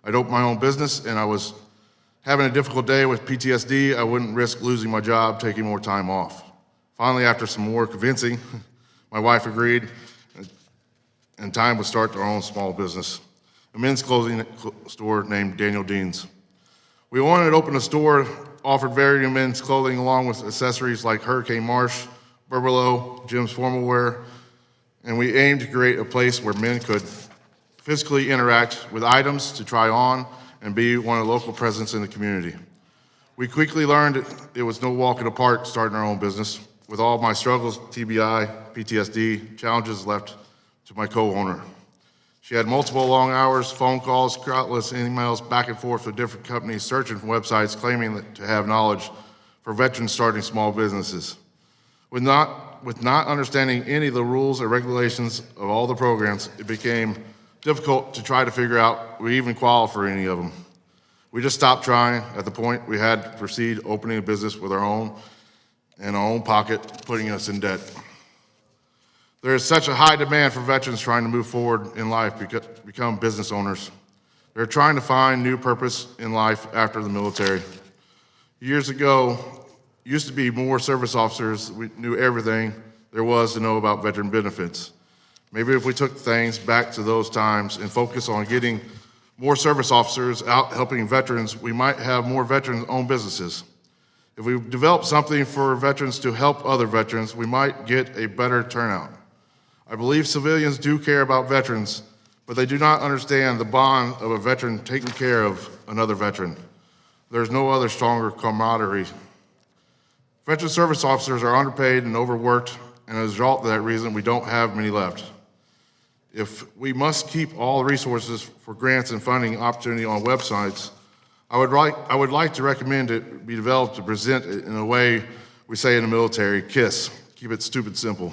I'd open my own business, and I was having a difficult day with PTSD. I wouldn't risk losing my job, taking more time off. Finally, after some more convincing, my wife agreed, and time would start our own small business, a men's clothing store named Daniel Dean's. We wanted to open a store, offered varying men's clothing along with accessories like Hurricane Marsh, Burbalo, Jim's Formal Wear, and we aimed to create a place where men could physically interact with items to try on and be one of the local presence in the community. We quickly learned it was no walk in the park starting our own business. With all my struggles, TBI, PTSD, challenges left to my co-owner. She had multiple long hours, phone calls, countless emails back and forth with different companies searching for websites claiming to have knowledge for veterans starting small businesses. With not understanding any of the rules or regulations of all the programs, it became difficult to try to figure out we even qualify for any of them. We just stopped trying at the point we had to proceed opening a business with our own in our own pocket, putting us in debt. There is such a high demand for veterans trying to move forward in life, become business owners. They're trying to find new purpose in life after the military. Years ago, used to be more service officers, we knew everything there was to know about veteran benefits. Maybe if we took things back to those times and focused on getting more service officers out helping veterans, we might have more veterans-owned businesses. If we develop something for veterans to help other veterans, we might get a better turnout. I believe civilians do care about veterans, but they do not understand the bond of a veteran taking care of another veteran. There's no other stronger camaraderie. Veteran service officers are underpaid and overworked, and as a result of that reason, we don't have many left. If we must keep all resources for grants and funding opportunity on websites, I would like to recommend it be developed to present it in a way we say in the military, KISS, keep it stupid simple.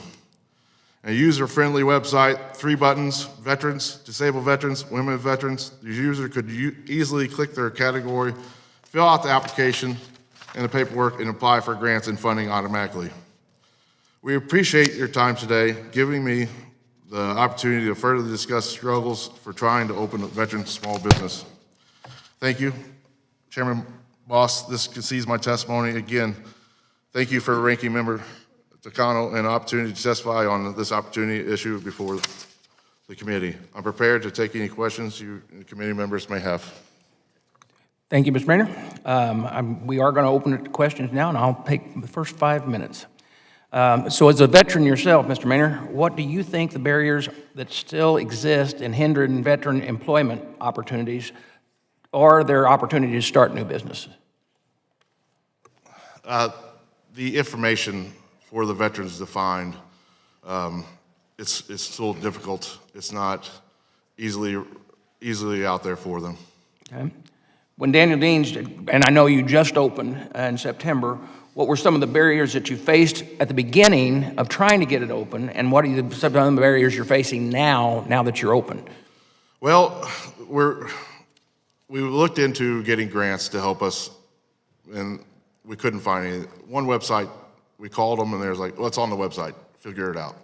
A user-friendly website, 3 buttons, veterans, disabled veterans, women veterans. The user could easily click their category, fill out the application and the paperwork, and apply for grants and funding automatically. We appreciate your time today, giving me the opportunity to further discuss struggles for trying to open a veteran small business. Thank you. Chairman Boss, this concedes my testimony. Again, thank you for Ranking Member Takano and the opportunity to testify on this opportunity issue before the committee. I'm prepared to take any questions you committee members may have. Thank you, Mr. Maynor. We are going to open it to questions now, and I'll take the first 5 minutes. So as a veteran yourself, Mr. Maynor, what do you think the barriers that still exist and hinder veteran employment opportunities or their opportunity to start new businesses? The information for the veterans to find, it's still difficult. It's not easily out there for them. Okay. When Daniel Dean's, and I know you just opened in September, what were some of the barriers that you faced at the beginning of trying to get it open, and what are some of the barriers you're facing now that you're open? Well, we looked into getting grants to help us, and we couldn't find any. One website, we called them, and they was like, well, it's on the website, figure it out.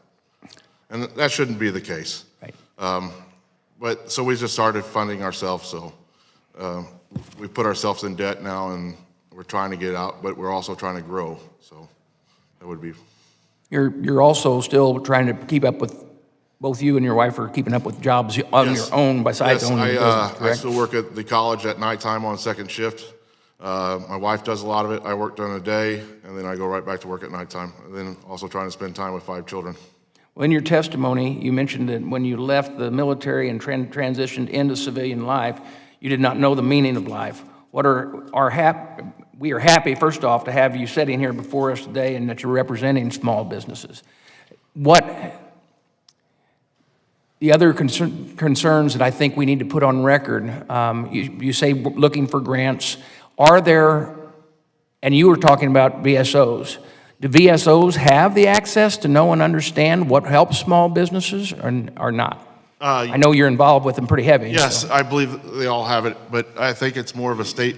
And that shouldn't be the case. Right. But so we just started funding ourselves, so we put ourselves in debt now, and we're trying to get out, but we're also trying to grow, so that would be. You're also still trying to keep up with, both you and your wife are keeping up with jobs on your own besides owning the business, correct? I still work at the college at nighttime on second shift. My wife does a lot of it. I work during the day, and then I go right back to work at nighttime, and then also trying to spend time with 5 children. Well, in your testimony, you mentioned that when you left the military and transitioned into civilian life, you did not know the meaning of life. We are happy, first off, to have you sitting here before us today and that you're representing small businesses. What the other concerns that I think we need to put on record, you say looking for grants, are there, and you were talking about VSOs, do VSOs have the access to know and understand what helps small businesses or not? I know you're involved with them pretty heavy. Yes, so. I believe they all have it, but I think it's more of a state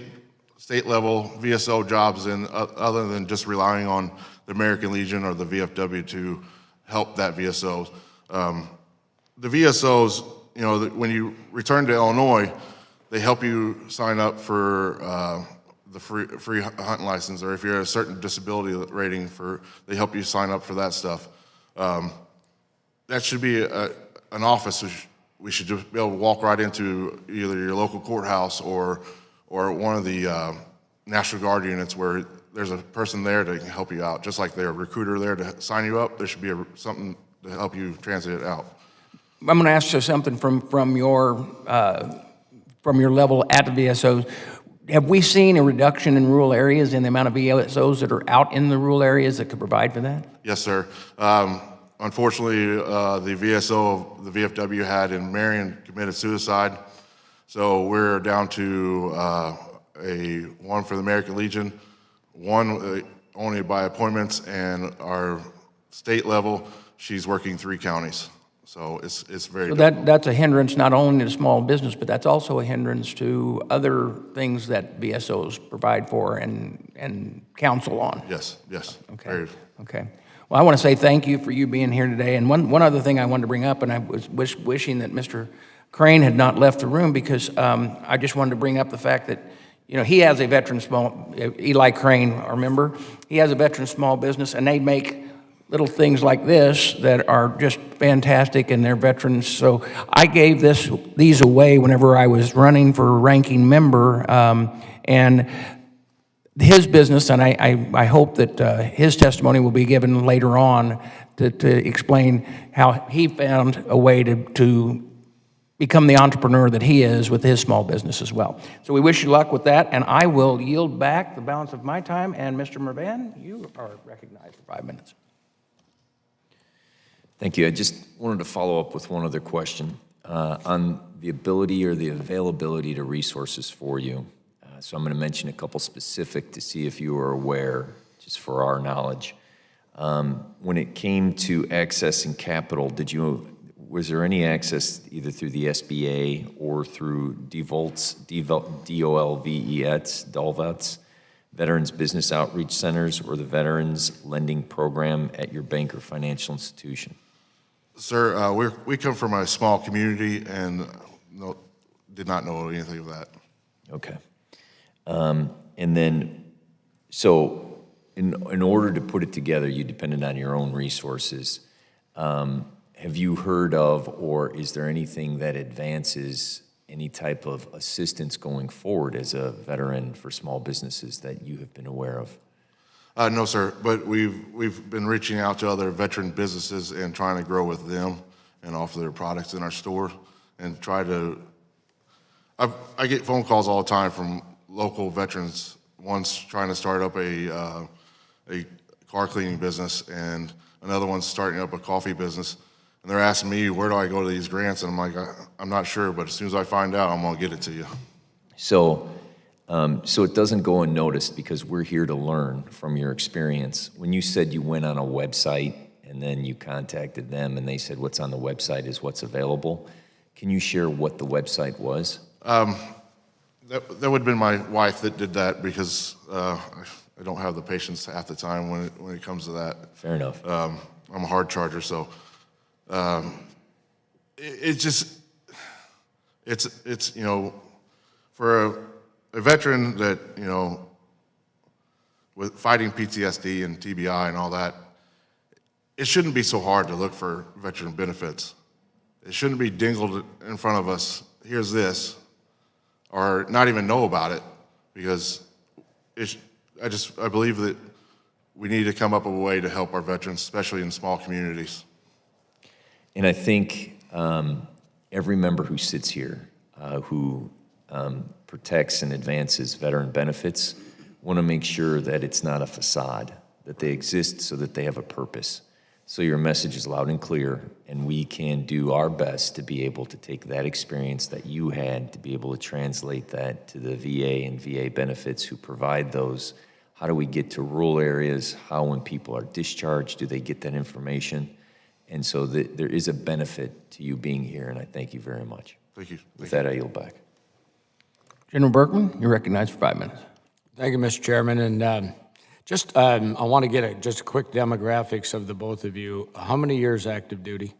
level VSO jobs, and other than just relying on the American Legion or the VFW to help that VSO. The VSOs, when you return to Illinois, they help you sign up for the free hunting license, or if you're at a certain disability rating, they help you sign up for that stuff. That should be an office we should just be able to walk right into, either your local courthouse or one of the National Guard units where there's a person there to help you out. Just like there's a recruiter there to sign you up, there should be something to help you transit it out. I'm going to ask you something from your level at the VSOs. Have we seen a reduction in rural areas in the amount of VSOs that are out in the rural areas that could provide for that? Yes, sir. unfortunately, the VSO of the VFW had in Marion committed suicide. So we're down to one for the American Legion, one only by appointments, and our state level, she's working 3 counties. So it's very So difficult. that's a hindrance not only to small business, but that's also a hindrance to other things that VSOs provide for and counsel on. Yes. Okay. Okay. Well, I want to say thank you for you being here today. And one other thing I wanted to bring up, and I was wishing that Mr. Crane had not left the room, because I just wanted to bring up the fact that, you know, he has a veteran small, Eli Crane, our member, he has a veteran small business, and they make little things like this that are just fantastic, and they're veterans. So I gave these away whenever I was running for ranking member, and his business, and I hope that his testimony will be given later on to explain how he found a way to become the entrepreneur that he is with his small business as well. So we wish you luck with that, and I will yield back the balance of my time, and Mr. Mervan, you are recognized for 5 minutes. Thank you. I just wanted to follow up with one other question on the ability or the availability to resources for you. So I'm going to mention a couple specific to see if you are aware, just for our knowledge. When it came to accessing capital, was there any access either through the SBA or through DOLVETs, Veterans Business Outreach Centers, or the Veterans Lending Program at your bank or financial institution? Sir, we come from a small community and did not know anything of that. Okay. And then, so in order to put it together, you depended on your own resources. Have you heard of, or is there anything that advances any type of assistance going forward as a veteran for small businesses that you have been aware of? No, sir, but we've been reaching out to other veteran businesses and trying to grow with them and offer their products in our store and try to. I get phone calls all the time from local veterans. One's trying to start up a car cleaning business, and another one's starting up a coffee business. And they're asking me, where do I go to these grants? And I'm like, I'm not sure, but as soon as I find out, I'm gonna get it to you. So it doesn't go unnoticed, because we're here to learn from your experience. When you said you went on a website and then you contacted them and they said what's on the website is what's available, can you share what the website was? That would have been my wife that did that, because I don't have the patience half the time when it comes to that. Fair enough. I'm a hard charger, so it's you know, for a veteran that, you know, with fighting PTSD and TBI and all that, it shouldn't be so hard to look for veteran benefits. It shouldn't be dingled in front of us, here's this, or not even know about it, because I believe that we need to come up with a way to help our veterans, especially in small communities. And I think every member who sits here who protects and advances veteran benefits want to make sure that it's not a facade, that they exist so that they have a purpose. So your message is loud and clear, and we can do our best to be able to take that experience that you had, to be able to translate that to the VA and VA benefits who provide those. How do we get to rural areas? How, when people are discharged, do they get that information? And so there is a benefit to you being here, and I thank you very much. Thank you. With that, I yield back. General Berkman, you're recognized for 5 minutes. Thank you, Mr. Chairman. And I want to get just a quick demographics of the both of you. How many years active duty?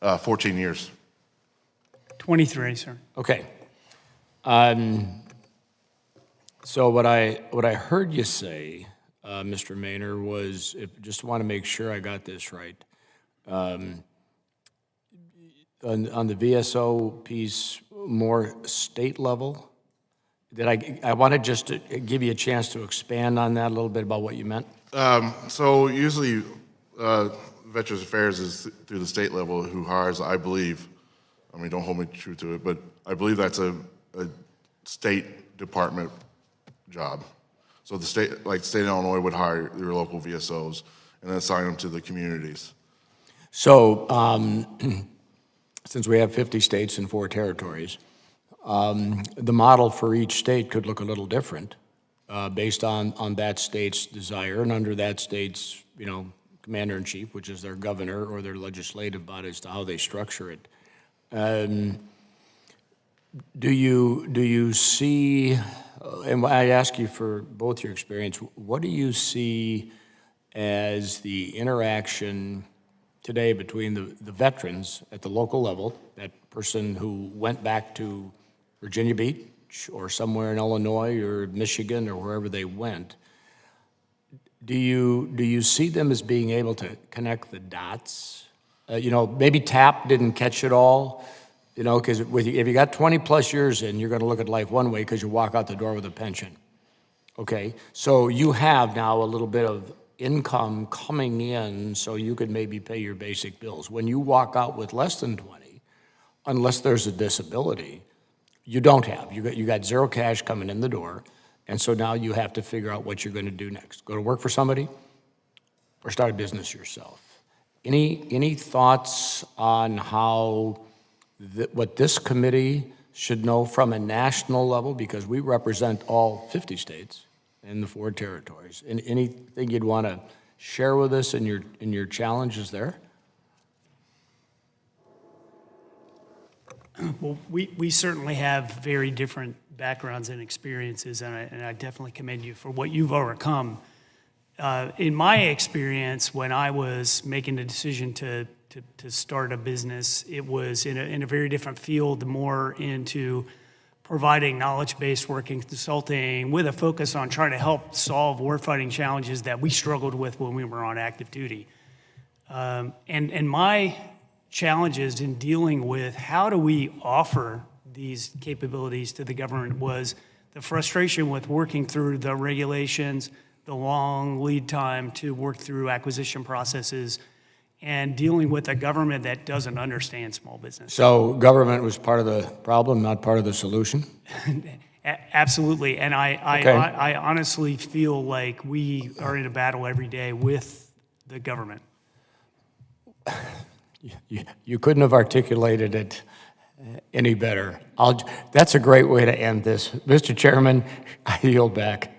14 years. 23, sir. Okay. So what I heard you say, Mr. Maynor, was, just want to make sure I got this right. On the VSO piece, more state level? I wanted just to give you a chance to expand on that a little bit about what you meant. So usually Veterans Affairs is through the state level who hires, I believe, I mean, don't hold me true to it, but I believe that's a state department job. So the state, like the state of Illinois would hire your local VSOs, and assign them to the communities. So, since we have 50 states and 4 territories, the model for each state could look a little different based on that state's desire and under that state's, commander-in-chief, which is their governor or their legislative body as to how they structure it. Do you see, and I ask you for both your experience, what do you see as the interaction today between the veterans at the local level, that person who went back to Virginia Beach or somewhere in Illinois or Michigan or wherever they went? Do you see them as being able to connect the dots? Maybe TAP didn't catch it all, because if you got 20 plus years in, you're going to look at life one way because you walk out the door with a pension. Okay, so you have now a little bit of income coming in so you could maybe pay your basic bills. When you walk out with less than 20, unless there's a disability, you don't have. You got zero cash coming in the door, and so now you have to figure out what you're going to do next. Go to work for somebody or start a business yourself. Any thoughts on how what this committee should know from a national level, because we represent all 50 states and the 4 territories? And anything you'd want to share with us in your challenges there? Well, we certainly have very different backgrounds and experiences, and I definitely commend you for what you've overcome. In my experience, when I was making the decision to start a business, it was in a very different field, more into providing knowledge-based work and consulting with a focus on trying to help solve warfighting challenges that we struggled with when we were on active duty. And my challenges in dealing with how do we offer these capabilities to the government was the frustration with working through the regulations, the long lead time to work through acquisition processes, and dealing with a government that doesn't understand small business. So government was part of the problem, not part of the solution? Absolutely, and Okay. I honestly feel like we are in a battle every day with the government. You couldn't have articulated it any better. That's a great way to end this. Mr. Chairman, I yield back.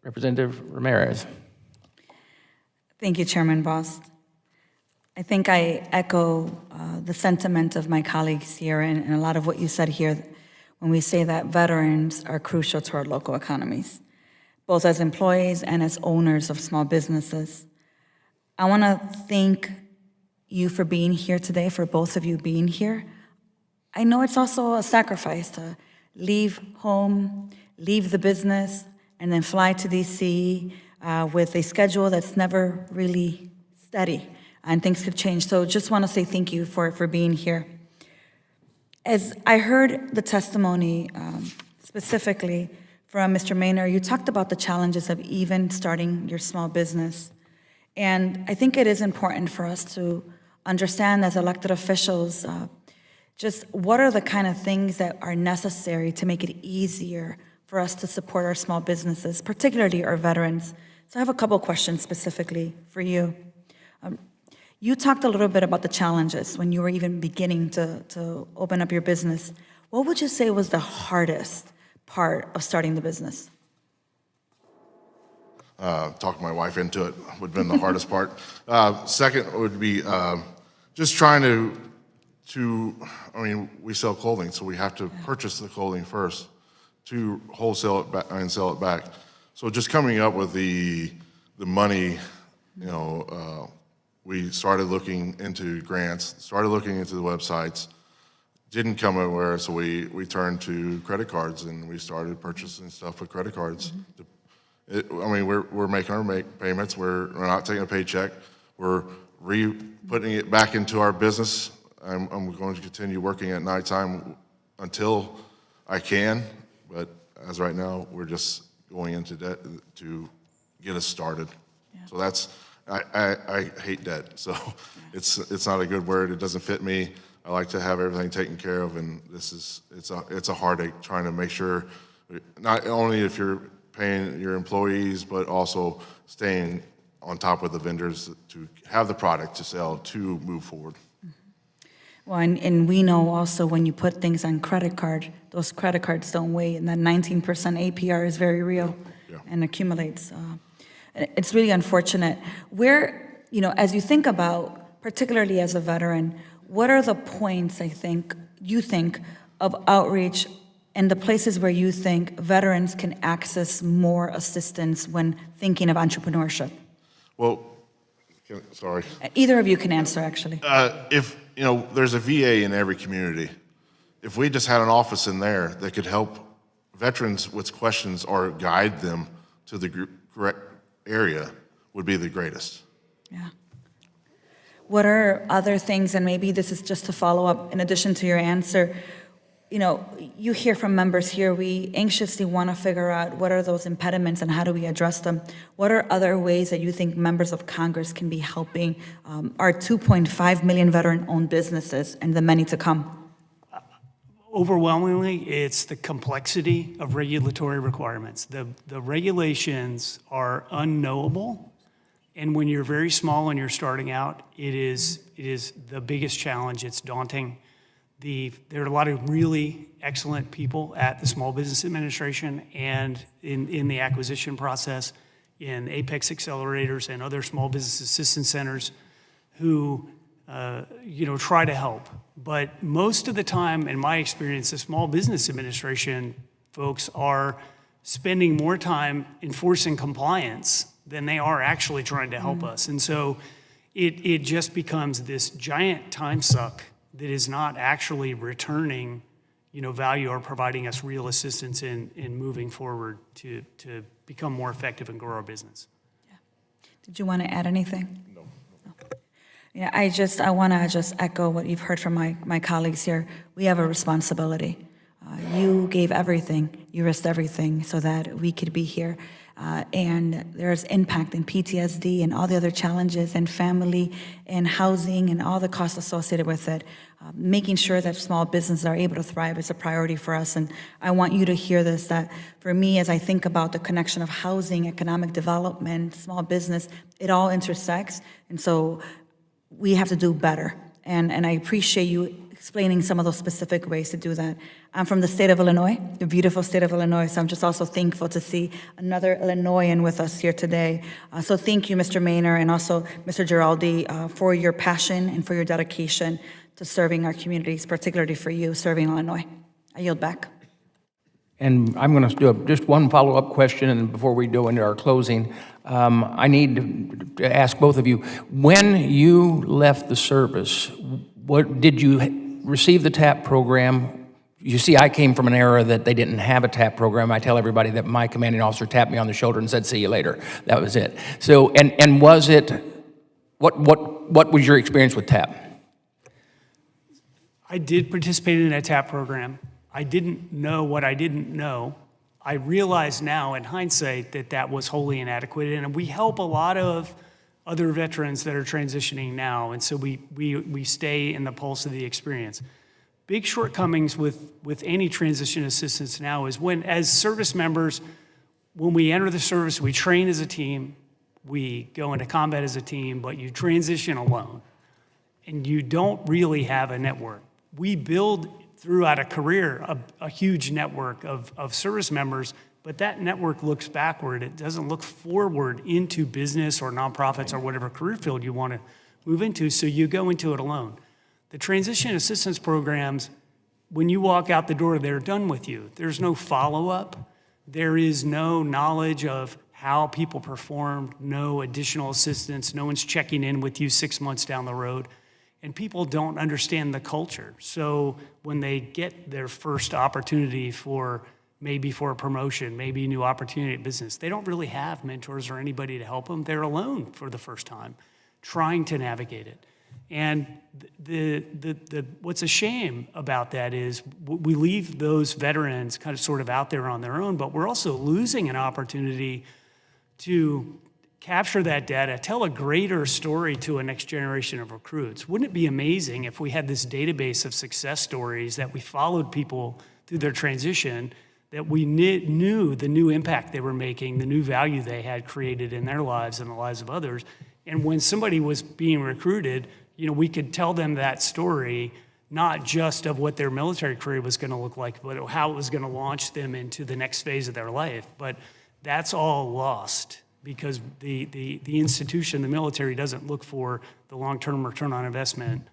Representative Ramirez. Thank you, Chairman Bost. I think I echo the sentiment of my colleagues here and a lot of what you said here when we say that veterans are crucial to our local economies, both as employees and as owners of small businesses. I want to thank you for being here today, for both of you being here. I know it's also a sacrifice to leave home, leave the business, and then fly to DC with a schedule that's never really steady, and things could change. So just want to say thank you for being here. As I heard the testimony specifically from Mr. Maynard, you talked about the challenges of even starting your small business. And I think it is important for us to understand as elected officials just what are the kind of things that are necessary to make it easier for us to support our small businesses, particularly our veterans. So I have a couple questions specifically for you. You talked a little bit about the challenges when you were even beginning to open up your business. What would you say was the hardest part of starting the business? Talking my wife into it would have been the hardest part. Second would be just trying to, we sell clothing, so we have to purchase the clothing first to wholesale it back and sell it back. So just coming up with the money, we started looking into grants, started looking into the websites, didn't come anywhere, so we turned to credit cards and we started purchasing stuff with credit cards. We're making our payments. We're not taking a paycheck. We're putting it back into our business. I'm going to continue working at nighttime until I can, but as right now, we're just going into debt to get us started. Yeah. So that's, I hate debt, so it's not a good word. It doesn't fit me. I like to have everything taken care of, and it's a heartache trying to make sure, not only if you're paying your employees, but also staying on top of the vendors to have the product to sell to move forward. Well, and we know also when you put things on credit card, those credit cards don't wait, and that 19% APR is very real and accumulates. It's really unfortunate. Where, as you think about, particularly as a veteran, what are the points, you think, of outreach and the places where you think veterans can access more assistance when thinking of entrepreneurship? Well, sorry. Either of you can answer, actually. If, there's a VA in every community. If we just had an office in there that could help veterans with questions or guide them to the correct area, would be the greatest. Yeah. What are other things, and maybe this is just to follow up in addition to your answer, you hear from members here, we anxiously want to figure out what are those impediments and how do we address them. What are other ways that you think members of Congress can be helping our 2.5 million veteran-owned businesses and the many to come? Overwhelmingly, it's the complexity of regulatory requirements. The regulations are unknowable, and when you're very small and you're starting out, it is the biggest challenge. It's daunting. There are a lot of really excellent people at the Small Business Administration and in the acquisition process, in Apex accelerators and other small business assistance centers who try to help. But most of the time, in my experience, the Small Business Administration folks are spending more time enforcing compliance than they are actually trying to help us. And so it just becomes this giant time suck that is not actually returning, value or providing us real assistance in moving forward to become more effective and grow our business. Yeah. Did you want to add anything? No. Yeah, I want to just echo what you've heard from my colleagues here. We have a responsibility. You gave everything, you risked everything so that we could be here. And there's impact in PTSD and all the other challenges and family and housing and all the costs associated with it. Making sure that small businesses are able to thrive is a priority for us. And I want you to hear this, that for me, as I think about the connection of housing, economic development, small business, it all intersects. And so we have to do better. And I appreciate you explaining some of those specific ways to do that. I'm from the state of Illinois, the beautiful state of Illinois, so I'm just also thankful to see another Illinoisan with us here today. So thank you, Mr. Maynor, and also Mr. Giraldi, for your passion and for your dedication to serving our communities, particularly for you, serving Illinois. I yield back. And I'm going to do just one follow-up question, and before we go into our closing, I need to ask both of you, when you left the service, what did you receive the TAP program? You see, I came from an era that they didn't have a TAP program. I tell everybody that my commanding officer tapped me on the shoulder and said, "See you later." That was it. So, and was it, what was your experience with TAP? I did participate in a TAP program. I didn't know what I didn't know. I realize now in hindsight that was wholly inadequate, and we help a lot of other veterans that are transitioning now, and so we stay in the pulse of the experience. Big shortcomings with any transition assistance now is when, as service members, when we enter the service, we train as a team, we go into combat as a team, but you transition alone, and you don't really have a network. We build throughout a career a huge network of service members, but that network looks backward. It doesn't look forward into business or nonprofits or whatever career field you want to move into, so you go into it alone. The transition assistance programs, when you walk out the door, they're done with you. There's no follow-up. There is no knowledge of how people performed, no additional assistance. No one's checking in with you 6 months down the road. And people don't understand the culture. So when they get their first opportunity maybe for a promotion, maybe a new opportunity at business, they don't really have mentors or anybody to help them. They're alone for the first time, trying to navigate it. And what's a shame about that is we leave those veterans kind of sort of out there on their own, but we're also losing an opportunity to capture that data, tell a greater story to a next generation of recruits. Wouldn't it be amazing if we had this database of success stories that we followed people through their transition that we knew the new impact they were making, the new value they had created in their lives and the lives of others. And when somebody was being recruited, we could tell them that story, not just of what their military career was going to look like, but how it was going to launch them into the next phase of their life. But that's all lost because the institution, the military, doesn't look for the long-term return on investment.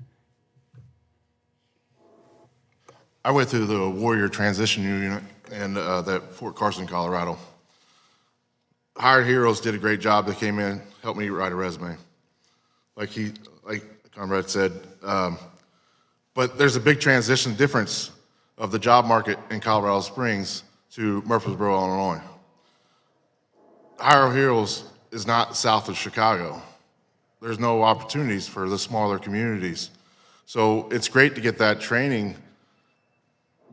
I went through the Warrior Transition Unit and that Fort Carson, Colorado. Hired Heroes did a great job. They came in, helped me write a resume, like Comrade said. But there's a big transition difference of the job market in Colorado Springs to Murfreesboro, Illinois. Hire Heroes is not south of Chicago. There's no opportunities for the smaller communities. So it's great to get that training,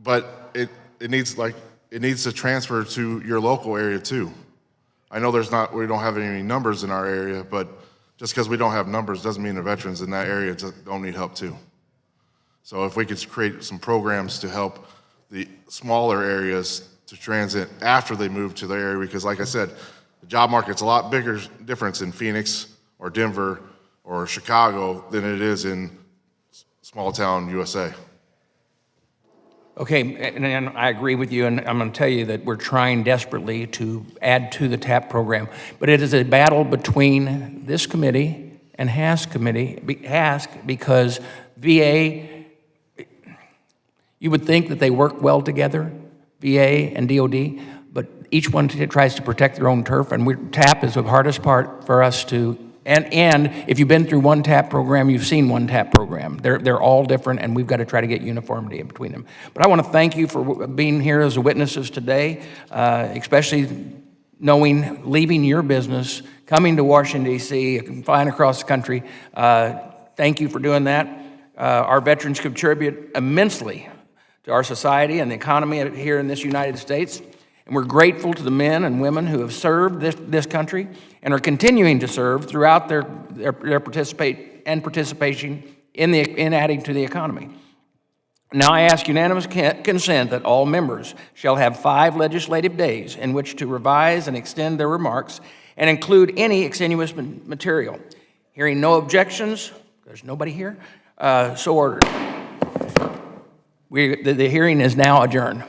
but it needs to transfer to your local area too. I know we don't have any numbers in our area, but just because we don't have numbers doesn't mean the veterans in that area don't need help too. So if we could create some programs to help the smaller areas to transit after they move to their area, because like I said, the job market's a lot bigger difference in Phoenix or Denver or Chicago than it is in small town USA. Okay, and I agree with you, and I'm going to tell you that we're trying desperately to add to the TAP program, but it is a battle between this committee and HASC because VA, you would think that they work well together, VA and DOD, but each one tries to protect their own turf, and TAP is the hardest part for us to. And if you've been through one TAP program, you've seen one TAP program. They're all different, and we've got to try to get uniformity in between them. But I want to thank you for being here as witnesses today, especially leaving your business, coming to Washington, D.C., flying across the country. Thank you for doing that. Our veterans contribute immensely to our society and the economy here in this United States. And we're grateful to the men and women who have served this country and are continuing to serve throughout their participation in adding to the economy. Now I ask unanimous consent that all members shall have 5 legislative days in which to revise and extend their remarks and include any extraneous material. Hearing no objections, there's nobody here, so ordered. The hearing is now adjourned.